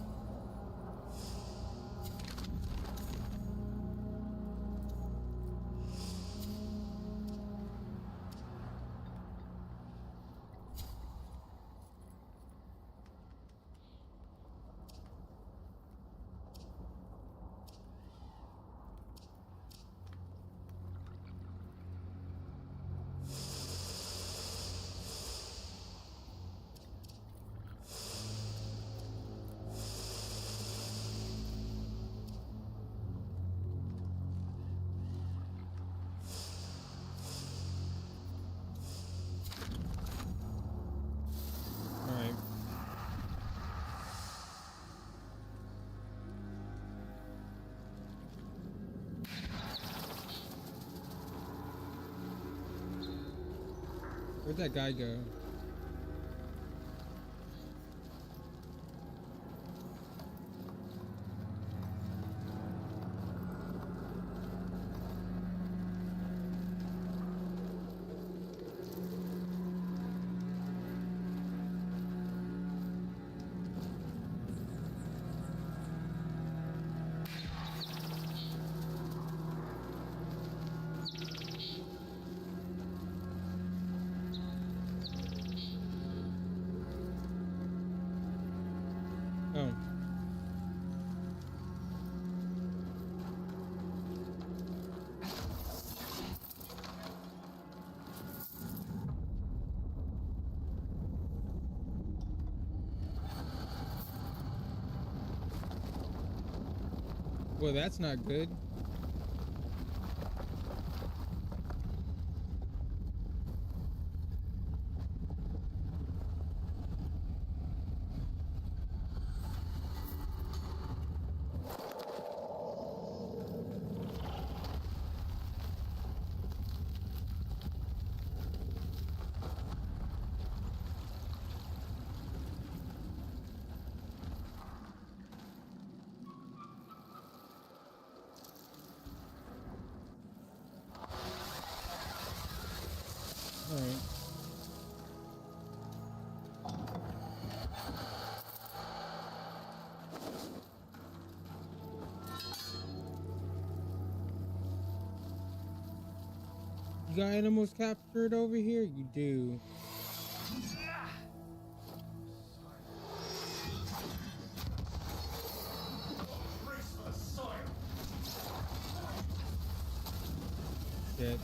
Where'd that guy go? Oh. Well, that's not good. All right. You got animals captured over here? You do. Shit.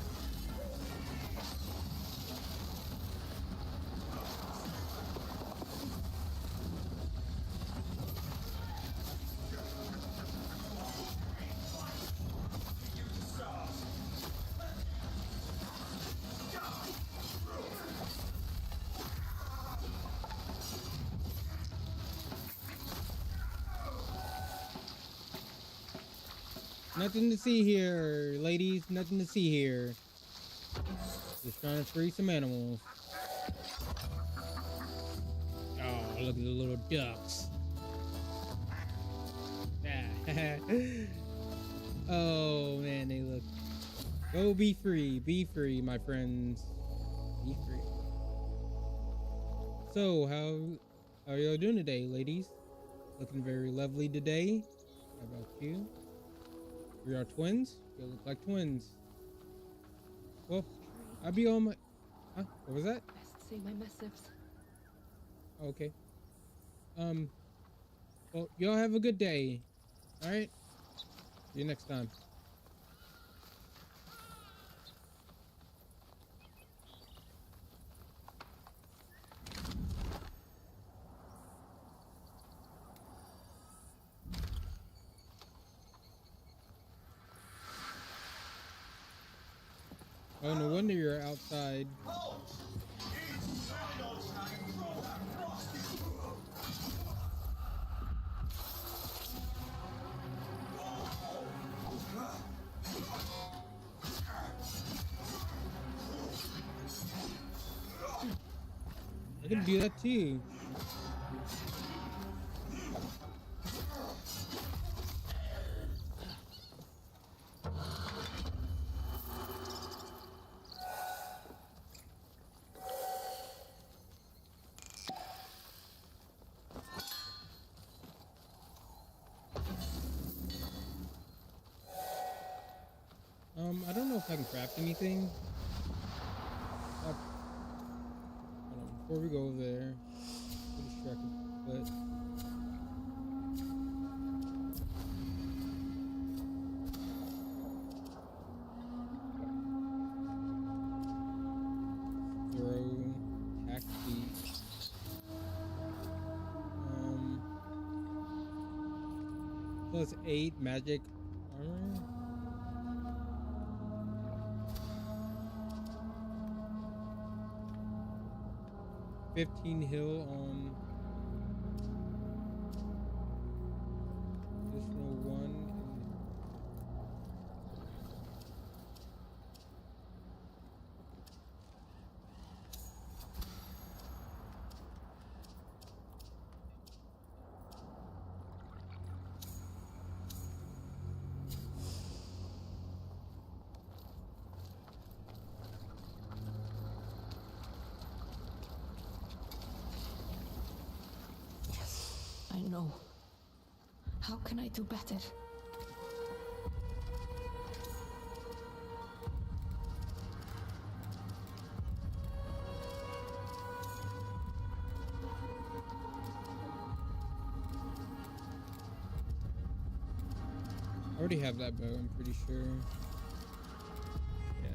Nothing to see here, ladies. Nothing to see here. Just trying to free some animals. Oh, look at the little ducks. Oh man, they look. Go be free, my friends. Be free. So, how are y'all doing today, ladies? Looking very lovely today. How about you? We are twins. You look like twins. Well, I'll be on my. Huh? What was that?
Best say my missives.
Okay. Well, y'all have a good day. All right. See you next time. Oh, no wonder you're outside. I can do that too. I don't know if I can craft anything. Hold on, before we go over there, get distracted. But throw, attack speed. Plus 8 magic armor. Heal on additional 1 and
I know. How can I do better?
I already have that bow, I'm pretty sure. Yeah.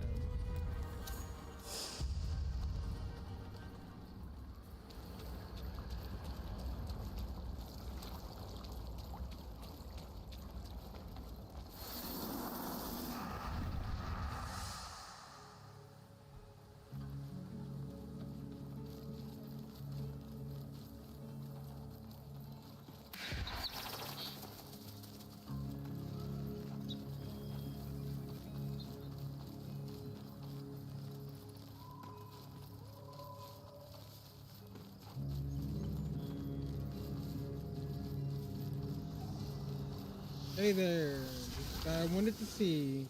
Hey there, this guy I wanted to see.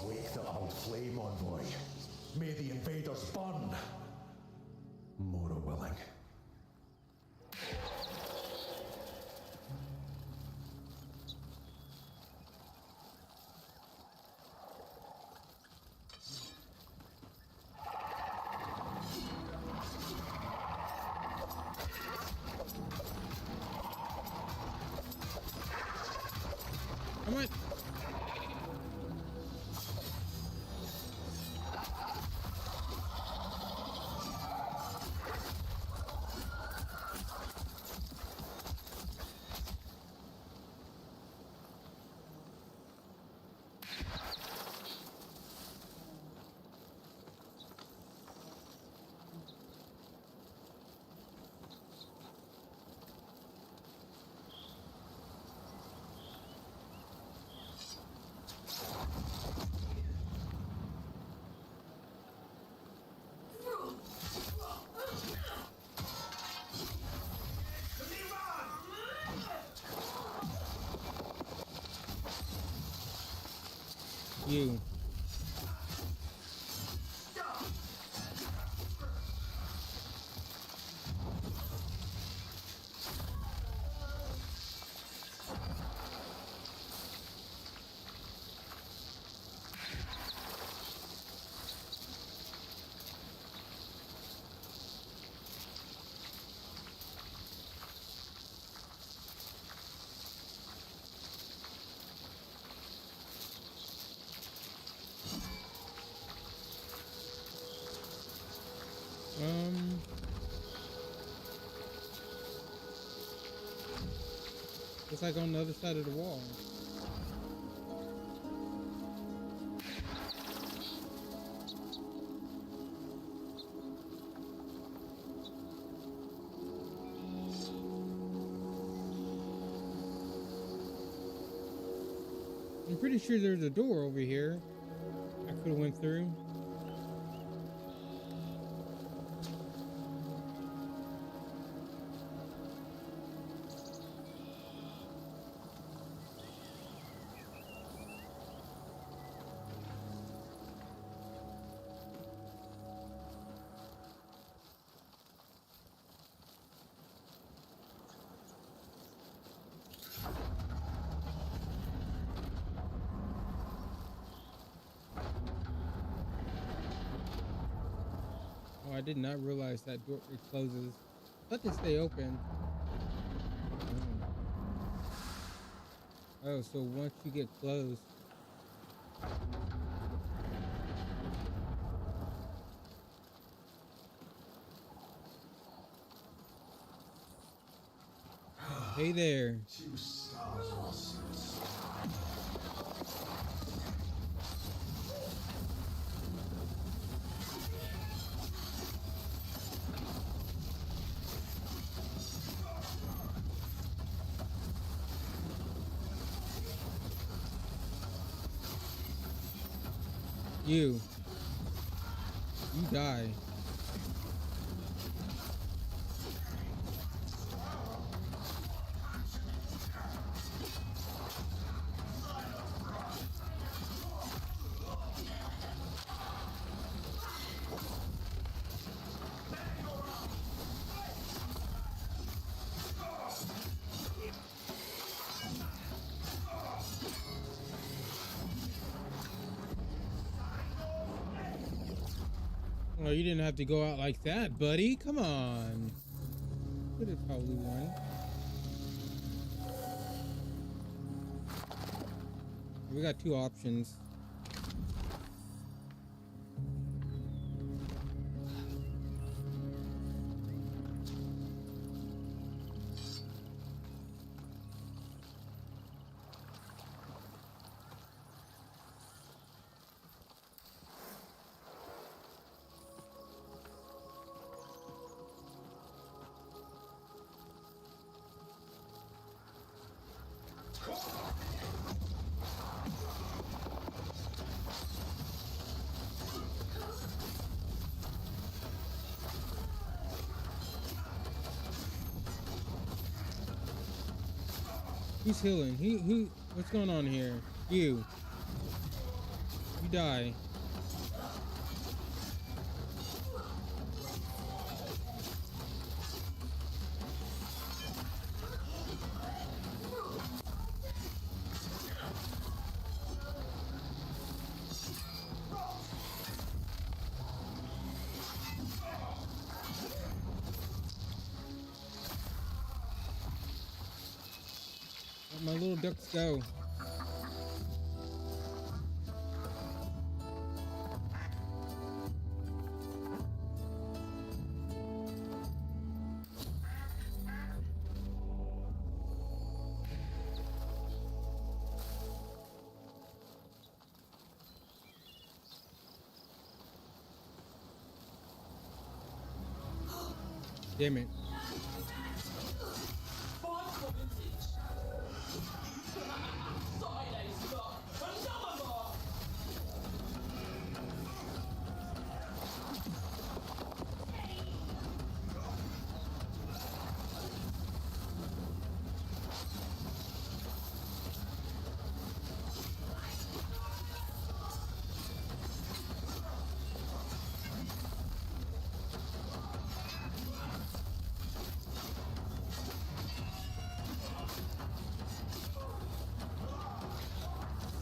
Wake the old flame, envoy. May the invaders burn. Mora willing.
Come on. You. It's like on the other side of the wall. I'm pretty sure there's a door over here I could have went through. Oh, I did not realize that door it closes. Let this stay open. Oh, so once you get close. Hey there. You die. Well, you didn't have to go out like that, buddy. Come on. Could have probably won. We got two options. Who's healing? Who? What's going on here? You die. Let my little ducks go. Damn it.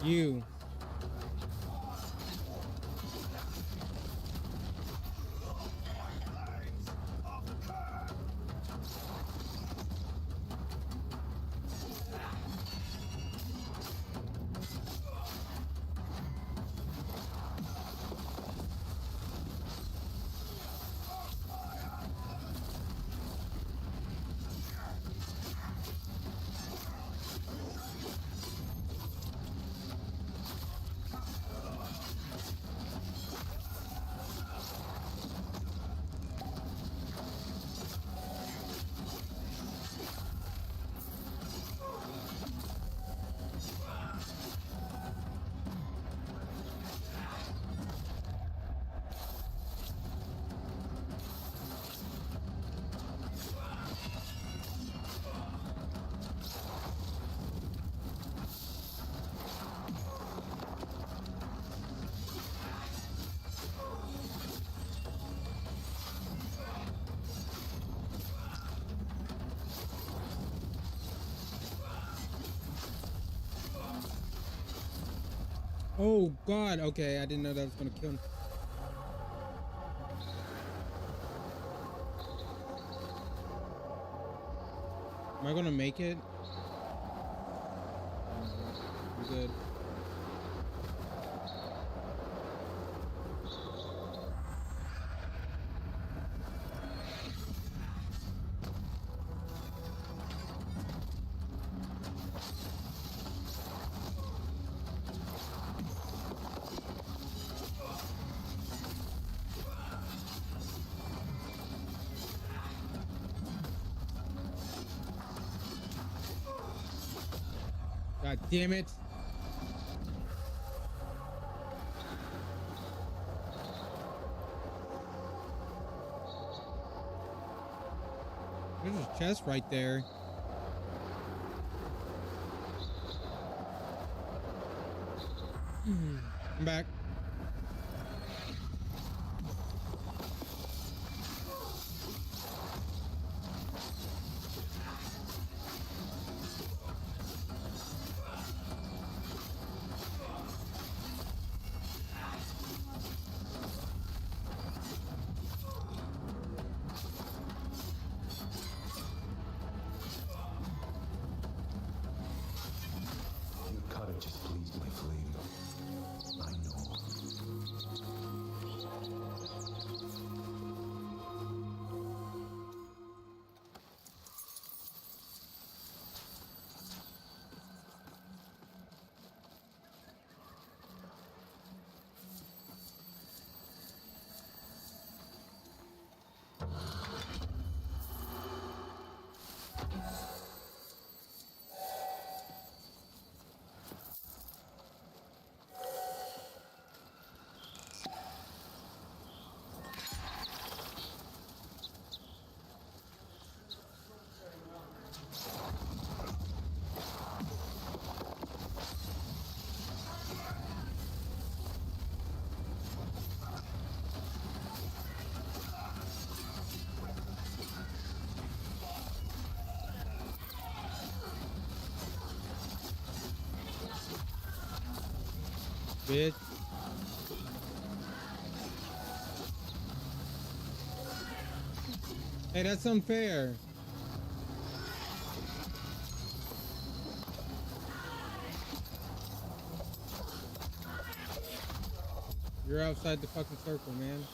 You. Oh God. Okay, I didn't know that was gonna kill him. Am I gonna make it? I'm good. God damn it. There's a chest right there. I'm back. bitch. Hey, that's unfair. You're outside the fucking circle, man.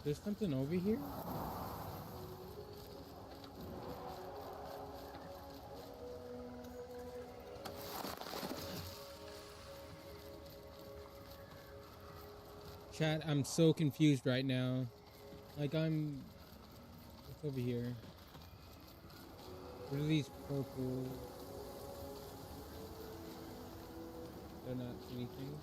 There's something over here? Chat, I'm so confused right now. Like, what's over here? What are these purple? They're not anything.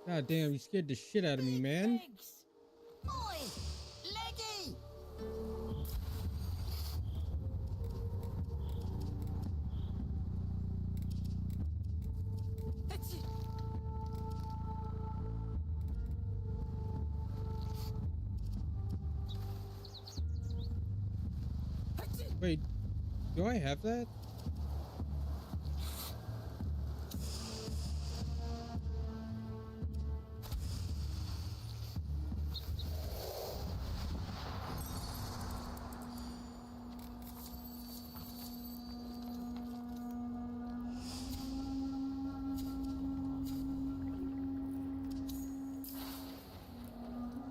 God damn, you scared the shit out of me, man.
Oi, leggy!
Wait, do I have that?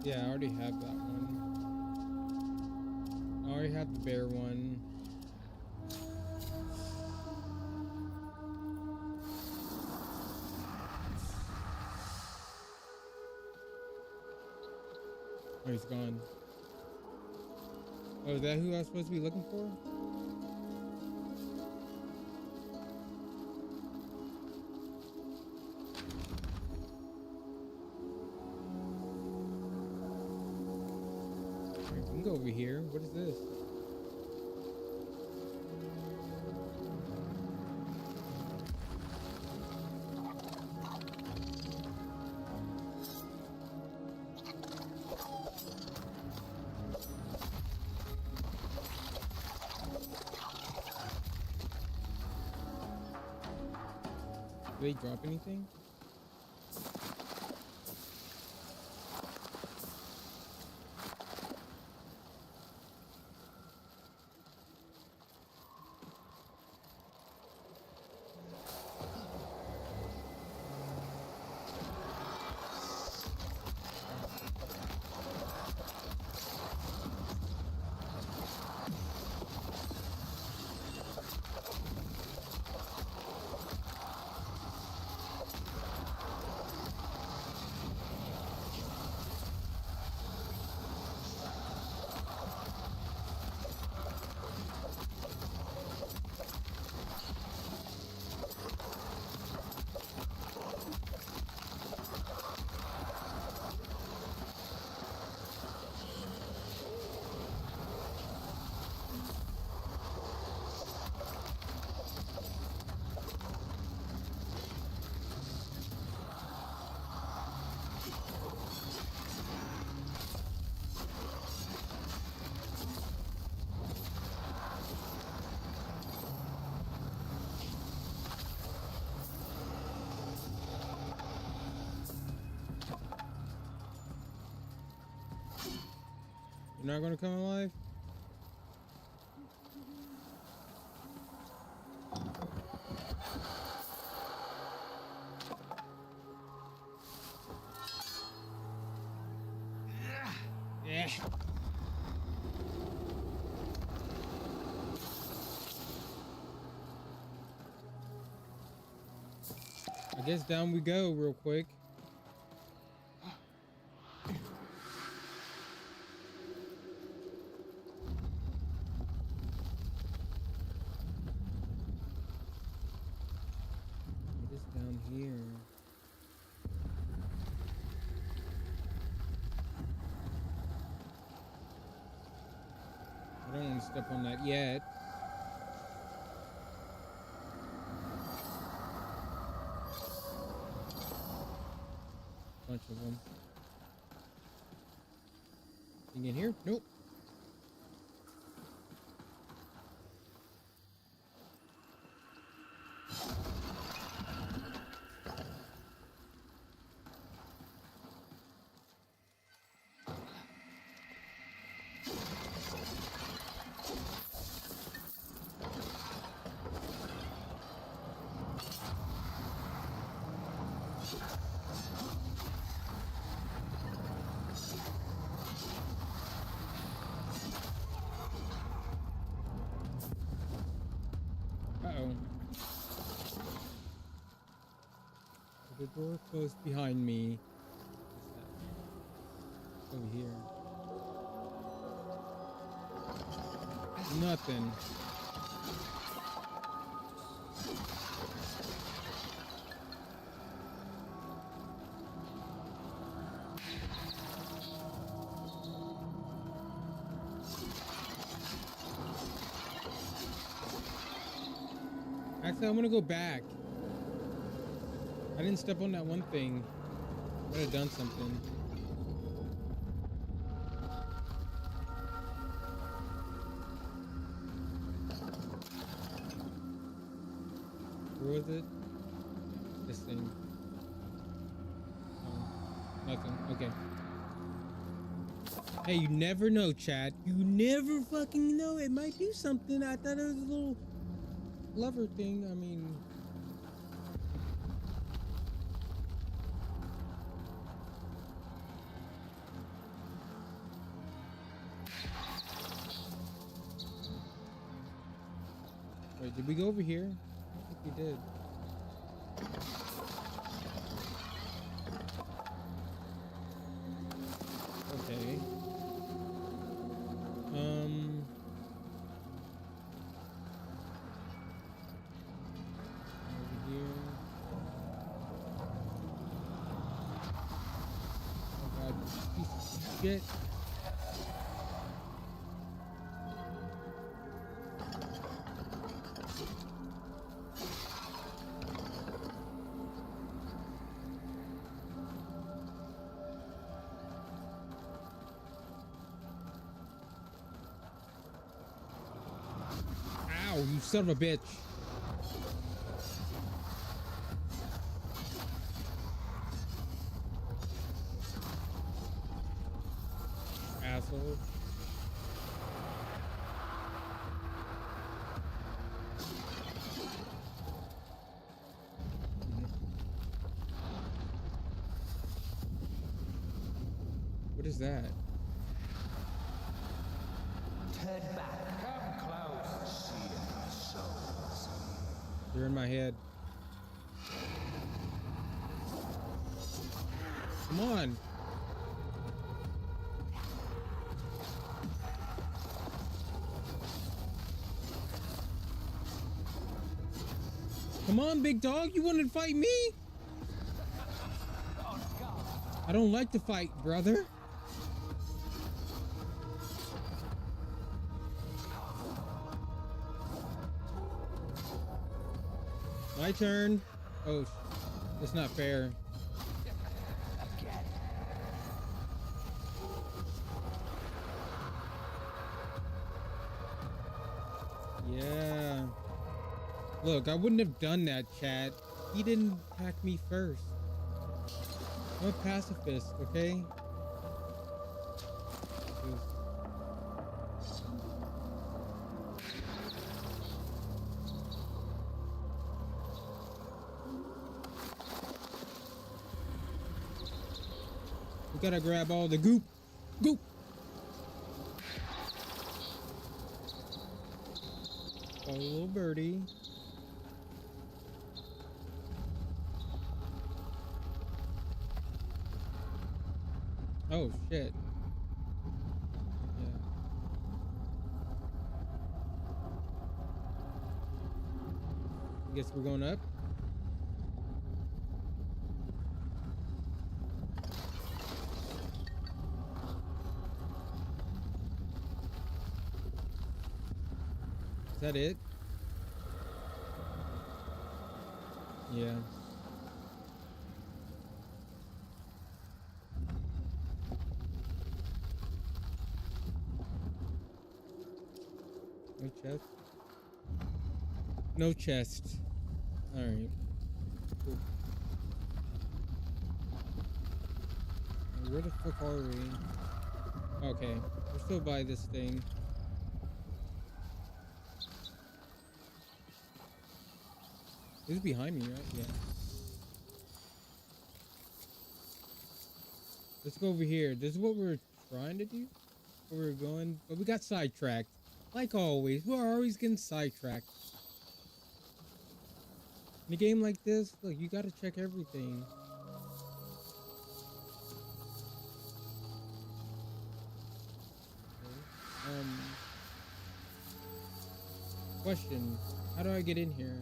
Yeah, I already have that one. I already have the bear one. Oh, he's gone. Oh, is that who I was supposed to be looking for? I can go over here. What is this? Do they drop anything? You're not gonna come alive? Yeah. I guess down we go real quick. What is down here? I don't want to step on that yet. Bunch of them. You get here? Nope. Uh-oh. The door closed behind me. What's that? Over here. Nothing. Actually, I'm gonna go back. I didn't step on that one thing. I would have done something. Where was it? This thing. Oh, nothing. Okay. Hey, you never know, chat. You never fucking know. It might do something. I thought it was a little lover thing. I mean, wait, did we go over here? I think we did. Okay. Over here. Oh god, piece of shit. Ow, you son of a bitch. Asshole. What is that?
Turn back. Come close. See our souls.
They're in my head. Come on. Come on, big dog. You want to fight me? I don't like to fight, brother. My turn. Oh, it's not fair. Yeah. Look, I wouldn't have done that, chat. He didn't attack me first. I'm a pacifist, okay? gotta grab all the goop. Goop. Oh, little birdie. Oh shit. Yeah. Guess we're going up. Is that it? Yeah. No chest. No chest. All right. Cool. Where the fuck are we? Okay, we're still by this thing. This is behind me, right? Yeah. Let's go over here. This is what we're trying to do. Where we're going, but we got sidetracked. Like always, we're always getting sidetracked. In a game like this, look, you gotta check everything. Okay. Question: how do I get in here?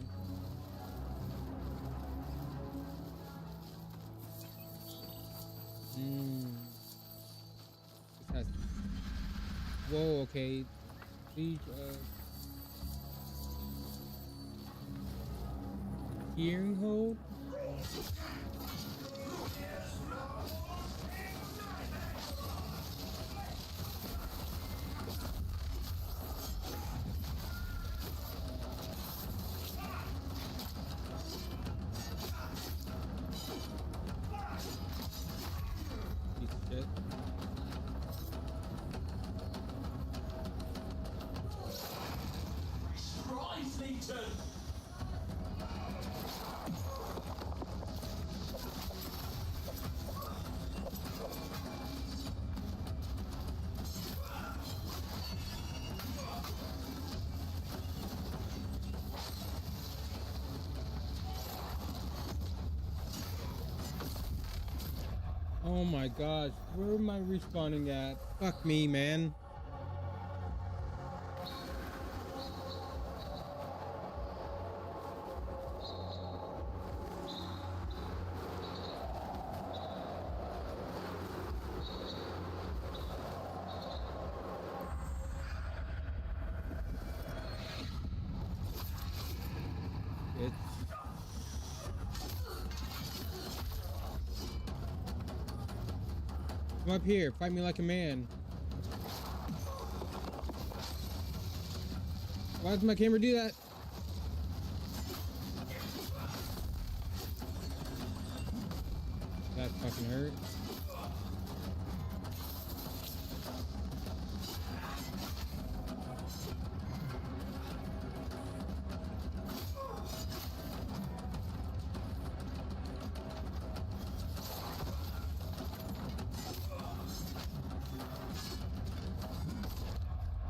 This has. Whoa. Okay. Siege of hearing hold. Piece of shit. Oh my gosh, where am I respawning at? Fuck me, man. Bitch. Come up here, fight me like a man. Why does my camera do that? That fucking hurt.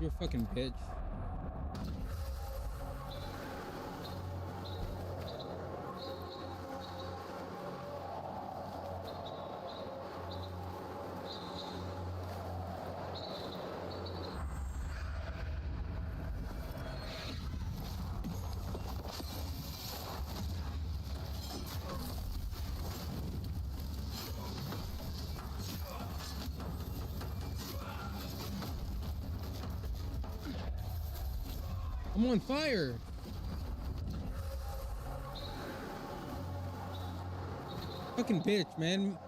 You're a fucking bitch. I'm on fire. Fucking bitch, man.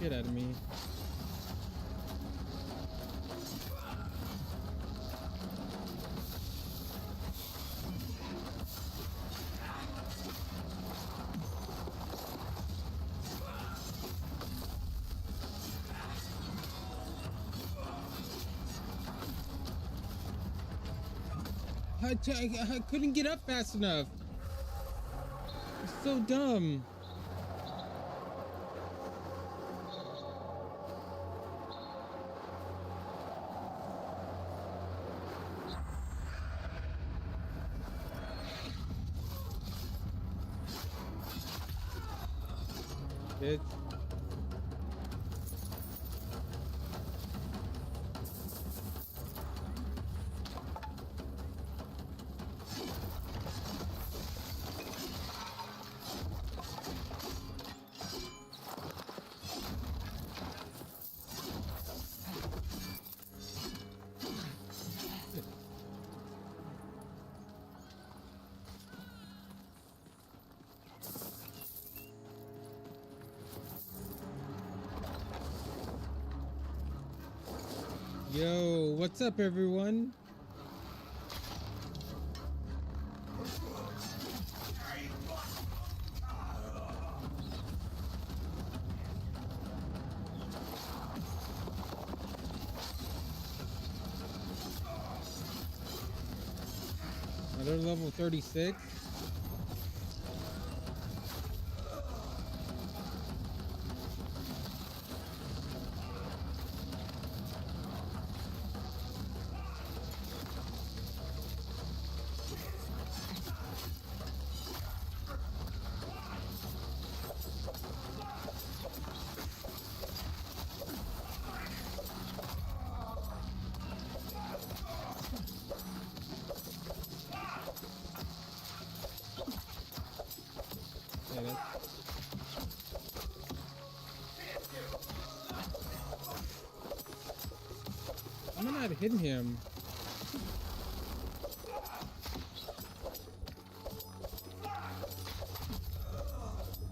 shit out of me. I couldn't get up fast enough. It's so dumb. Bitch. Yo, what's up, everyone? Another level 36. I'm not hitting him.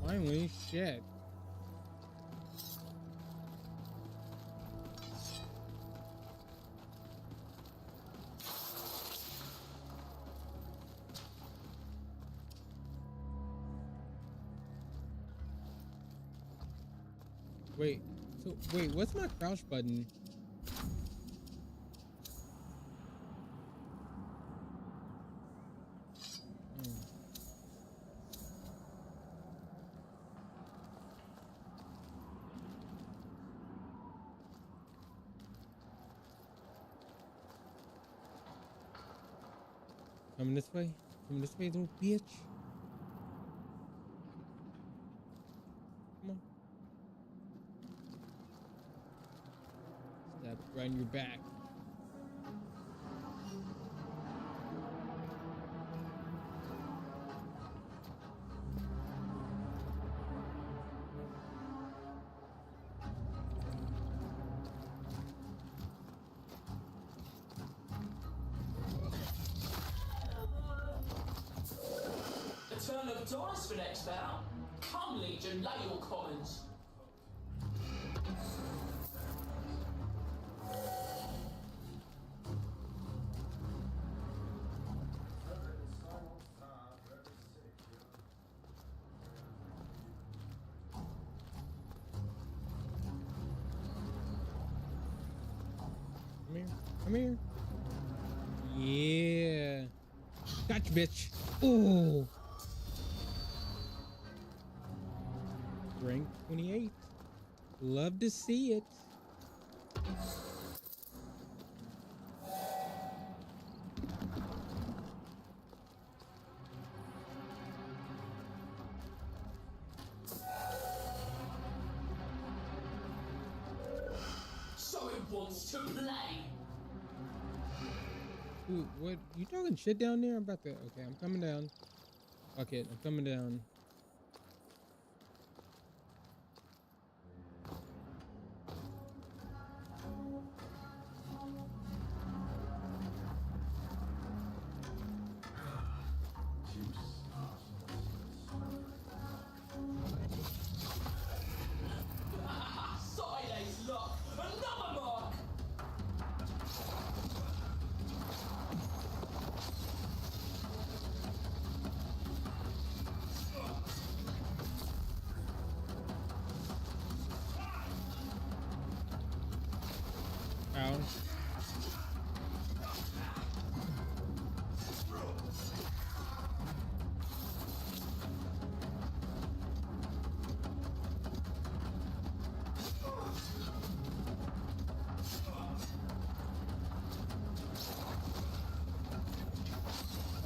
Finally, shit. Wait, what's my crouch button? Coming this way. Coming this way, little bitch. Come on. Stab it right in your back.
Turn of dice for next bout. Come, Legion, lay your commons.
Come here. Come here. Yeah. Gotcha, bitch. Ooh. Rank 28. Love to see it.
So it wants to play.
Dude, what? You talking shit down there? I'm about to. Okay, I'm coming down. Fuck it. I'm coming down.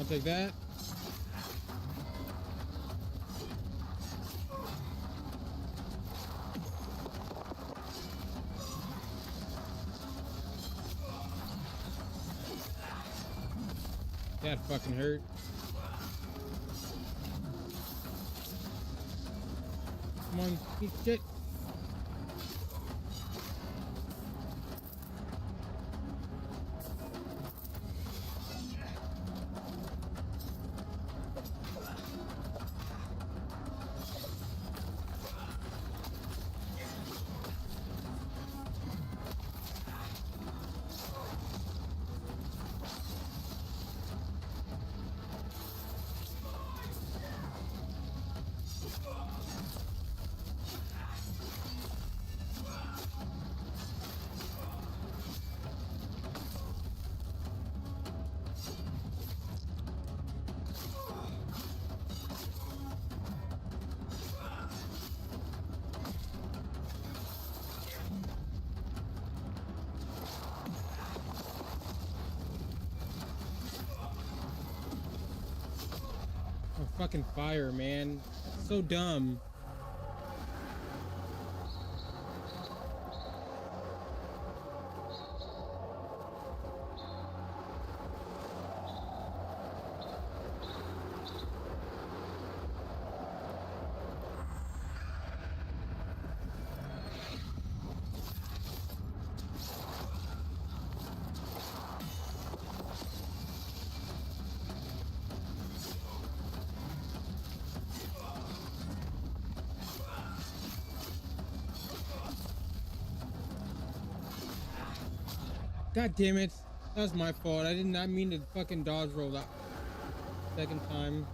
I'll take that. That fucking hurt. Come on, eat shit. Oh, fucking fire, man. So dumb. God damn it. That was my fault. I did not mean to fucking dodge roll that second time.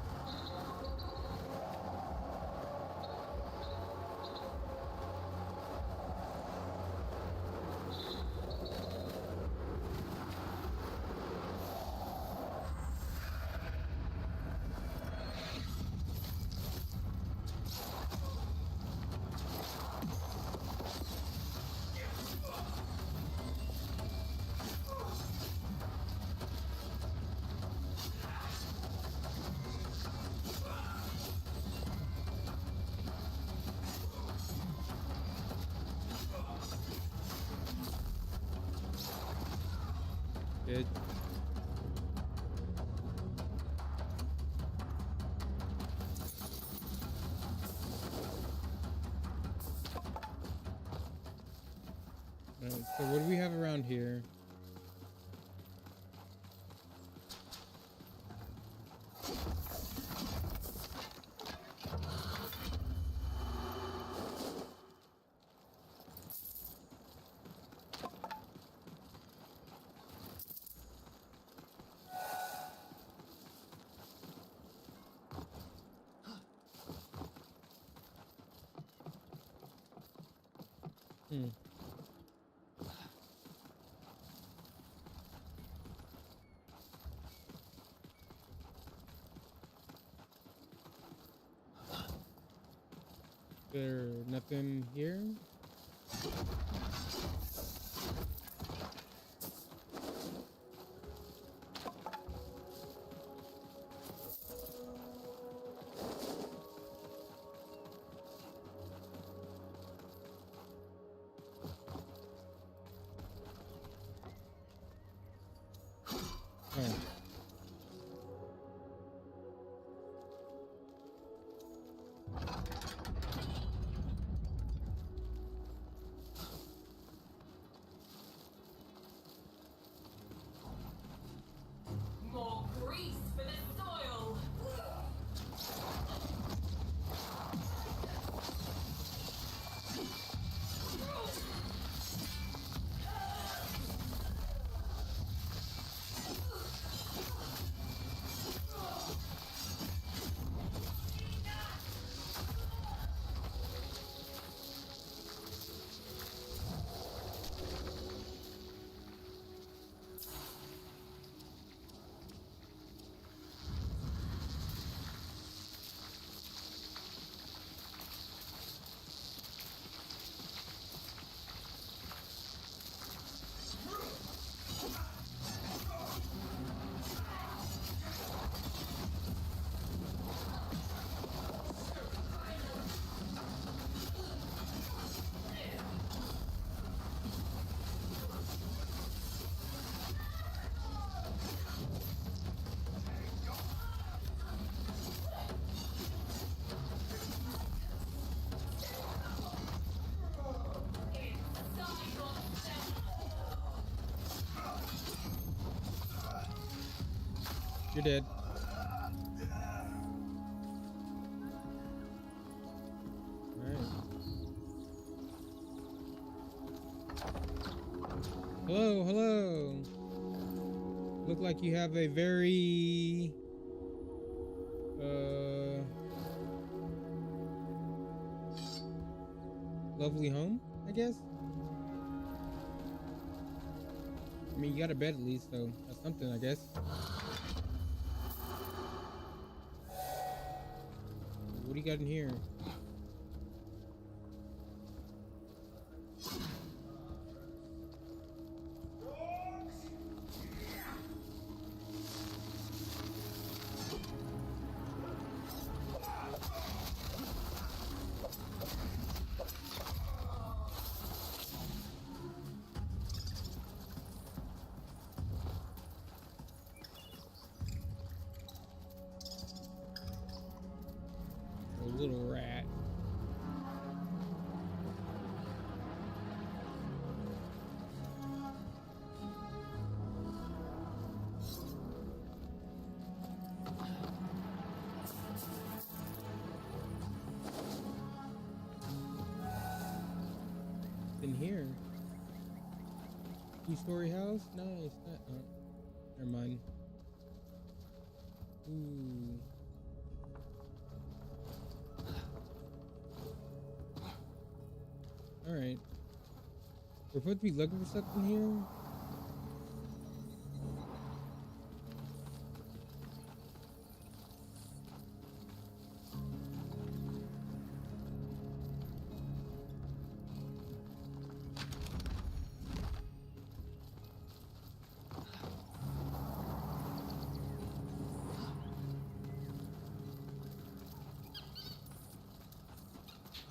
Good. Alright, so what do we have around here? Hmm. There nothing here? Oh.
More grease for the soil.
You're dead. Alright. Hello, hello. Look like you have a very lovely home, I guess. I mean, you got a bed at least, so that's something, I guess. What do you got in here? A little rat. In here. 2-story house? Nice. Never mind. Ooh. Alright. We're supposed to be looking for stuff in here?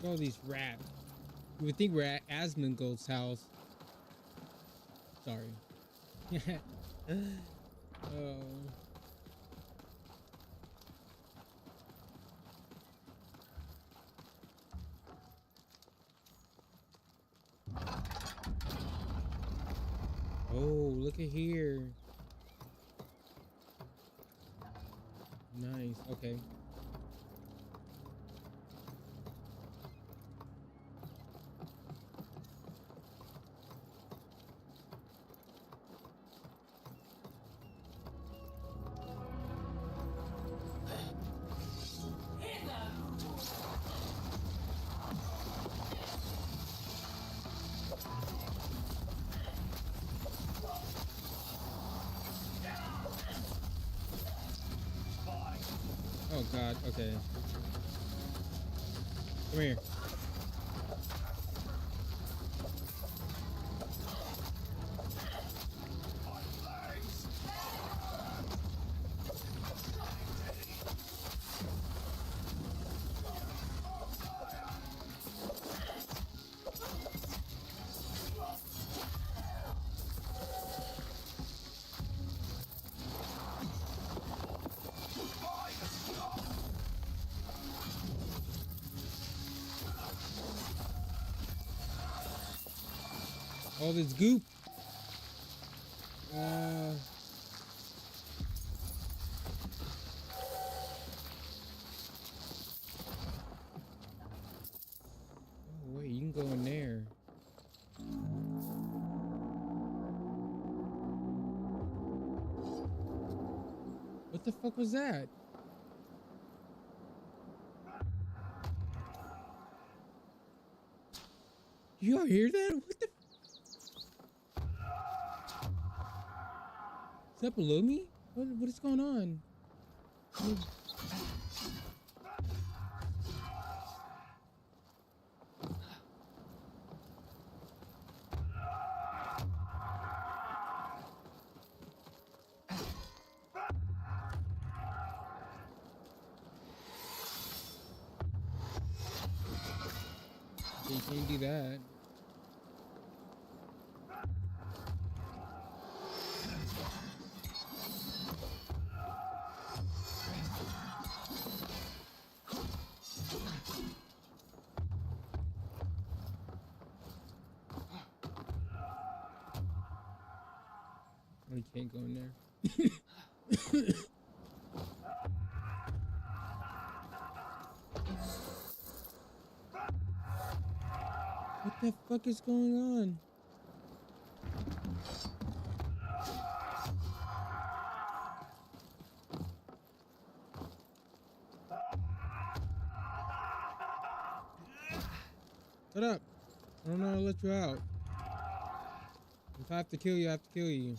All these rats. You would think we're at Asmongold's house. Sorry. Oh. Oh, look at here. Nice. Okay. Oh God. Okay. Come here. All this goop. Oh wait, you can go in there. What the fuck was that? You all hear that? What the? Is that below me? What is going on? You can't do that. Oh, you can't go in there. the fuck is going on? Shut up. I don't know how to let you out. If I have to kill you, I have to kill you.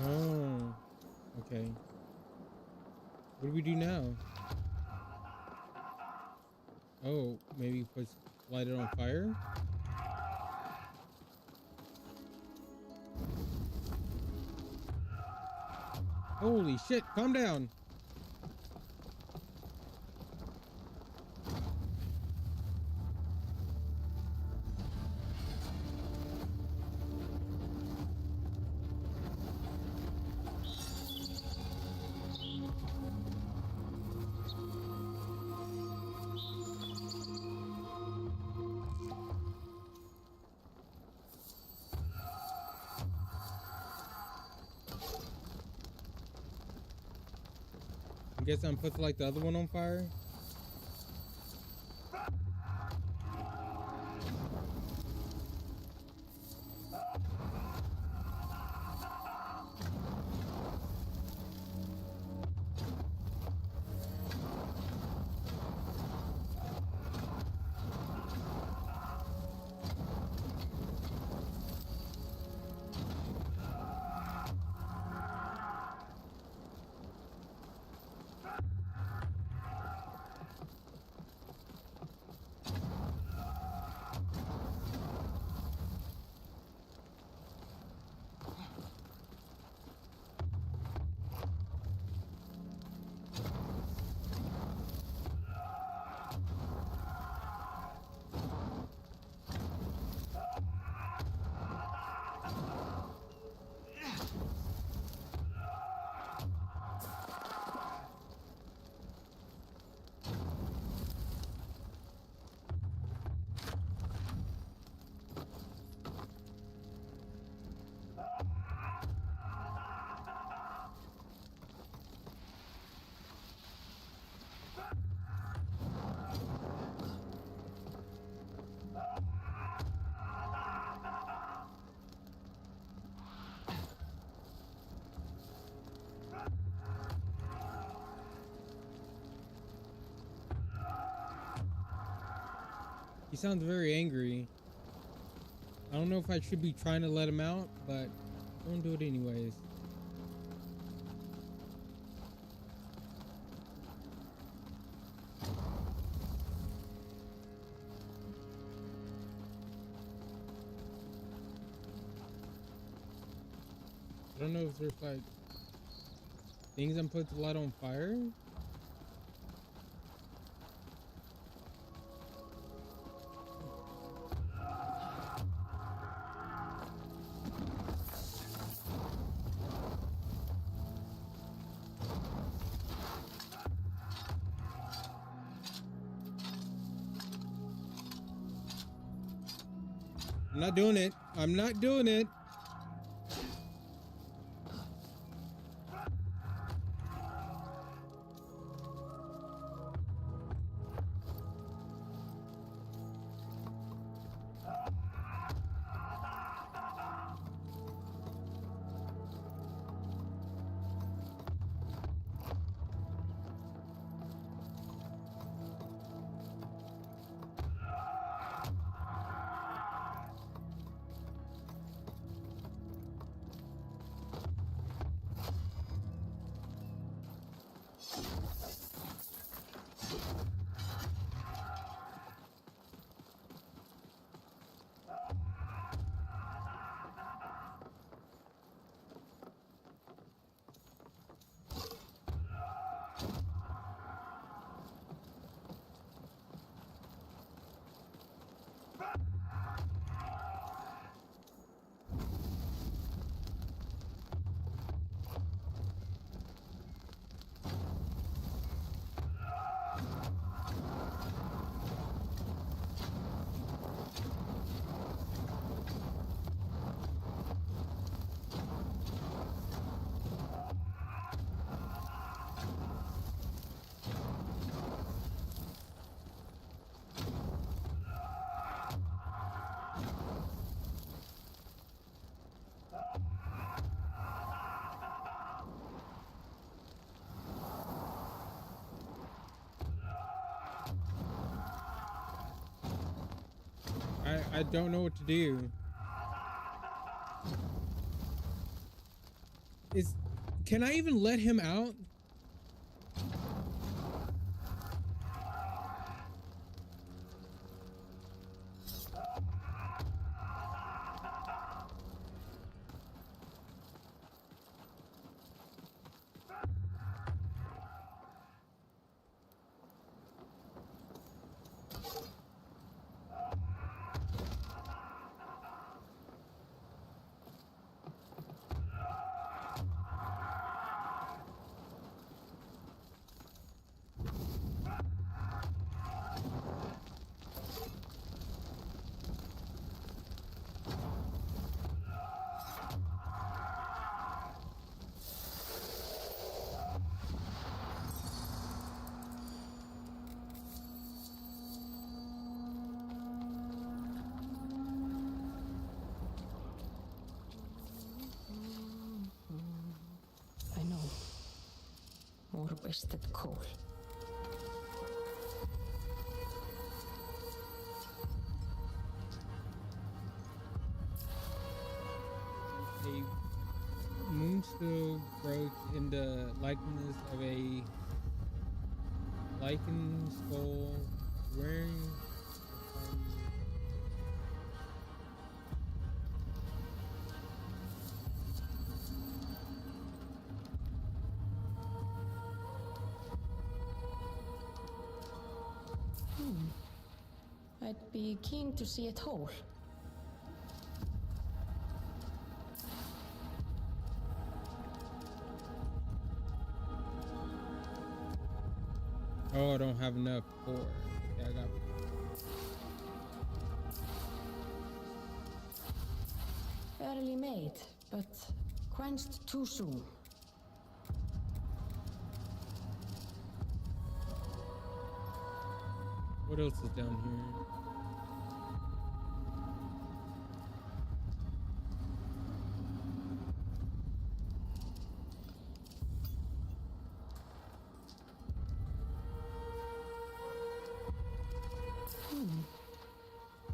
Oh, okay. What do we do now? Oh, maybe light it on fire? Holy shit, calm down. I guess I'm supposed to light the other one on fire. He sounds very angry. I don't know if I should be trying to let him out, but don't do it anyways. I don't know if there's like things I'm supposed to light on fire. I'm not doing it. I'm not doing it. I don't know what to do. Can I even let him out?
I know. More wasted coal.
A moonstone growth in the likeness of a lichen skull wearing
I'd be keen to see it whole.
Oh, I don't have enough for it. Okay, I got
Fairly made, but quenched too soon.
what else is down here?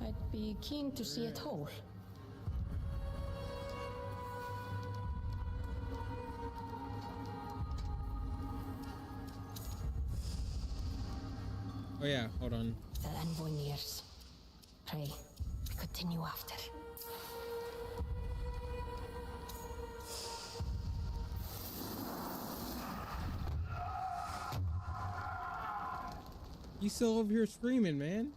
I'd be keen to see it whole.
Oh yeah, hold on.
The envoy nears. Pray, we continue after.
You still over here screaming, man?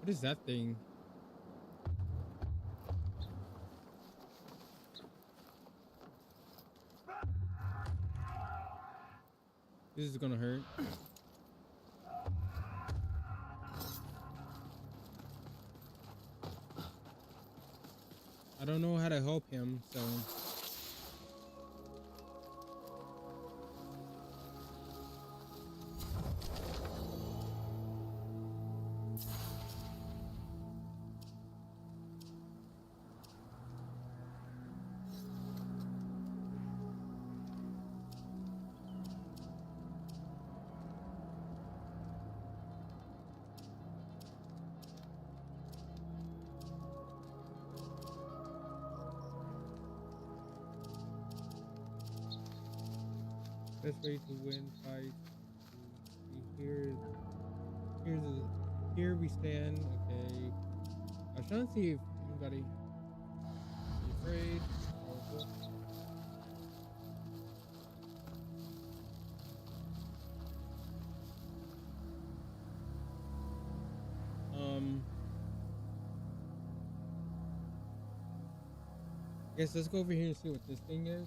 What is that thing? This is gonna hurt. I don't know how to help him, so. Best way to win fights. Here we stand. Okay. I was trying to see if anybody is afraid. I guess let's go over here and see what this thing is.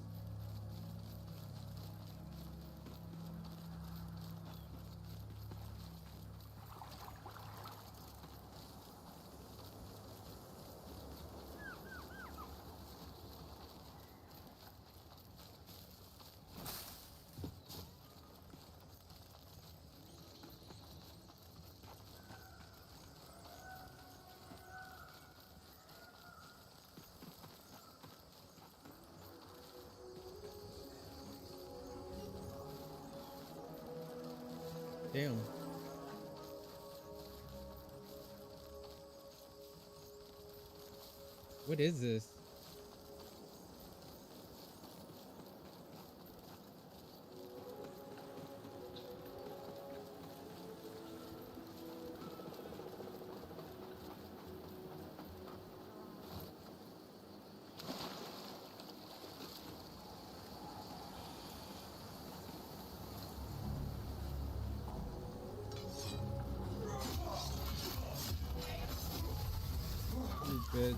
Damn. What is this? You bitch.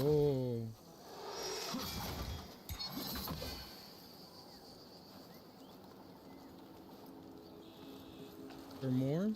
Oh. For more?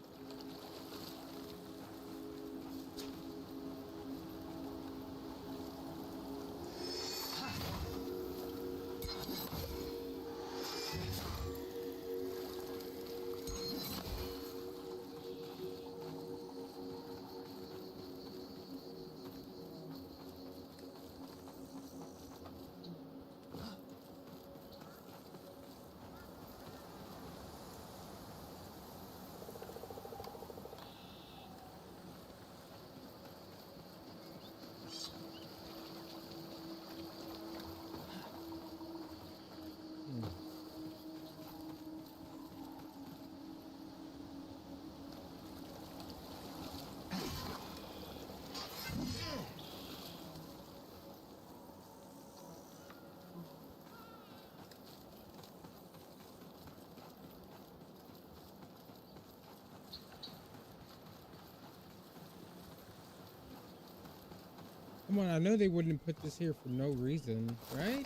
Come on, I know they wouldn't put this here for no reason, right?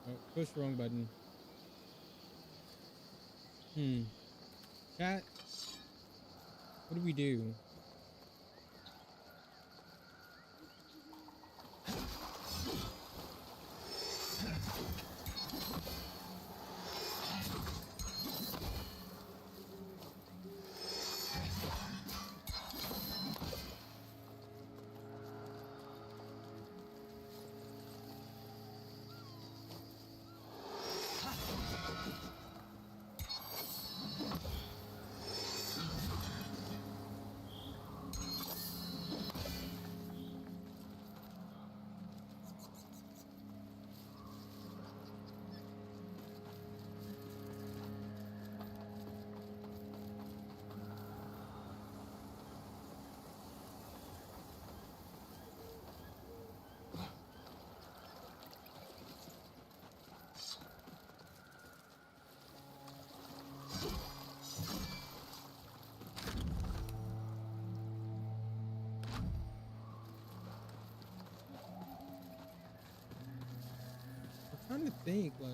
Oh, push wrong button. Chat, what do we do? I'm trying to think, like,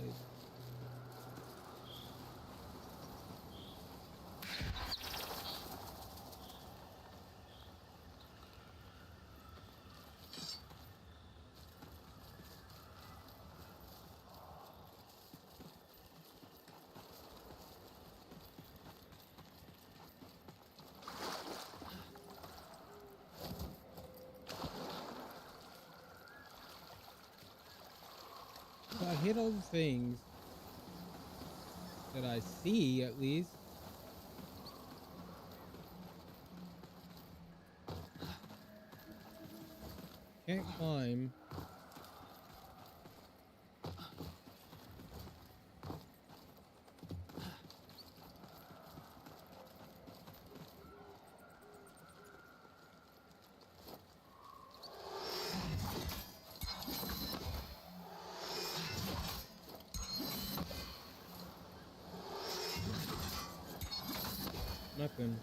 hit all the things that I see, at least. Can't climb. Nothing.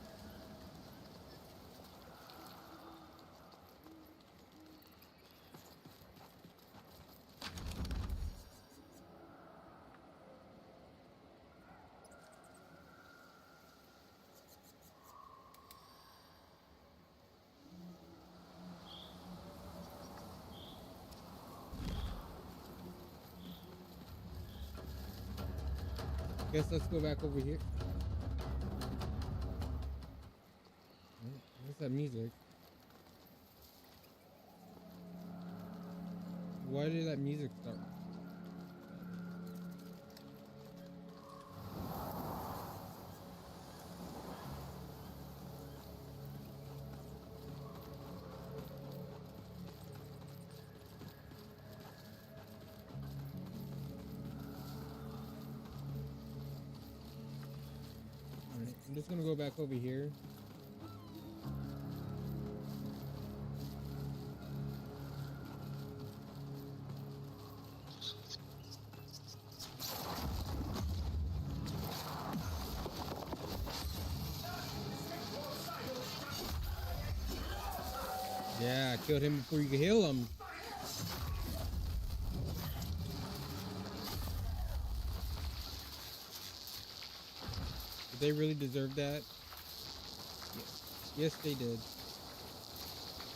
Guess let's go back over here. What's that music? Why did that music start? Alright, I'm just gonna go back over here. Yeah, I killed him before you could heal him. Did they really deserve that? Yes, they did.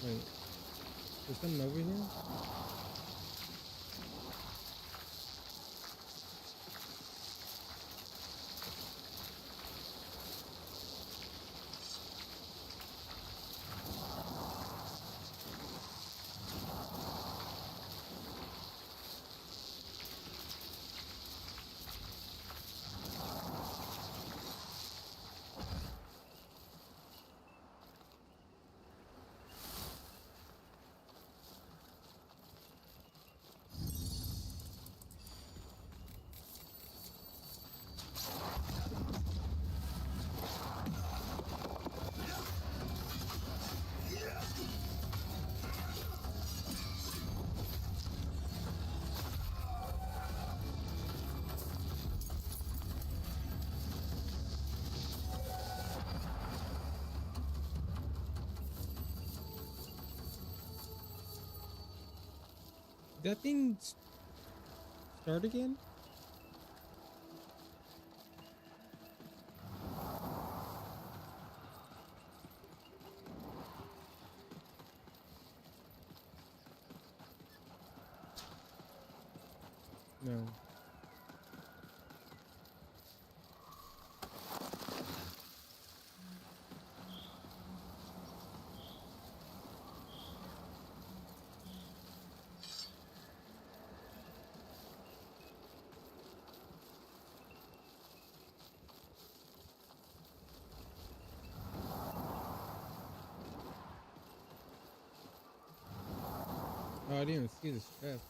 Wait, there's something over here? Did that thing start again? No. Oh, I didn't even see this chest.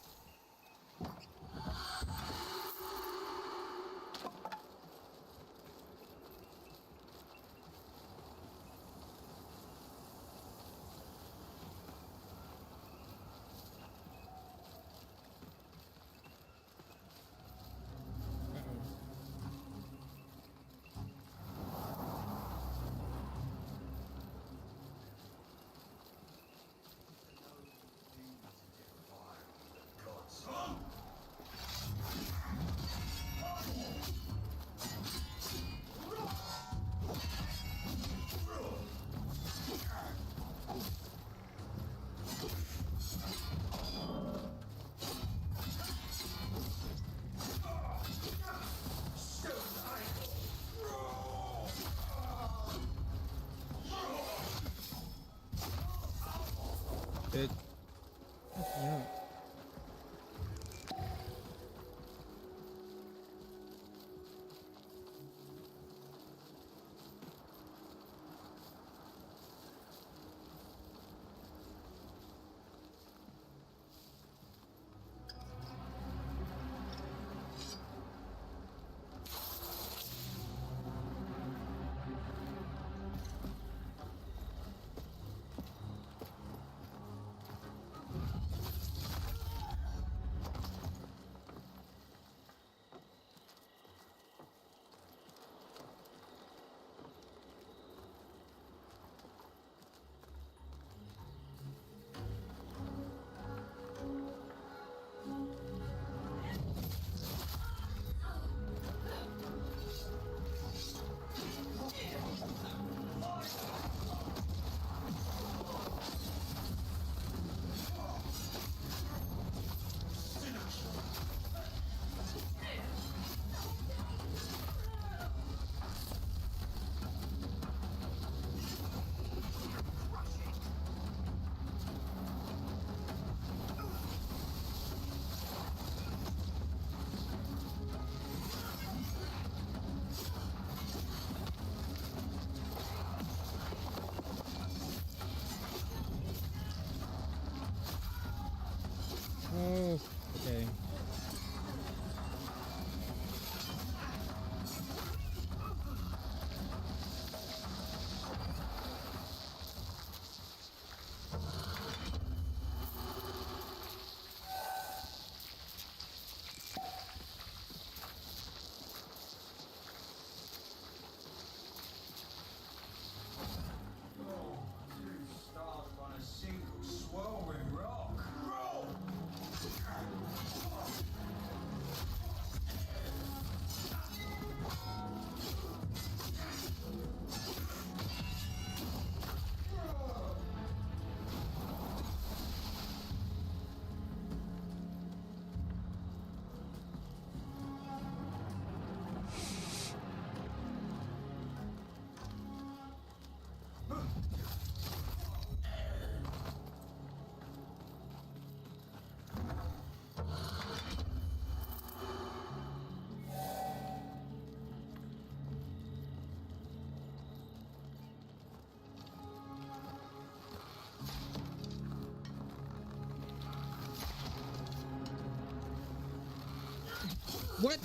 What?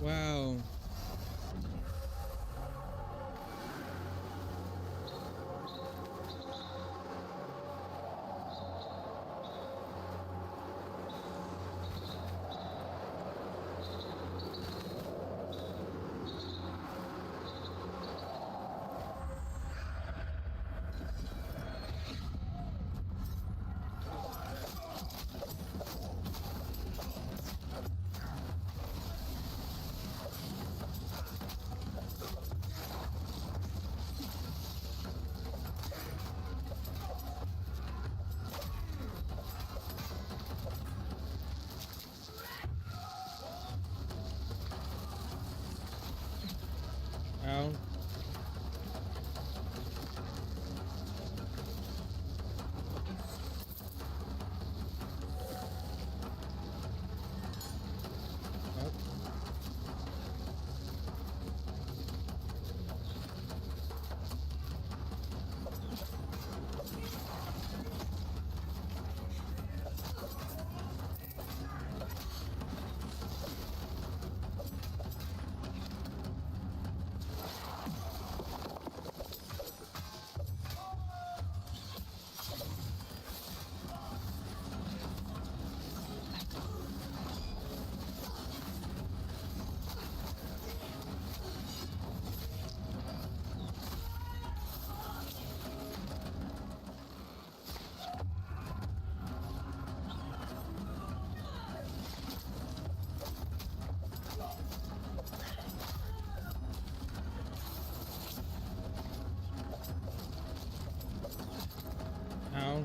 Wow. Ow. Up. Ow.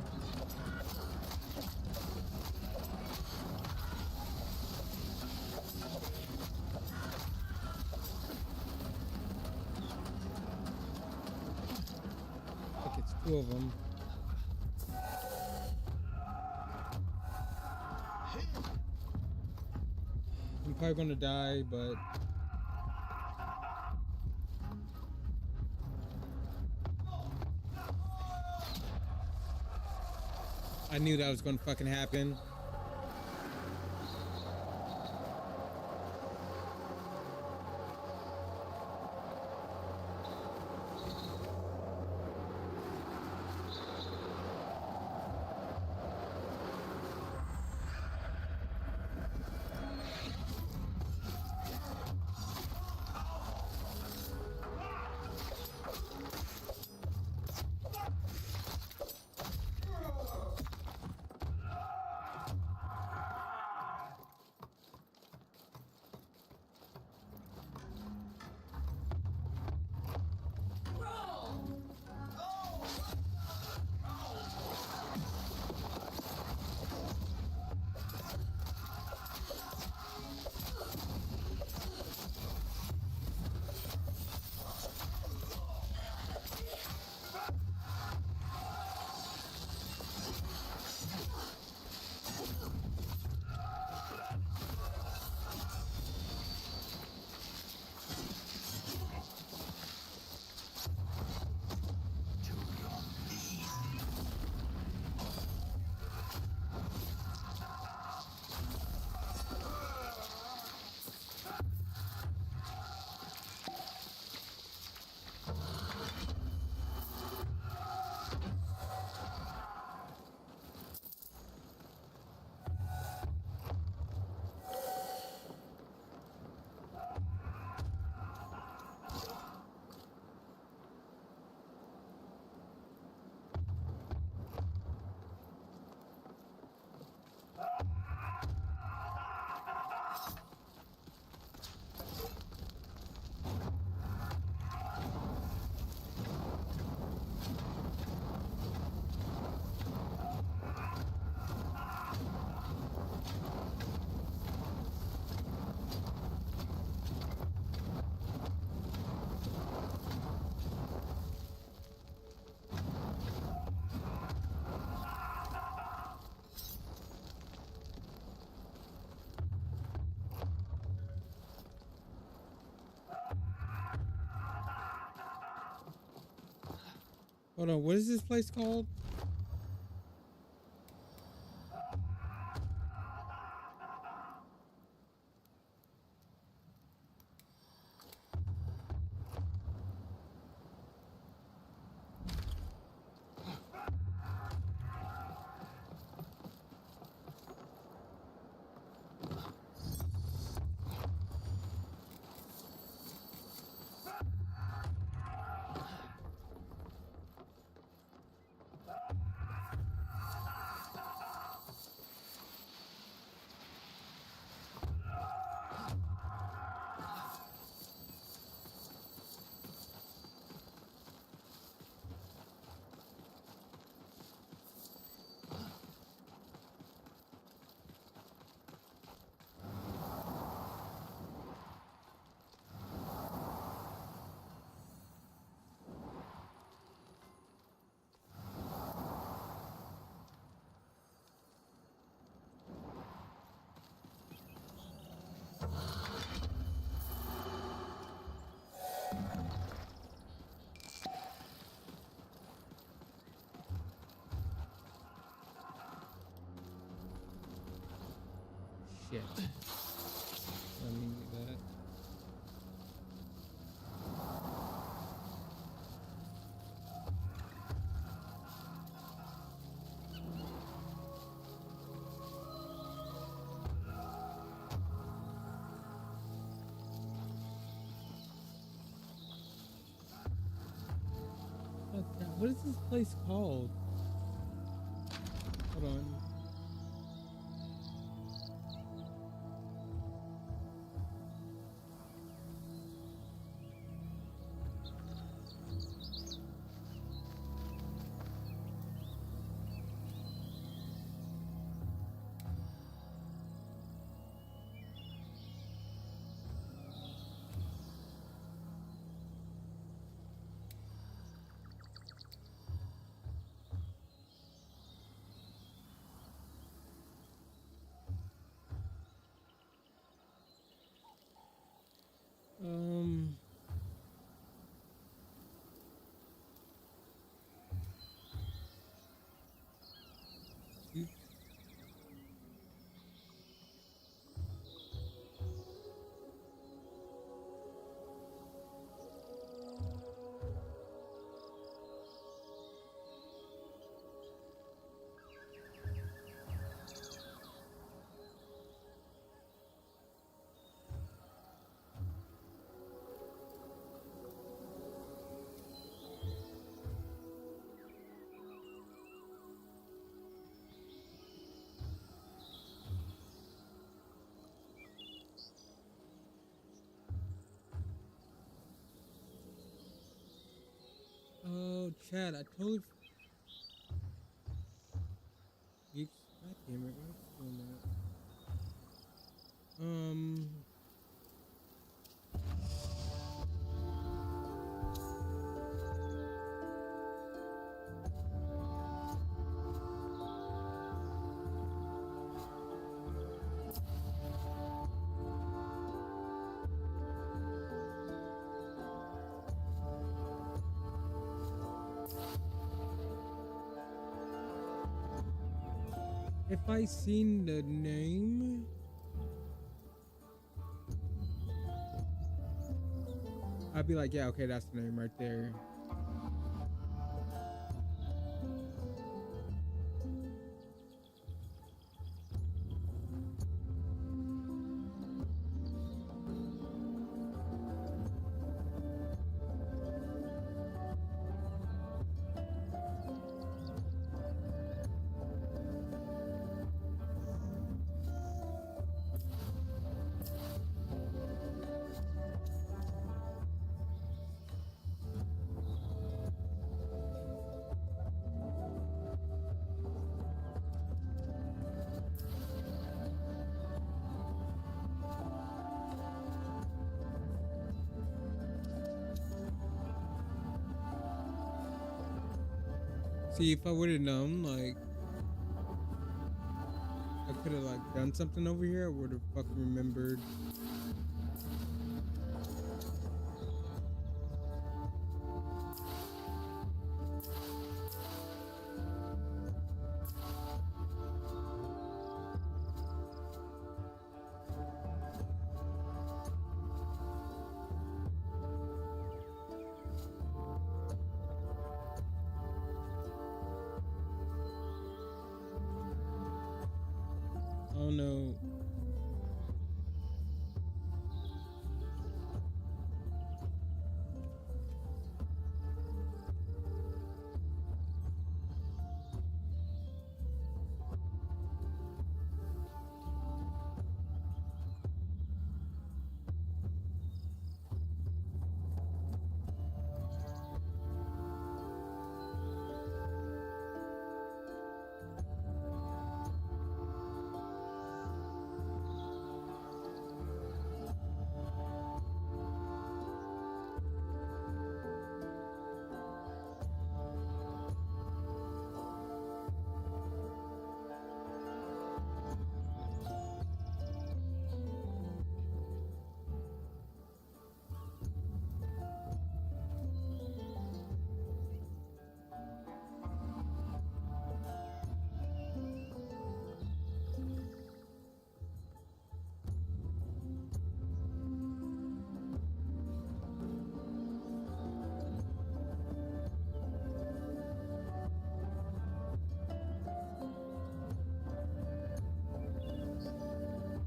I think it's two of them. I'm probably gonna die, but I knew that was gonna fucking happen. Hold on, what is this place called? Shit. Let me get that. What is this place called? Hold on. You- Oh, Chad, I totally. Oops, God damn it, why is it doing that? If I seen the name, I'd be like, yeah, okay, that's the name right there. See, if I would have known, like, I could have, like, done something over here, I would have fucking remembered. don't know.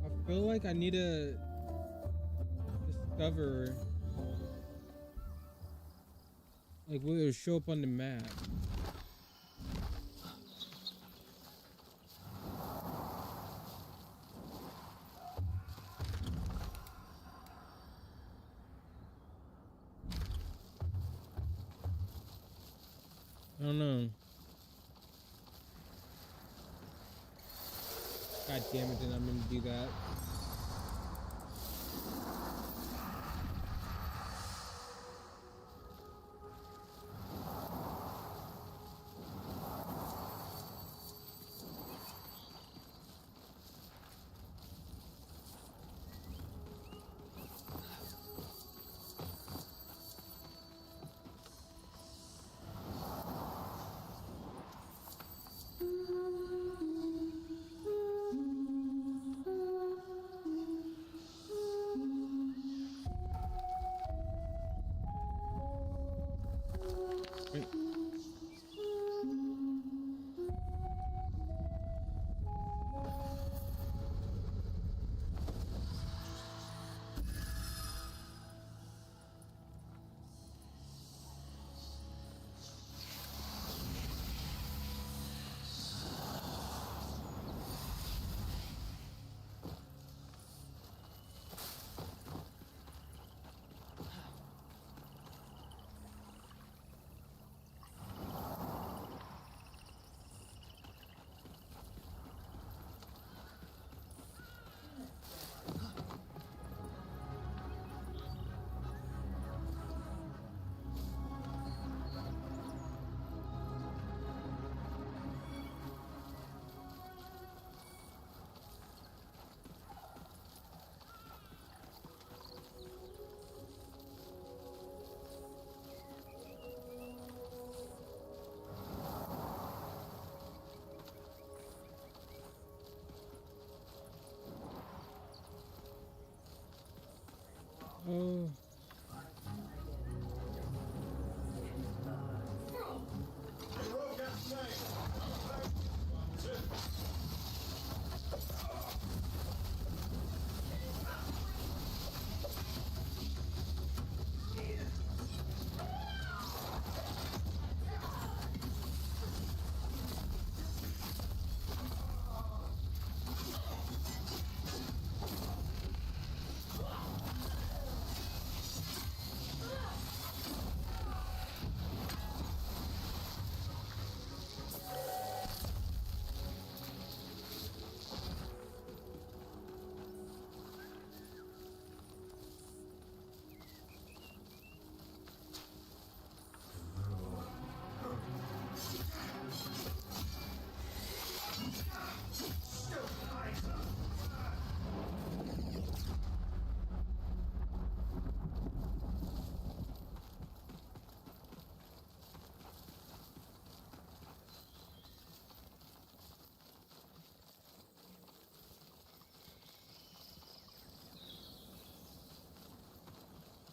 I feel like I need to discover like will it show up on the map. I don't know. God damn it, then I'm gonna do that. Wait. Oh.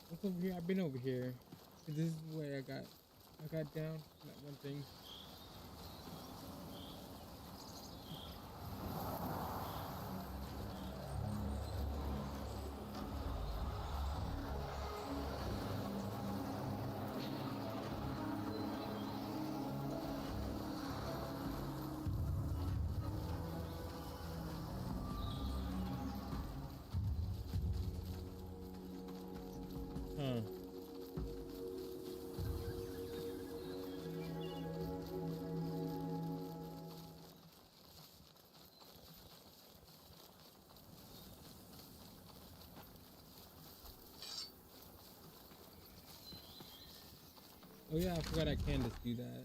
What's over here? I've been over here. This is where I got down that one thing. Oh yeah, I forgot I can just do that.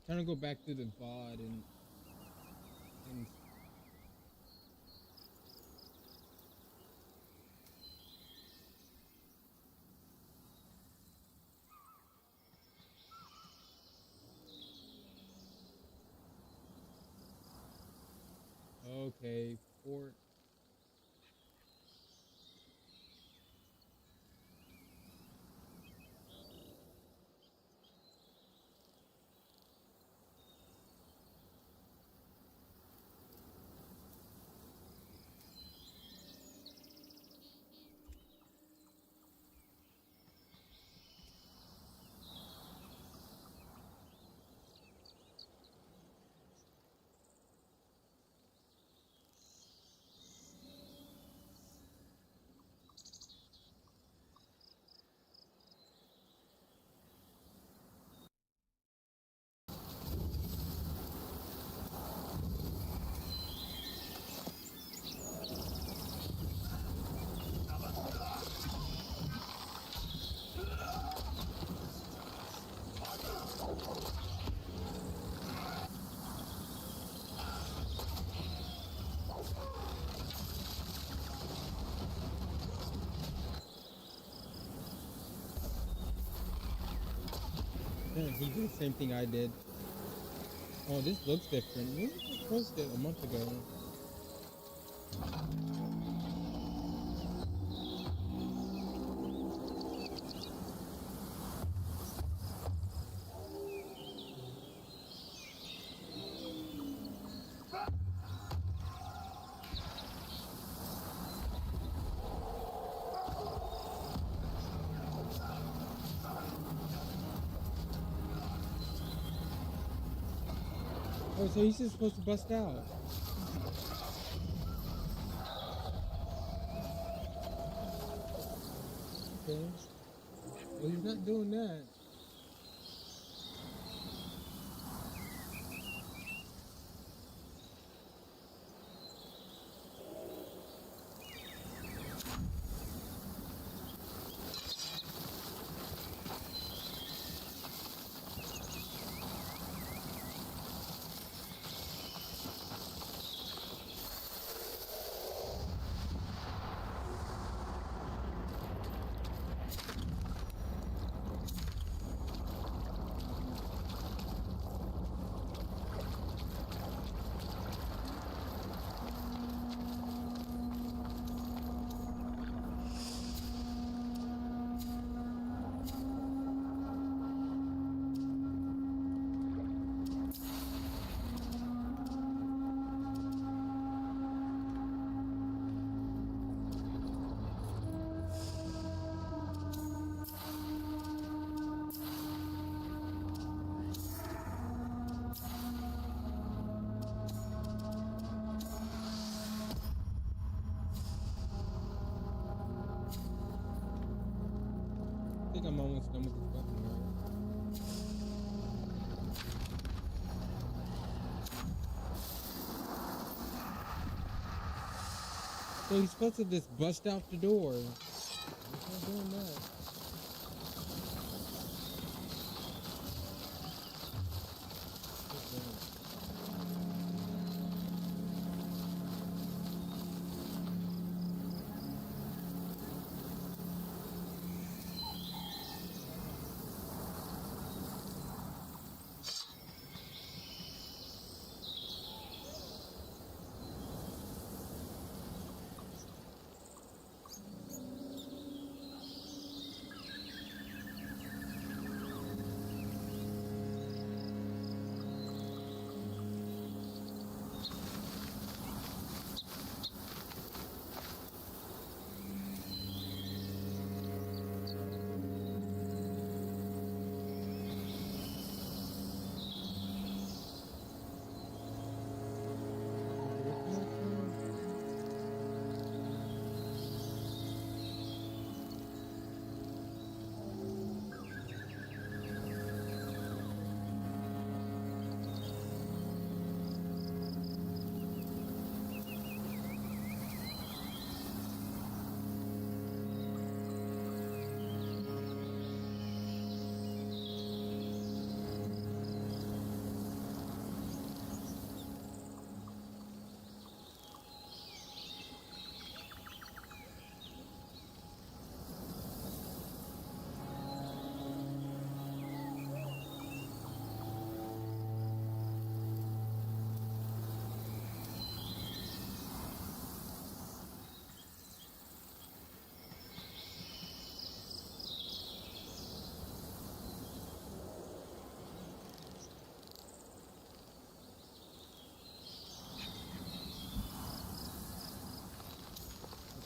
I'm trying to go back to the VOD and okay, port. He did the same thing I did. Oh, this looks different. When was this posted? A month ago. Oh, so he's just supposed to bust out. Okay. Well, he's not doing that. I think I'm almost done with this weapon, right? So he's supposed to just bust out the door. He's not doing that.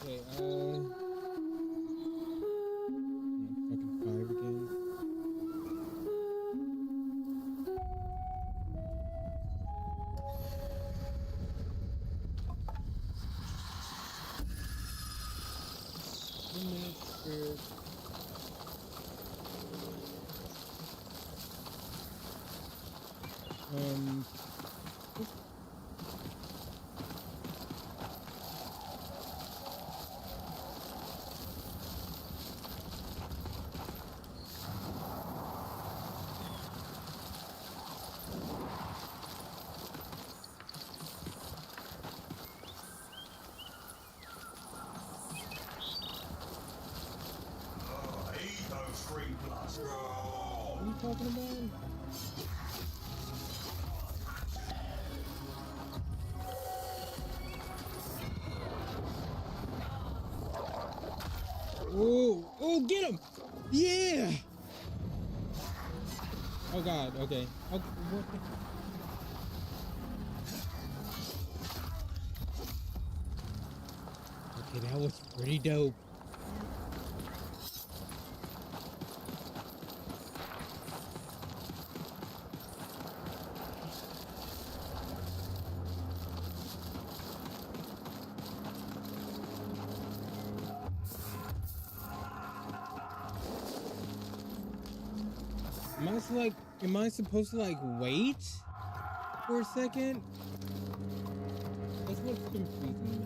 Okay, fucking 5 again. Spirit. What are you talking about? Oh, oh, get him! Yeah! Oh God, okay. Okay, what the? Okay, that was pretty dope. Am I supposed to like wait for a second? That's what's confusing me.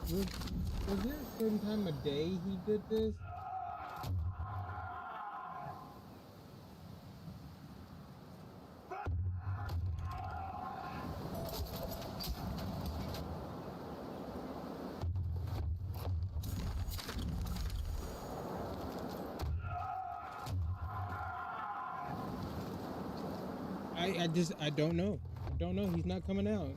Was there a certain time of day he did this? I don't know. I don't know. He's not coming out.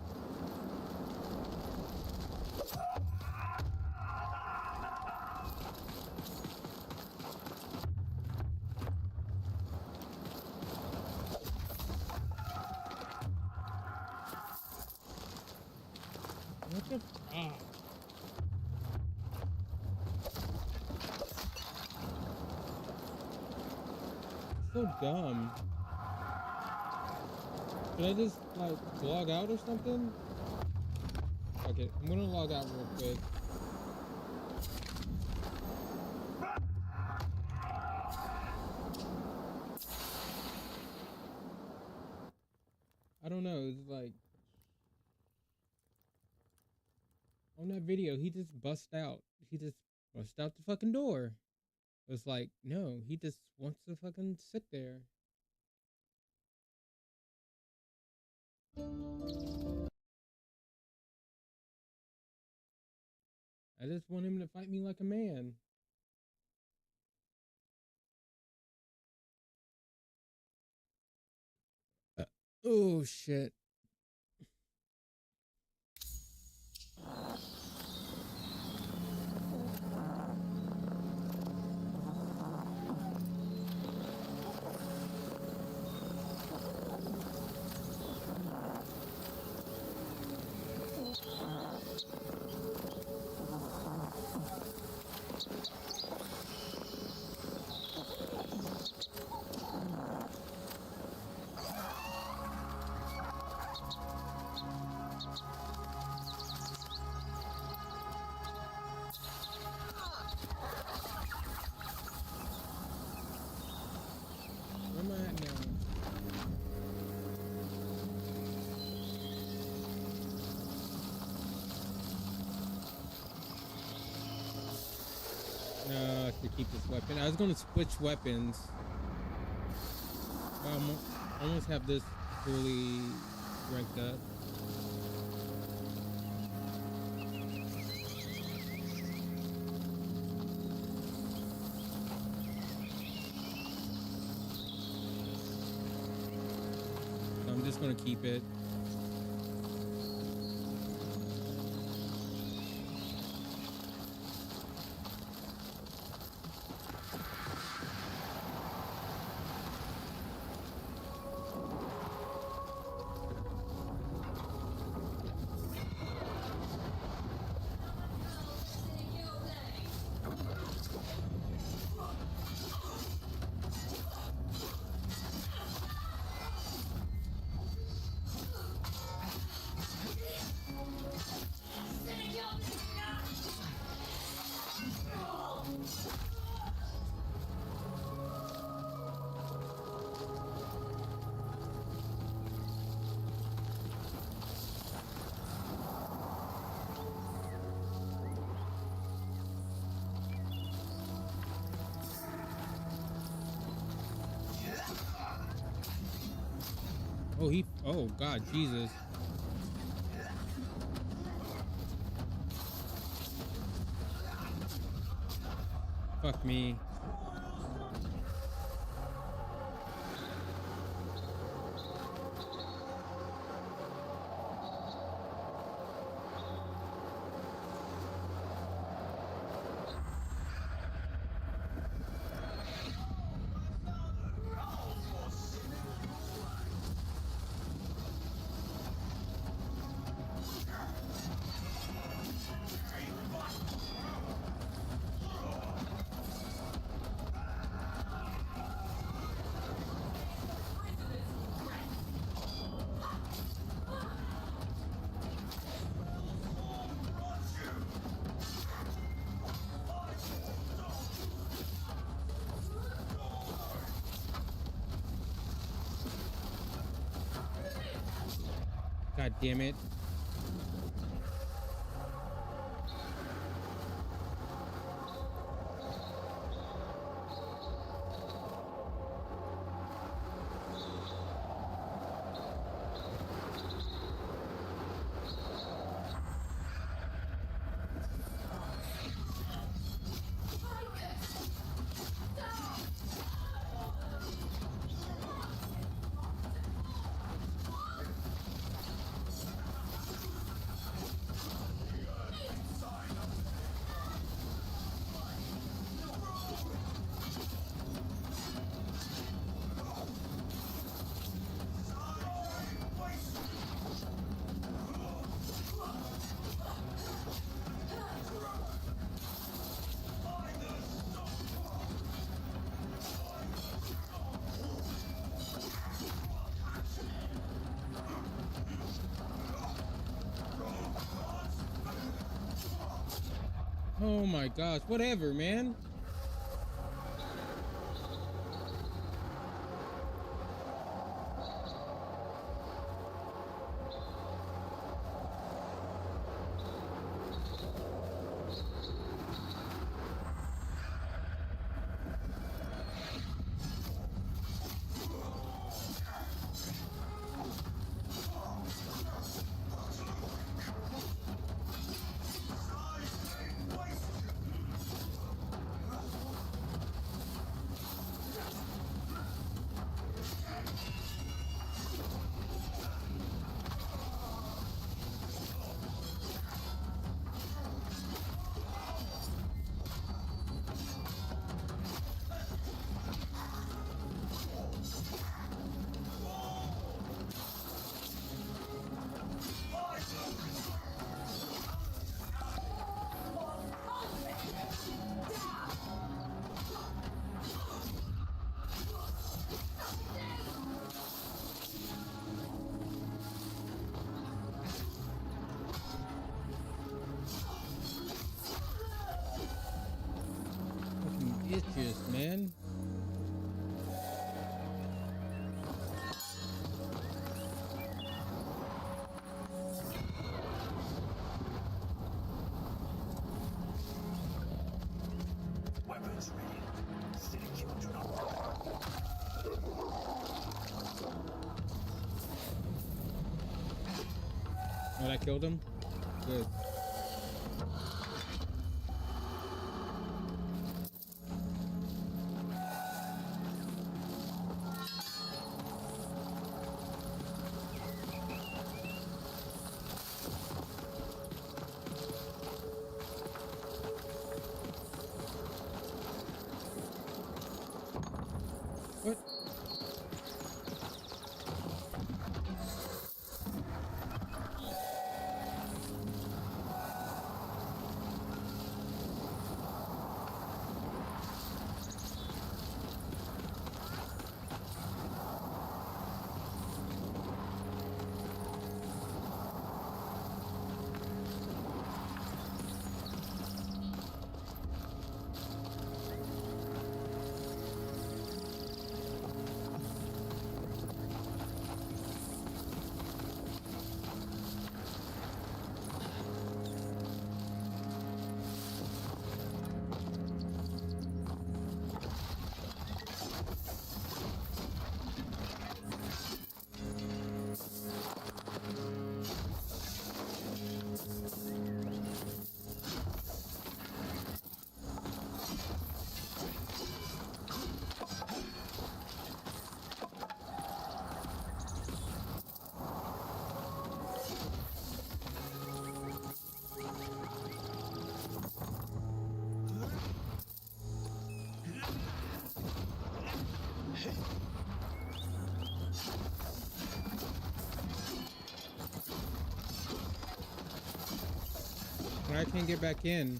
What the fuck? So dumb. Should I just like log out or something? Okay, I'm gonna log out real quick. I don't know. It's like on that video, he just bust out. He just bust out the fucking door. It's like, no, he just wants to fucking sit there. I just want him to fight me like a man. Oh shit. No, I should keep this weapon. I was gonna switch weapons. I almost have this fully ranked up. So I'm just gonna keep it. Oh God, Jesus. Fuck me. God damn it. Oh my gosh, whatever, man. Itches, man. But I killed him? Good. What? I can't get back in.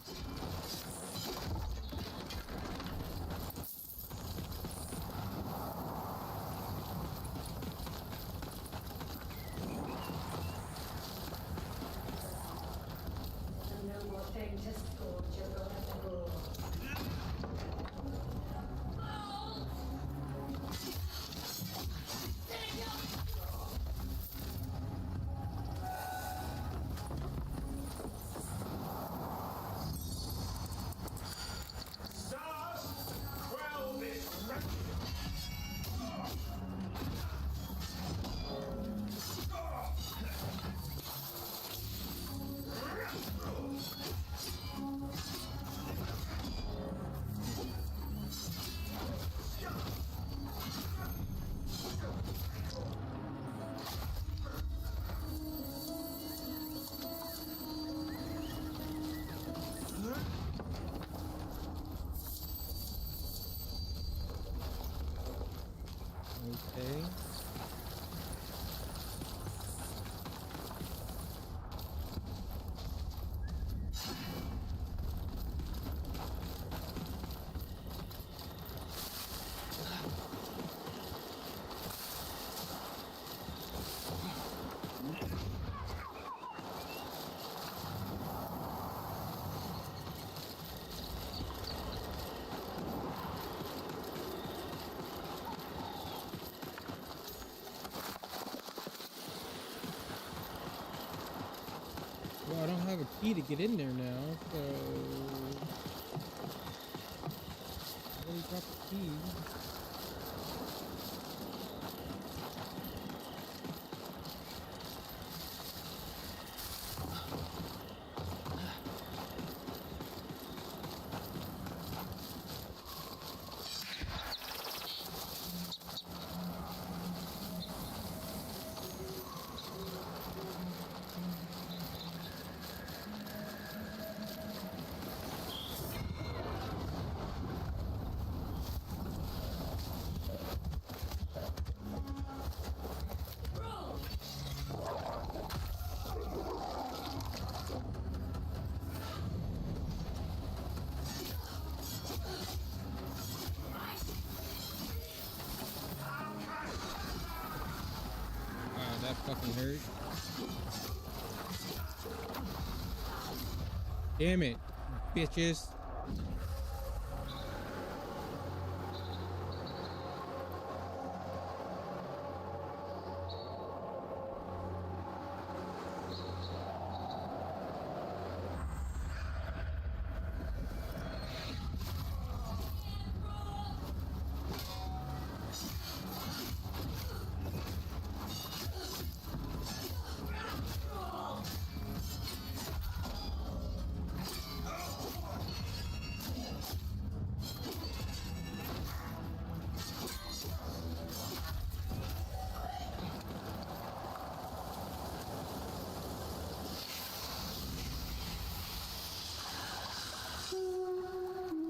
No more thing to scold your go.
Okay. Well, I don't have a key to get in there now, so I really dropped the key. That fucking hurt. Damn it, bitches.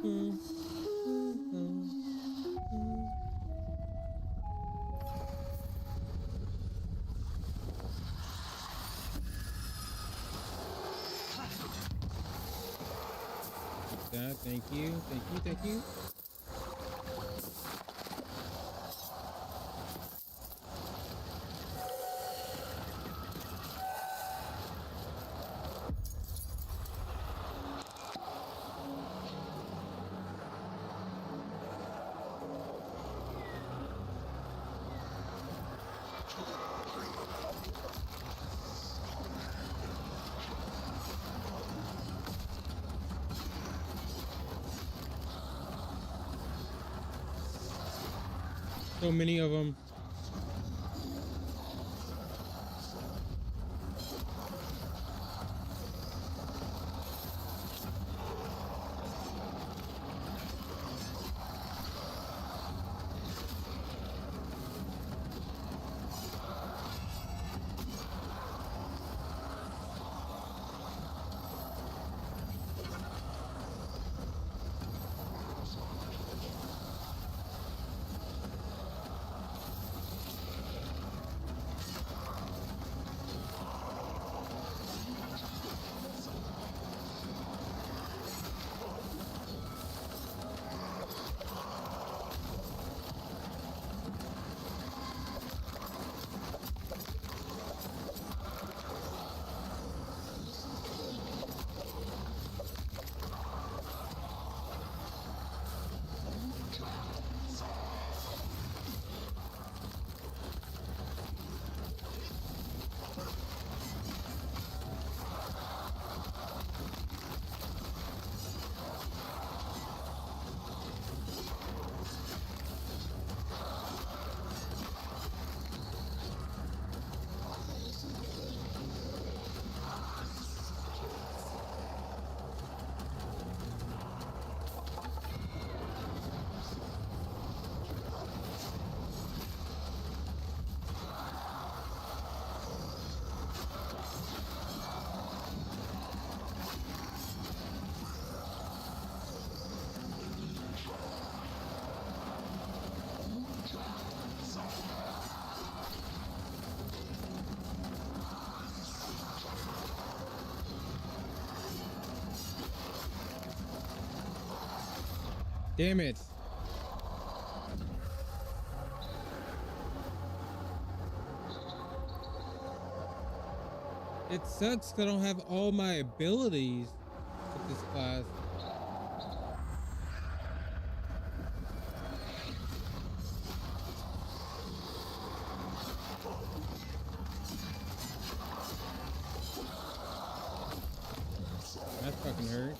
Yeah, thank you, thank you, thank you. So many of them. Damn it. It sucks 'cause I don't have all my abilities with this class. That fucking hurt.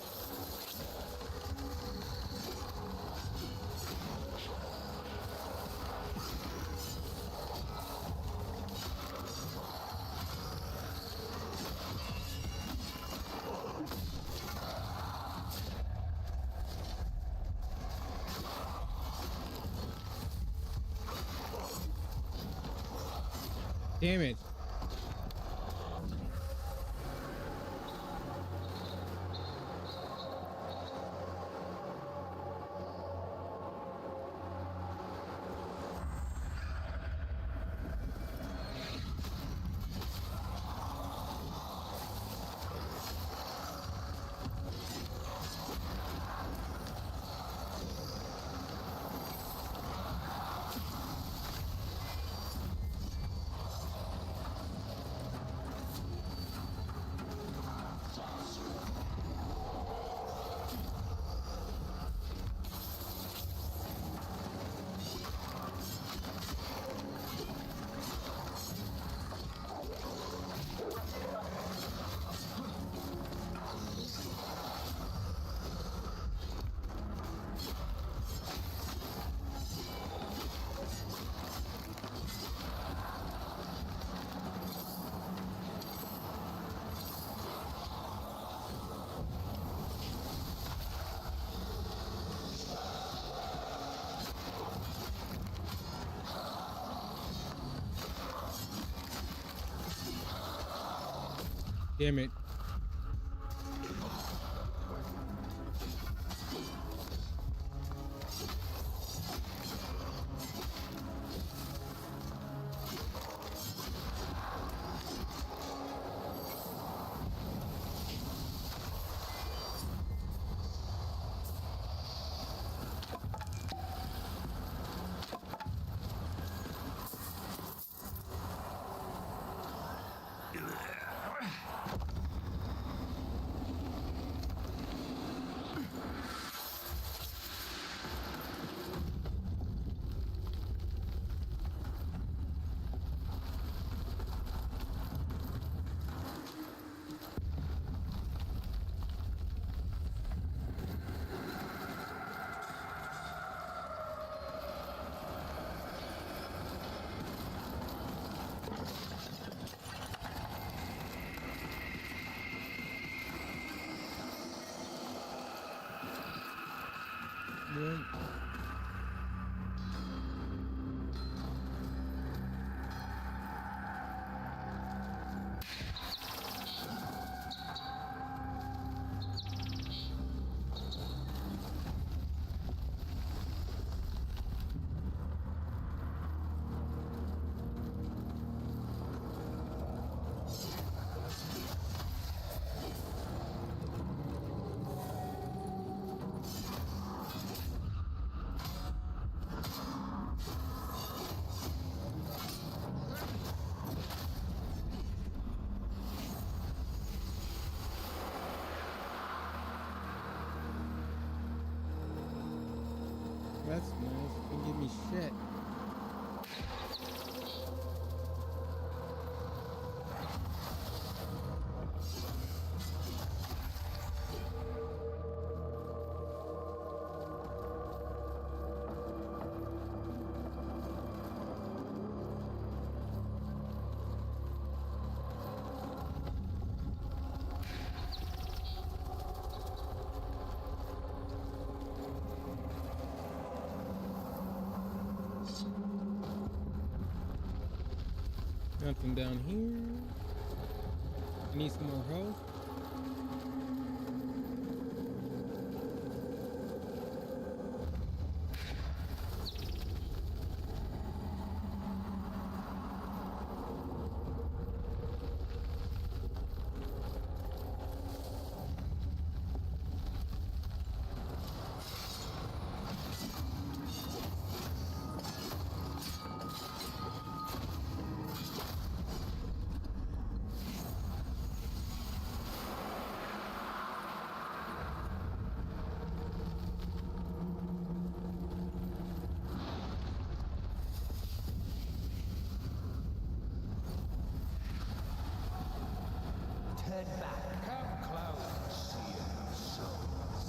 Damn it. Damn it. Yep. That's nice. You can give me shit. Nothing down here. I need some more health.
Turn back, come close and see our souls.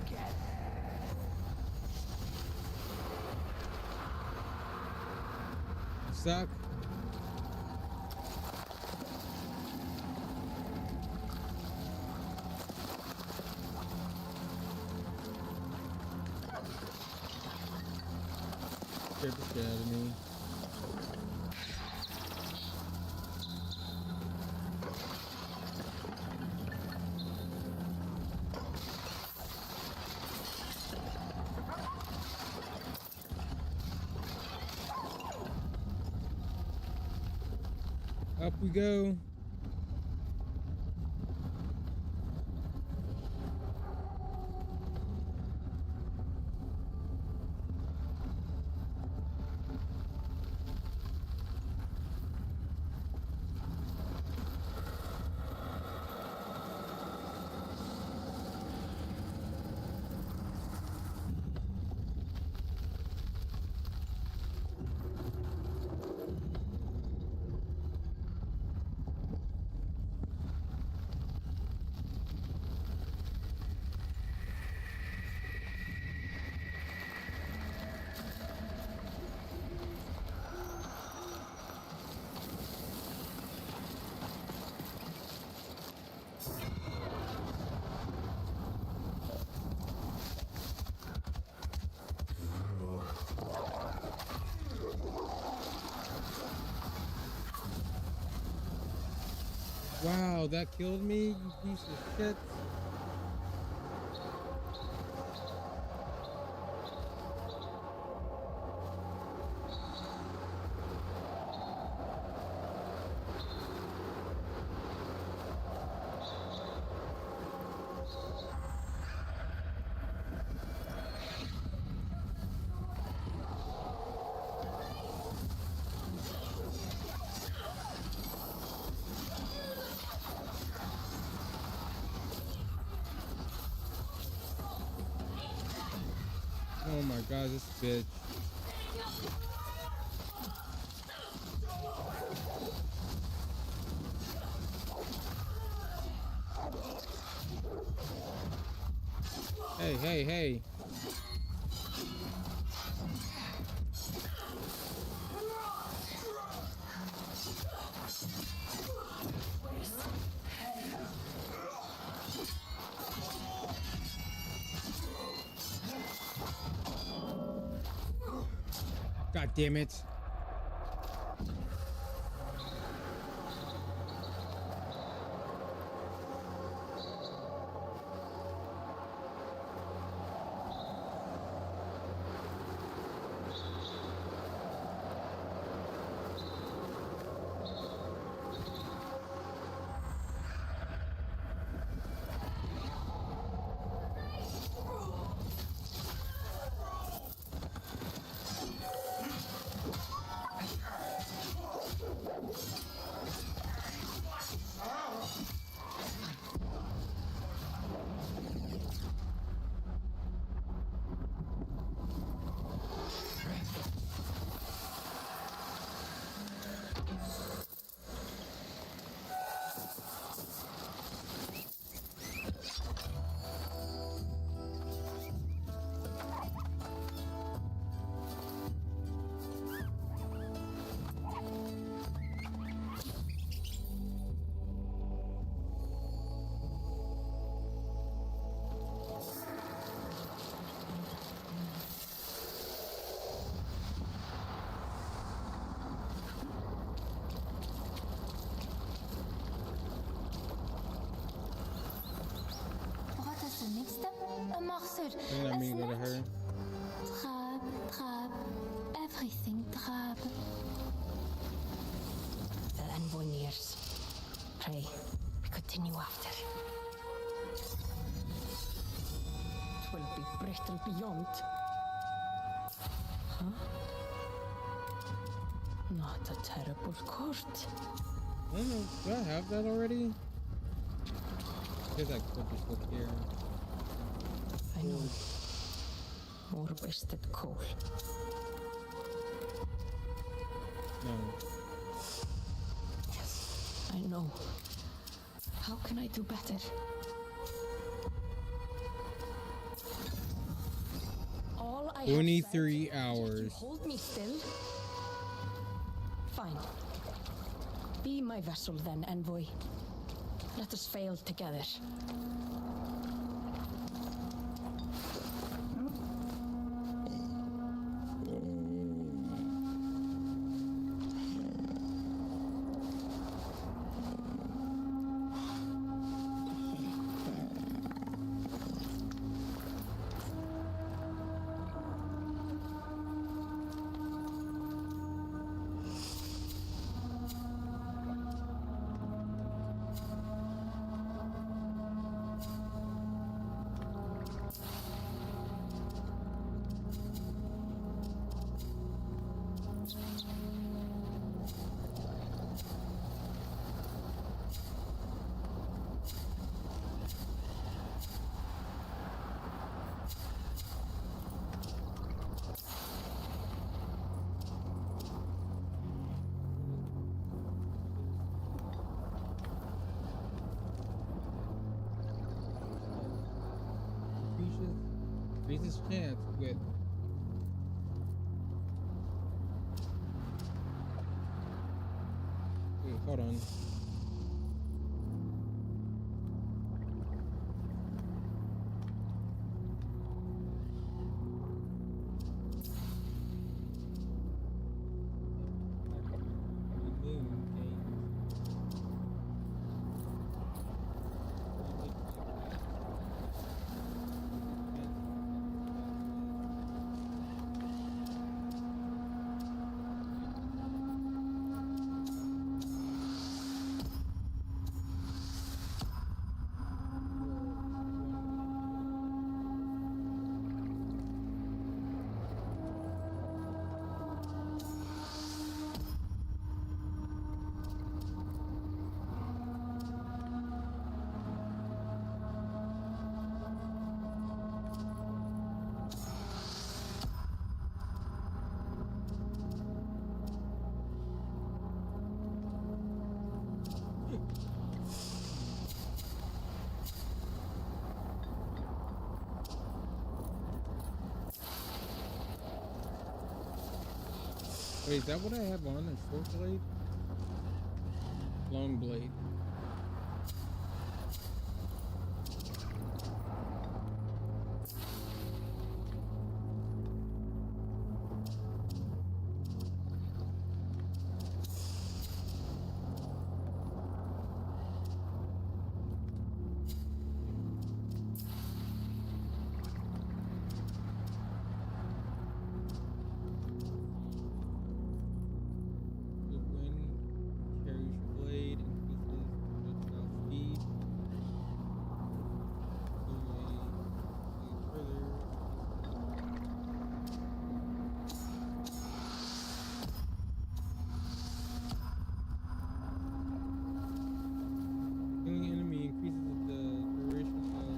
Again.
Suck. Scared the shit out of me. Up we go. Wow, that killed me, you piece of shit. Oh my god, this bitch. Hey, hey, hey. God damn it.
Wat is er niks te master?
Doesn't that mean go to her?
Trap, everything trap. The envoyers. Pray, we continue after. It will be brittle beyond. Huh? Not a terrible court.
I don't know. Do I have that already? Here's that clipper book here.
I know. More wasted coal.
No.
Yes, I know. How can I do better? All I
23
have said is
hours.
to hold me still. Fine. Be my vessel then, envoy. Let us fail together.
Increases chance with wait, hold on. Wait, is that what I have on? A short blade? Long blade. The wind carries your blade, increases projectile speed. Further. Killing enemy increases the duration of.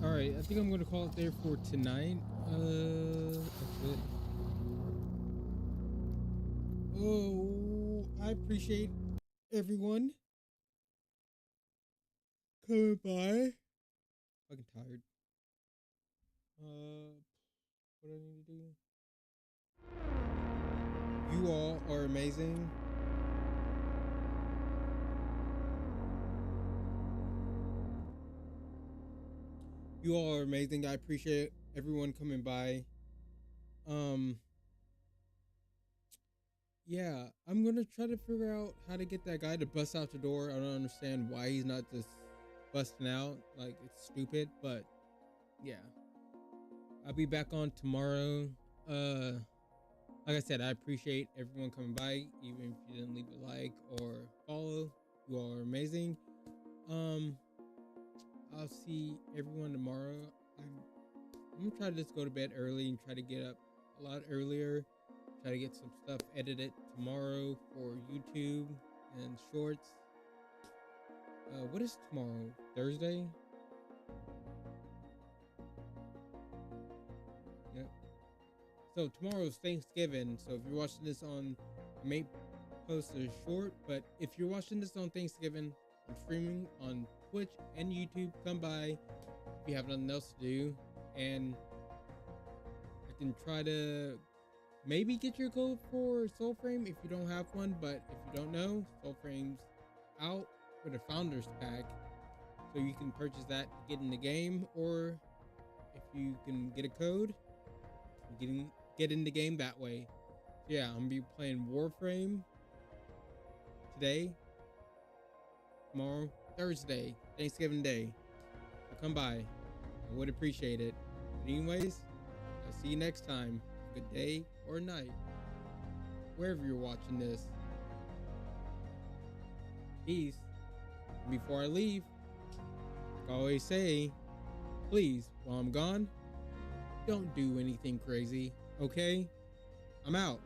Alright, I think I'm gonna call it there for tonight. That's it. Oh, I appreciate everyone coming by. Fucking tired. What do I need to do? You all are amazing. You all are amazing. I appreciate everyone coming by. Yeah, I'm gonna try to figure out how to get that guy to bust out the door. I don't understand why he's not just busting out. Like, it's stupid, but yeah. I'll be back on tomorrow. Like I said, I appreciate everyone coming by, even if you didn't leave a like or follow. You all are amazing. I'll see everyone tomorrow. I'm gonna try to just go to bed early and try to get up a lot earlier. Try to get some stuff edited tomorrow for YouTube and shorts. What is tomorrow? Thursday? Yep. So tomorrow is Thanksgiving. So if you're watching this on, I may post a short, but if you're watching this on Thanksgiving, I'm streaming on Twitch and YouTube. Come by if you have nothing else to do, and I can try to maybe get your code for SoulFrame if you don't have one. But if you don't know, SoulFrame's out with a founders pack, so you can purchase that to get in the game, or if you can get a code, get in the game that way. So yeah, I'm gonna be playing Warframe today, tomorrow, Thursday, Thanksgiving Day. So come by. I would appreciate it. But anyways, I'll see you next time. Good day or night, wherever you're watching this. Peace. Before I leave, like I always say, please, while I'm gone, don't do anything crazy, okay? I'm out.